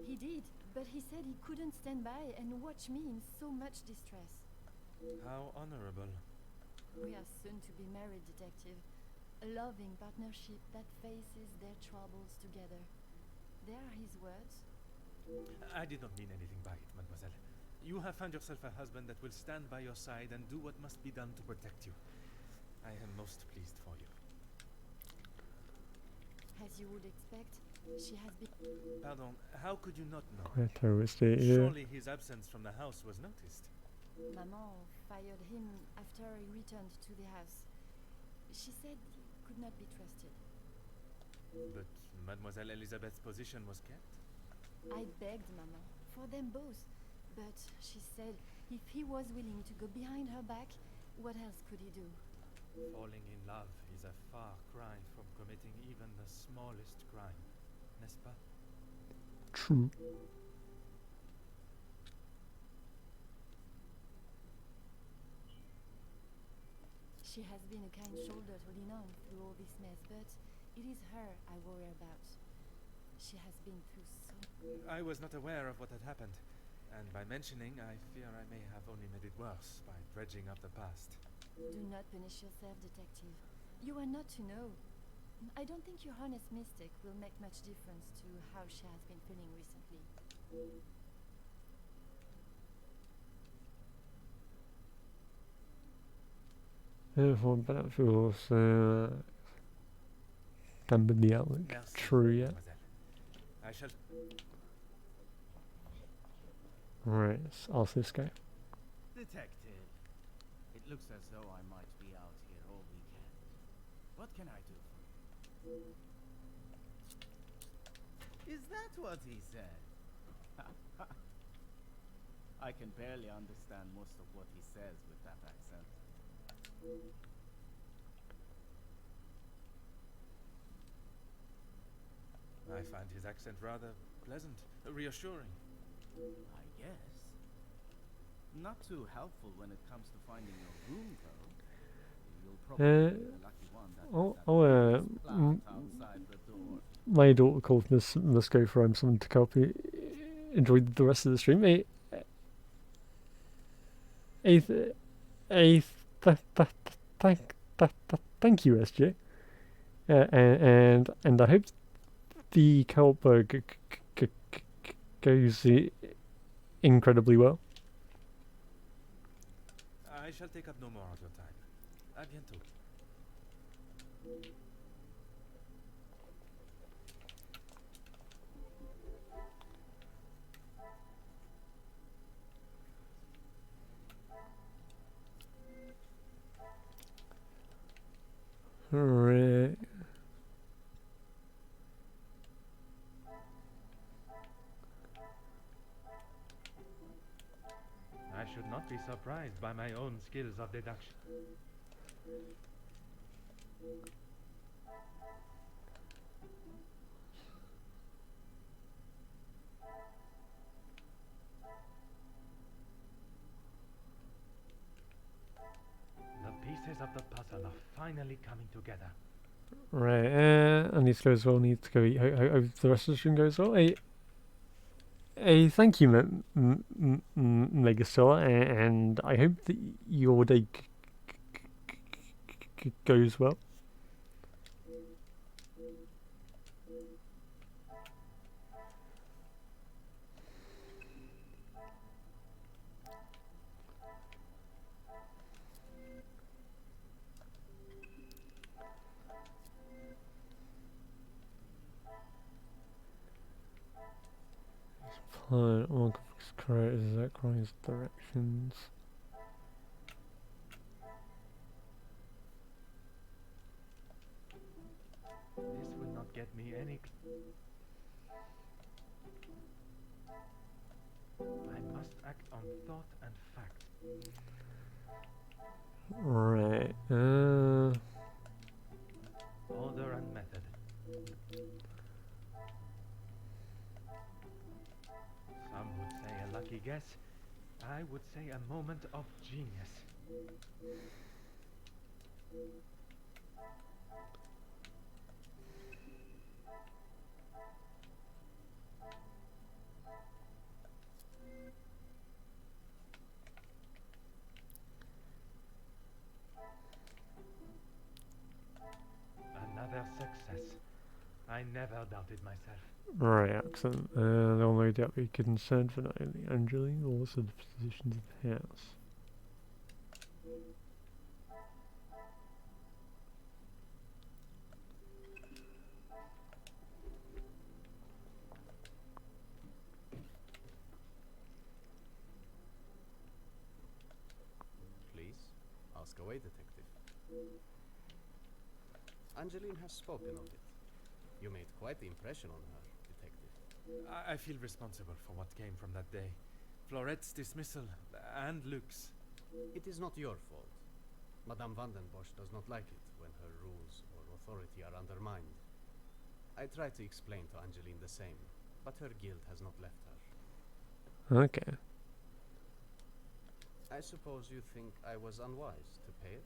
He did, but he said he couldn't stand by and watch me in so much distress. How honorable. We are soon to be married, detective. A loving partnership that faces their troubles together. There are his words. I did not mean anything by it, mademoiselle. You have found yourself a husband that will stand by your side and do what must be done to protect you. I am most pleased for you. As you would expect, she has been... Pardon, how could you not know? Quite terroristic, yeah. Surely his absence from the house was noticed. Maman fired him after he returned to the house. She said he could not be trusted. But Mademoiselle Elizabeth's position was kept? I begged Maman for them both, but she said if he was willing to go behind her back, what else could he do? Falling in love is a far cry from committing even the smallest crime, n'est-ce pas? True. She has been a kind shoulder to lean on through all this mess, but it is her I worry about. She has been through so... I was not aware of what had happened, and by mentioning, I fear I may have only made it worse by dredging up the past. Do not punish yourself, detective. You are not to know. I don't think your honest mistake will make much difference to how she has been feeling recently. That feels dampened the outlook. Merci, True, yeah. mademoiselle. I shall... Right, let's ask this guy. Detective, it looks as though I might be out here all weekend. What can I do for you? Is that what he said? I can barely understand most of what he says with that accent. I find his accent rather pleasant, reassuring. I guess. Not too helpful when it comes to finding your room, though. You'll probably be the lucky one that plant outside the door. My daughter called Miss Go for someone to copy. Enjoyed the rest of the stream. Thank you, SJ. And I hope the co-op goes incredibly well. I shall take up no more of your time. À bientôt. Alright. I should not be surprised by my own skills of deduction. The pieces of the puzzle are finally coming together. Right, I need to go as well. Need to go eat. Hope the rest of the stream goes well. Thank you, Megastar, and I hope that your day goes well. Plan all correct Zachariah's directions. This will not get me any. I must act on thought and fact. Right. Order and method. Some would say a lucky guess. I would say a moment of genius. Another success. I never doubted myself. Right, excellent. They'll no doubt be concerned for not only Angeline, but also the positions of the house. Please, ask away, detective. Angeline has spoken of it. You made quite the impression on her, detective. I feel responsible for what came from that day. Florette's dismissal and Luke's. It is not your fault. Madame van den Bosch does not like it when her rules or authority are undermined. I tried to explain to Angeline the same, but her guilt has not left her. Okay. I suppose you think I was unwise to pay it?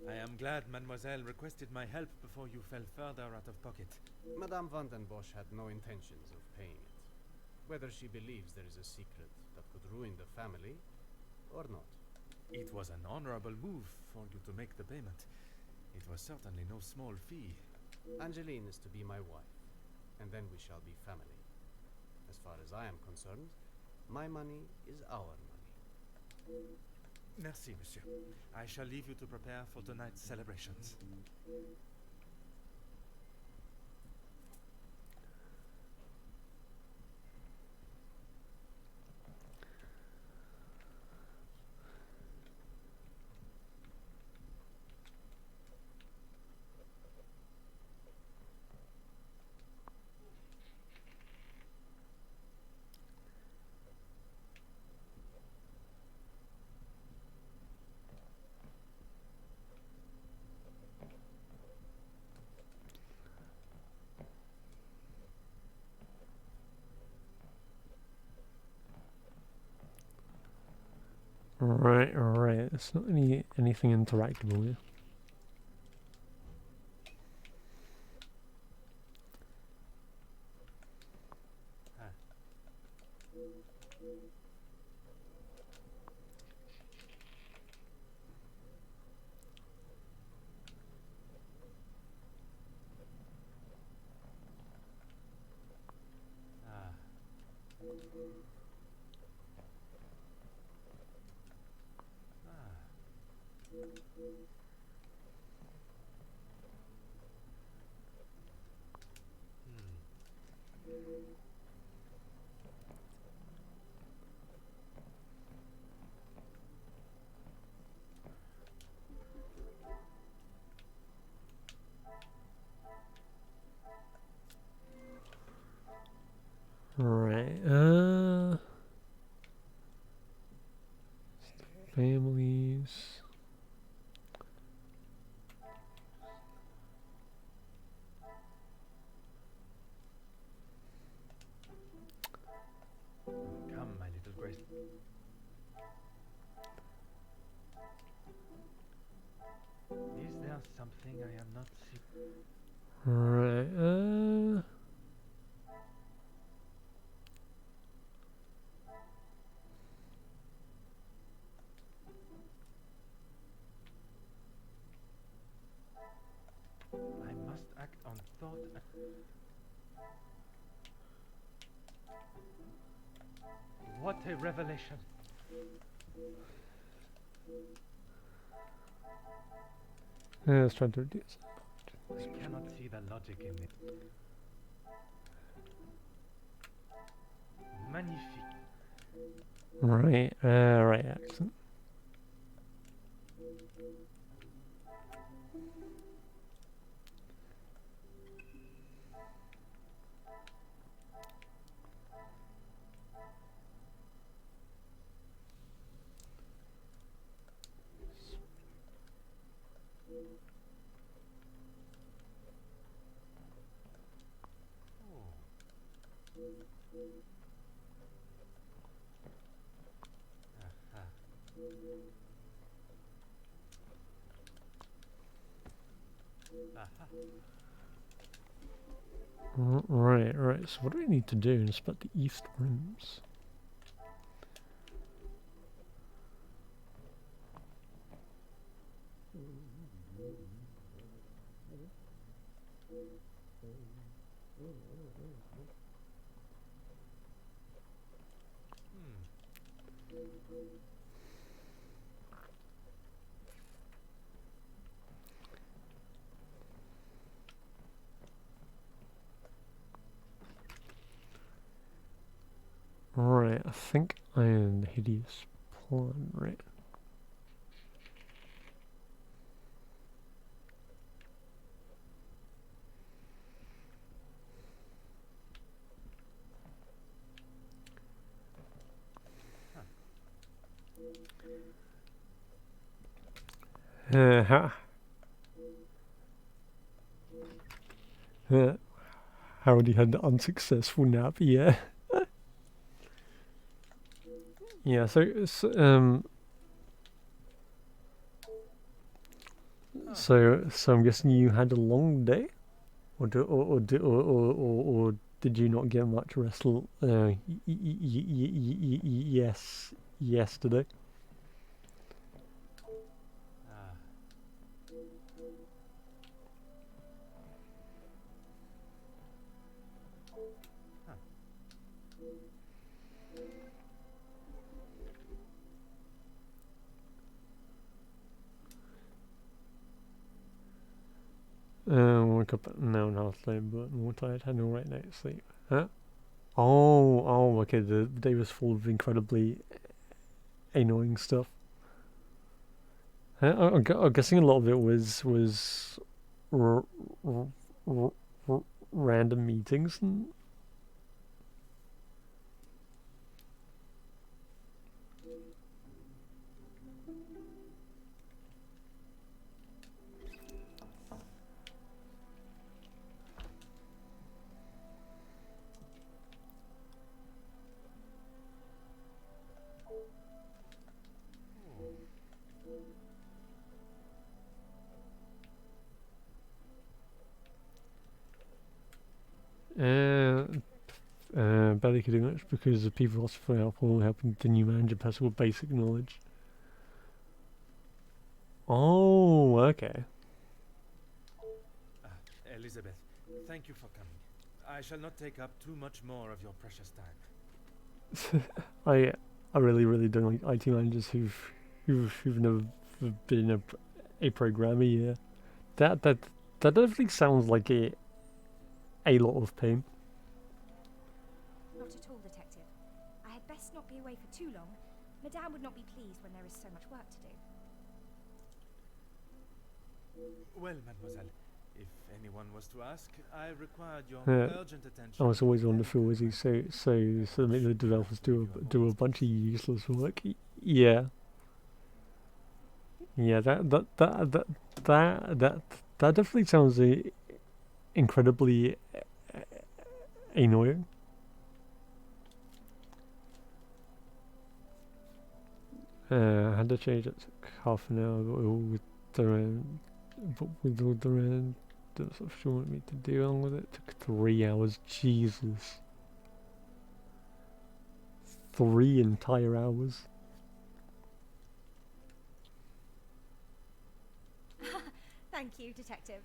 I am glad Mademoiselle requested my help before you fell further out of pocket. Madame van den Bosch had no intentions of paying it. Whether she believes there is a secret that could ruin the family, or not. It was an honorable move for you to make the payment. It was certainly no small fee. Angeline is to be my wife, and then we shall be family. As far as I am concerned, my money is our money. Merci, monsieur. I shall leave you to prepare for tonight's celebrations. Right. It's not anything interactable here. Right, families. Come, my little Grace. Is there something I am not seeing? Right, act on thought. What a revelation! Let's try to do this. I cannot see the logic in it. Magnifique. Right accent. Right. So what do I need to do? Inspect the east rooms. Right, I think I am the hideous plan, right? How Howdy had an unsuccessful nap, yeah. Yeah, so I'm guessing you had a long day, or did you not get much rest? Yes, yesterday. Woke up at an hour and a half late, but more tired. Had no right night's sleep. Huh? Okay. The day was full of incredibly annoying stuff. I'm guessing a lot of it was random meetings and. Barely could do much because the people lost for help or helping the new manager pass with basic knowledge. Oh, okay. Elizabeth, thank you for coming. I shall not take up too much more of your precious time. I really don't like IT managers who've never been a programmer. Yeah, that definitely sounds like a lot of pain. Not at all, Detective. I had best not be away for too long. Madame would not be pleased when there is so much work to do. Well, mademoiselle, if anyone was to ask, I required your Yeah. urgent attention. I was always wonderful, is he? So make the developers do a bunch of useless work. Yeah. Yeah, that definitely sounds incredibly annoying. I had to change it. Took half an hour, but with all the stuff she wanted me to do along with it, took 3 hours. Jesus, 3 entire hours. Thank you, Detective.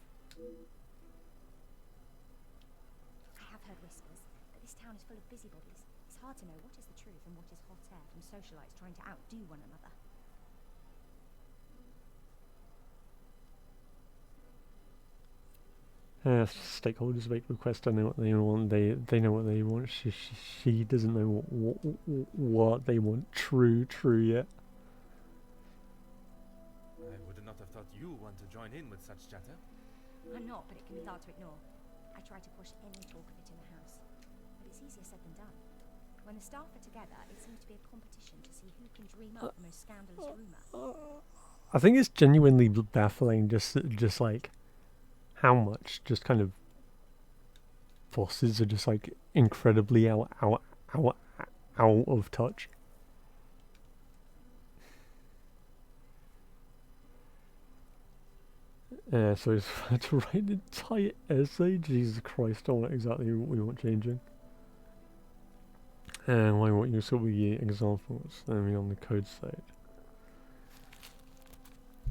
heard whispers, but this town is full of busybodies. It's hard to know what is the truth and what is hot air from socialites trying to outdo one another. Stakeholders make requests. I know what they want. They know what they want. She doesn't know what they want. True yet. I would not have thought you want to join in with such chatter. I'm not, but it can be hard to ignore. I try to push any talk of it in the house, but it's easier said than done. When the staff are together, it seems to be a competition to see who can dream up the most scandalous rumour. I think it's genuinely baffling. Just like how much just kind of bosses are just like incredibly out of touch. So it's had to write an entire essay. Jesus Christ, I want exactly what we want changing. And why won't you sort of examples? Let me on the code side.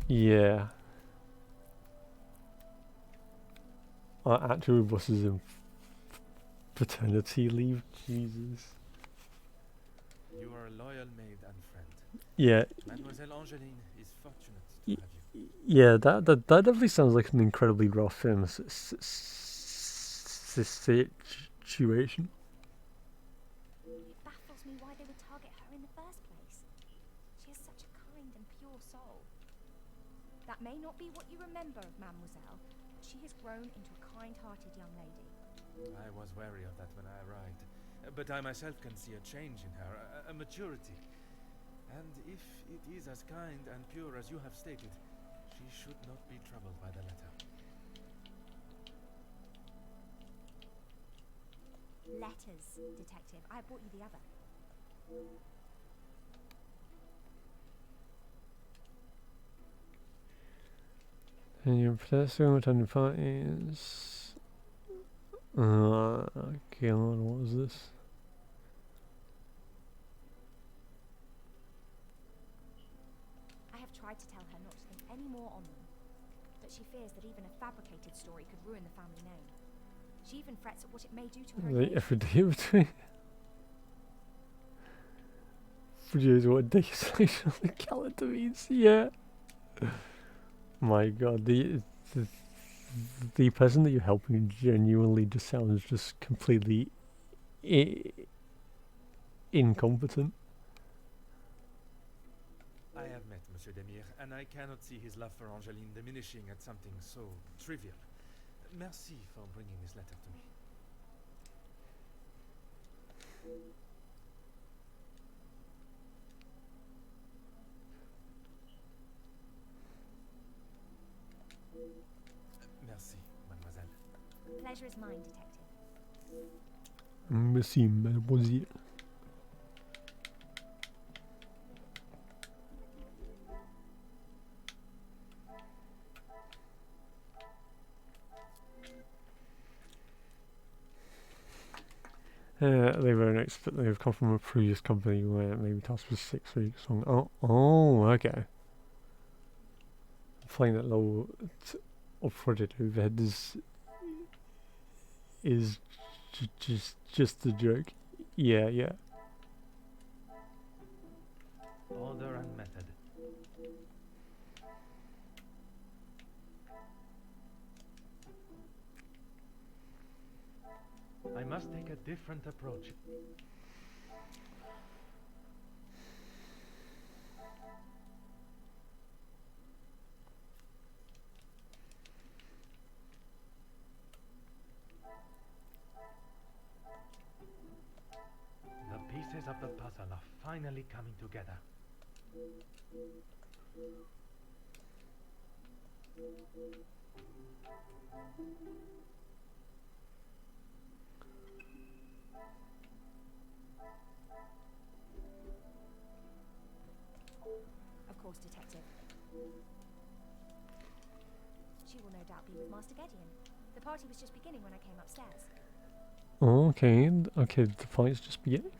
Yeah. Our actual boss is in paternity leave. Jesus. You are a loyal maid and friend. Yeah. Mademoiselle Angeline is fortunate to have you. Yeah, that definitely sounds like an incredibly rough situation. It baffles me why they would target her in the first place. She is such a kind and pure soul. That may not be what you remember of Mademoiselle, but she has grown into a kind-hearted young lady. I was wary of that when I arrived, but I myself can see a change in her, a maturity. And if it is as kind and pure as you have stated, she should not be troubled by the letter. Letters, Detective. I brought you the other. And your pedestrian attending parties. God, what was this? I have tried to tell her not to think any more on them, but she fears that even a fabricated story could ruin the family name. She even frets at what it may do to her. The everyday between. Produce what day is on the calendar means, yeah. My God, the person that you're helping genuinely just sounds just completely incompetent. I have met Monsieur Demire, and I cannot see his love for Angeline diminishing at something so trivial. Merci for bringing this letter to me. Merci, mademoiselle. Pleasure is mine, Detective. Merci, mademoiselle. They've come from a previous company where maybe task was 6 weeks long. Oh, okay. Playing that low of project overhead is just a joke. Yeah. Order and method. I must take a different approach. The pieces of the puzzle are finally coming together. Of course, Detective. She will no doubt be with Master Gideon. The party was just beginning when I came upstairs. Okay, the fight's just beginning.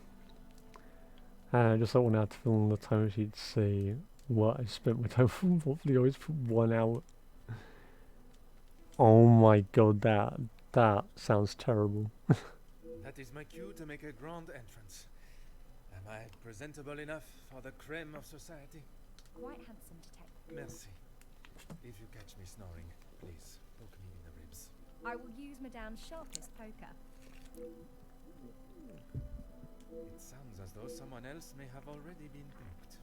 Just I want to fill in the time she'd say what I spent my time from what videos for 1 hour. Oh my God, that sounds terrible. That is my cue to make a grand entrance. Am I presentable enough for the creme of society? Quite handsome, detective. Merci. If you catch me snoring, please poke me in the ribs. I will use Madame's sharpest poker. It sounds as though someone else may have already been poked.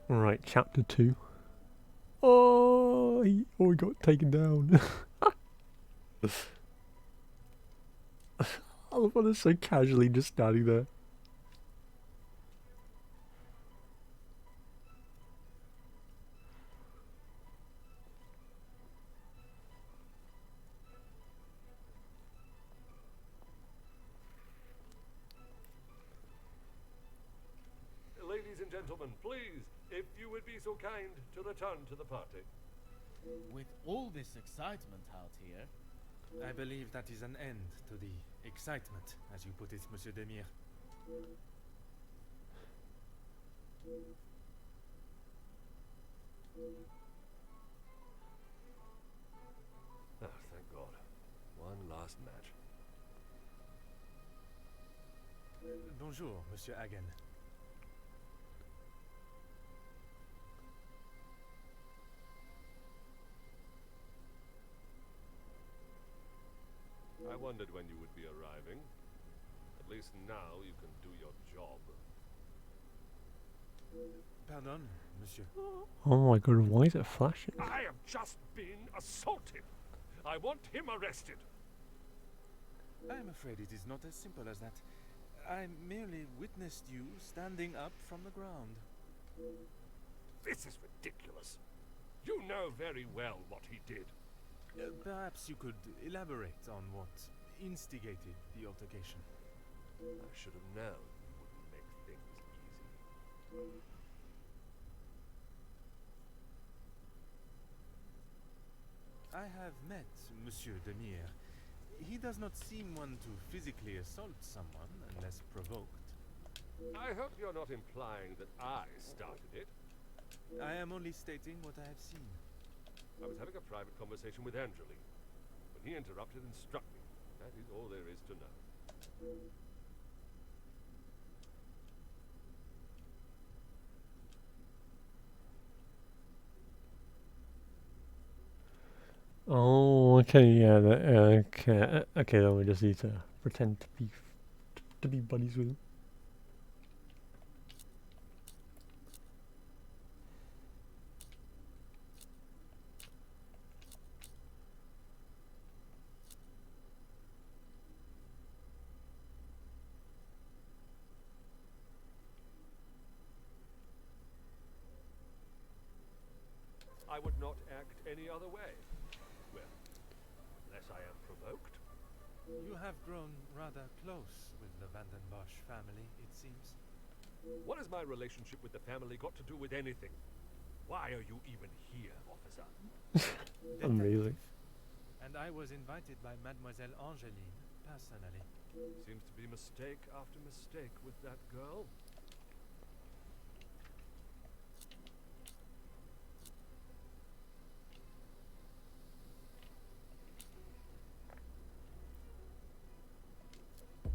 Right, chapter 2. Oh, he got taken down. I love how they're so casually just standing there. Ladies and gentlemen, please, if you would be so kind to return to the party. With all this excitement out here, I believe that is an end to the excitement, as you put it, Monsieur Demire. Oh, thank God. One last match. Bonjour, Monsieur Hagen. I wondered when you would be arriving. At least now you can do your job. Pardon, Monsieur. Oh my god, why is it flashing? I have just been assaulted. I want him arrested. I'm afraid it is not as simple as that. I merely witnessed you standing up from the ground. This is ridiculous. You know very well what he did. Perhaps you could elaborate on what instigated the altercation. I should have known you wouldn't make things easy. I have met Monsieur Demire. He does not seem one to physically assault someone unless provoked. I hope you're not implying that I started it. I am only stating what I have seen. I was having a private conversation with Angeline when he interrupted and struck me. That is all there is to know. Oh, okay, yeah, okay, then we just need to pretend to be buddies with him. I would not act any other way. Well, unless I am provoked. You have grown rather close with the Van den Bosch family, it seems. What has my relationship with the family got to do with anything? Why are you even here, officer? Amazing. And I was invited by Mademoiselle Angeline personally. Seems to be mistake after mistake with that girl.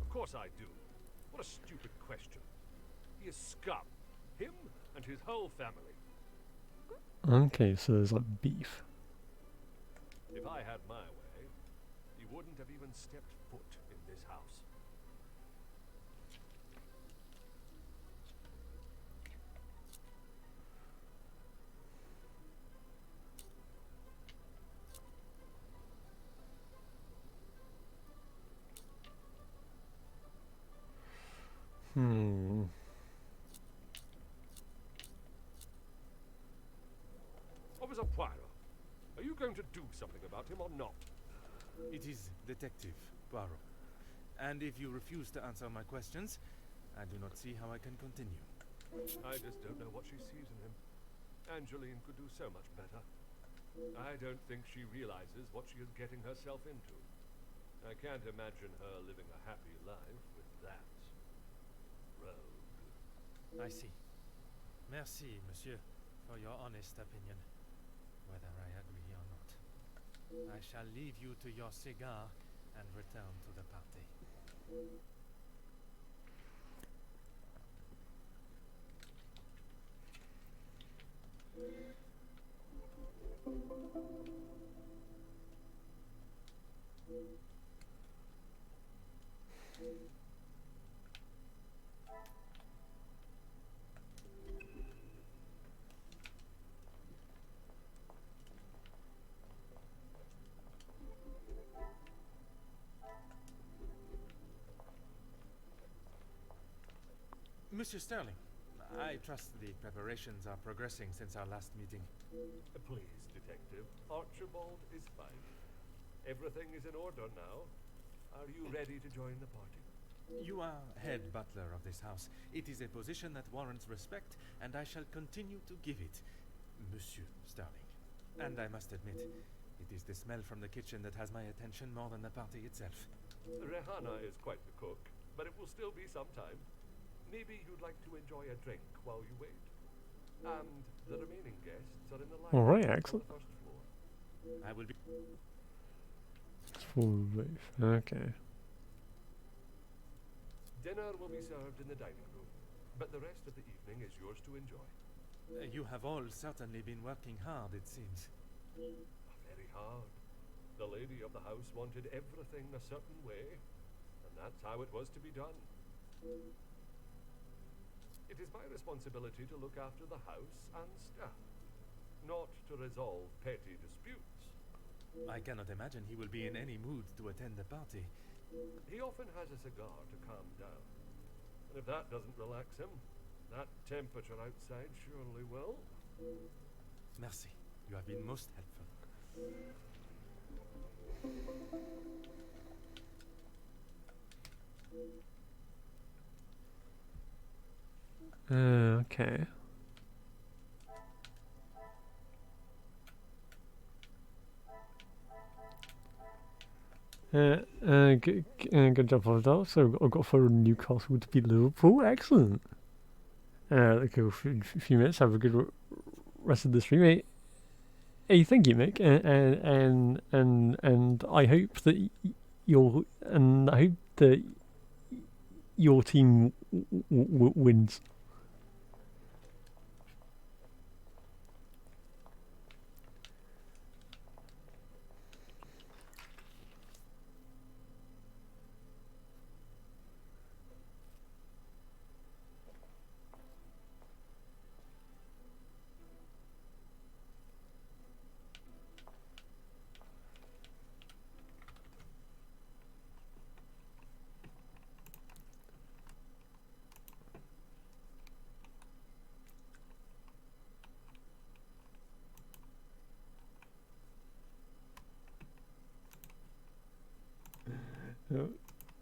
Of course I do. What a stupid question. He is scum. Him and his whole family. Okay, so there's like beef. If I had my way, he wouldn't have even stepped foot in this house. Officer Poirot, are you going to do something about him or not? It is Detective Poirot. And if you refuse to answer my questions, I do not see how I can continue. I just don't know what she sees in him. Angeline could do so much better. I don't think she realizes what she is getting herself into. I can't imagine her living a happy life with that rogue. I see. Merci, monsieur, for your honest opinion, whether I agree or not. I shall leave you to your cigar and return to the party. Monsieur Sterling, I trust the preparations are progressing since our last meeting. Please, Detective. Archibald is fine. Everything is in order now. Are you ready to join the party? You are head butler of this house. It is a position that warrants respect, and I shall continue to give it, Monsieur Sterling. And I must admit, it is the smell from the kitchen that has my attention more than the party itself. Rehana is quite the cook, but it will still be some time. Maybe you'd like to enjoy a drink while you wait. And the remaining guests are in the All library right, on excellent. the first floor. I will be... Full roof. Okay. Dinner will be served in the dining room, but the rest of the evening is yours to enjoy. You have all certainly been working hard, it seems. Very hard. The lady of the house wanted everything a certain way, and that's how it was to be done. It is my responsibility to look after the house and staff, not to resolve petty disputes. I cannot imagine he will be in any mood to attend the party. He often has a cigar to calm down, and if that doesn't relax him, that temperature outside surely will. Merci. You have been most helpful. Okay. Good job of that. So I got for Newcastle to beat Liverpool. Excellent. Like a few minutes. Have a good rest of the stream, mate. Hey, thank you, Mick, and I hope that your team wins.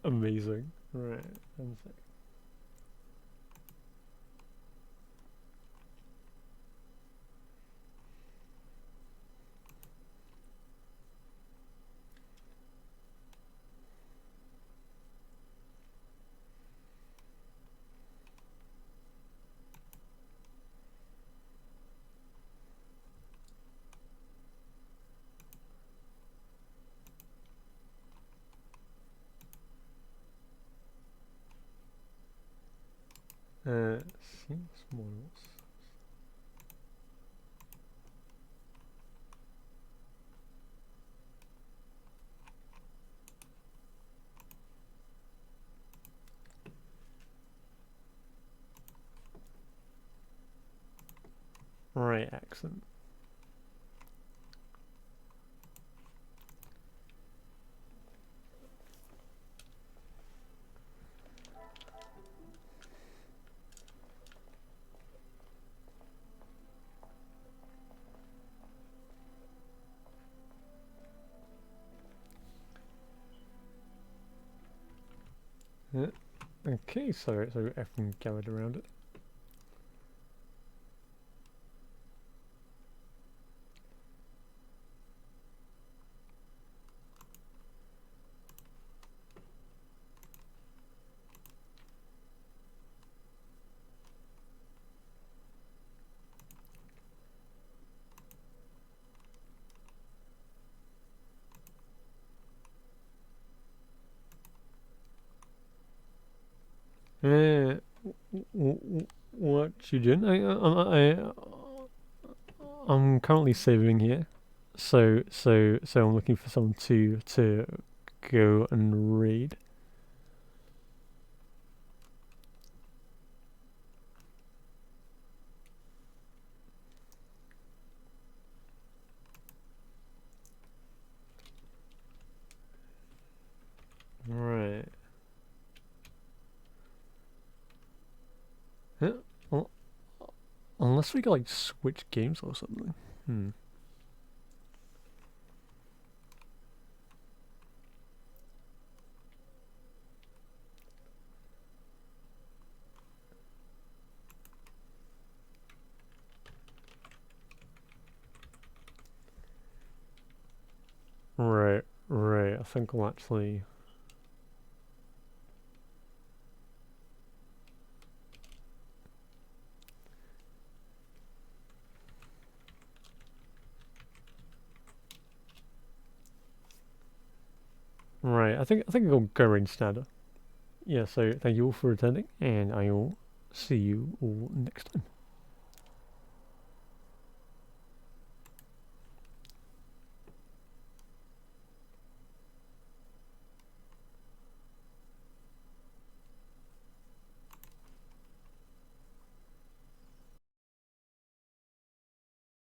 Amazing. Right, one sec. Seems models. Right, accent. Okay, so everything gathered around it. What you doing? I'm currently saving here, so I'm looking for someone to go and raid. Right. Yeah, well, unless we could like switch games or something. Right. I think I'll actually. Right, I think I'll go range standard. Yeah, so thank you all for attending, and I will see you all next time.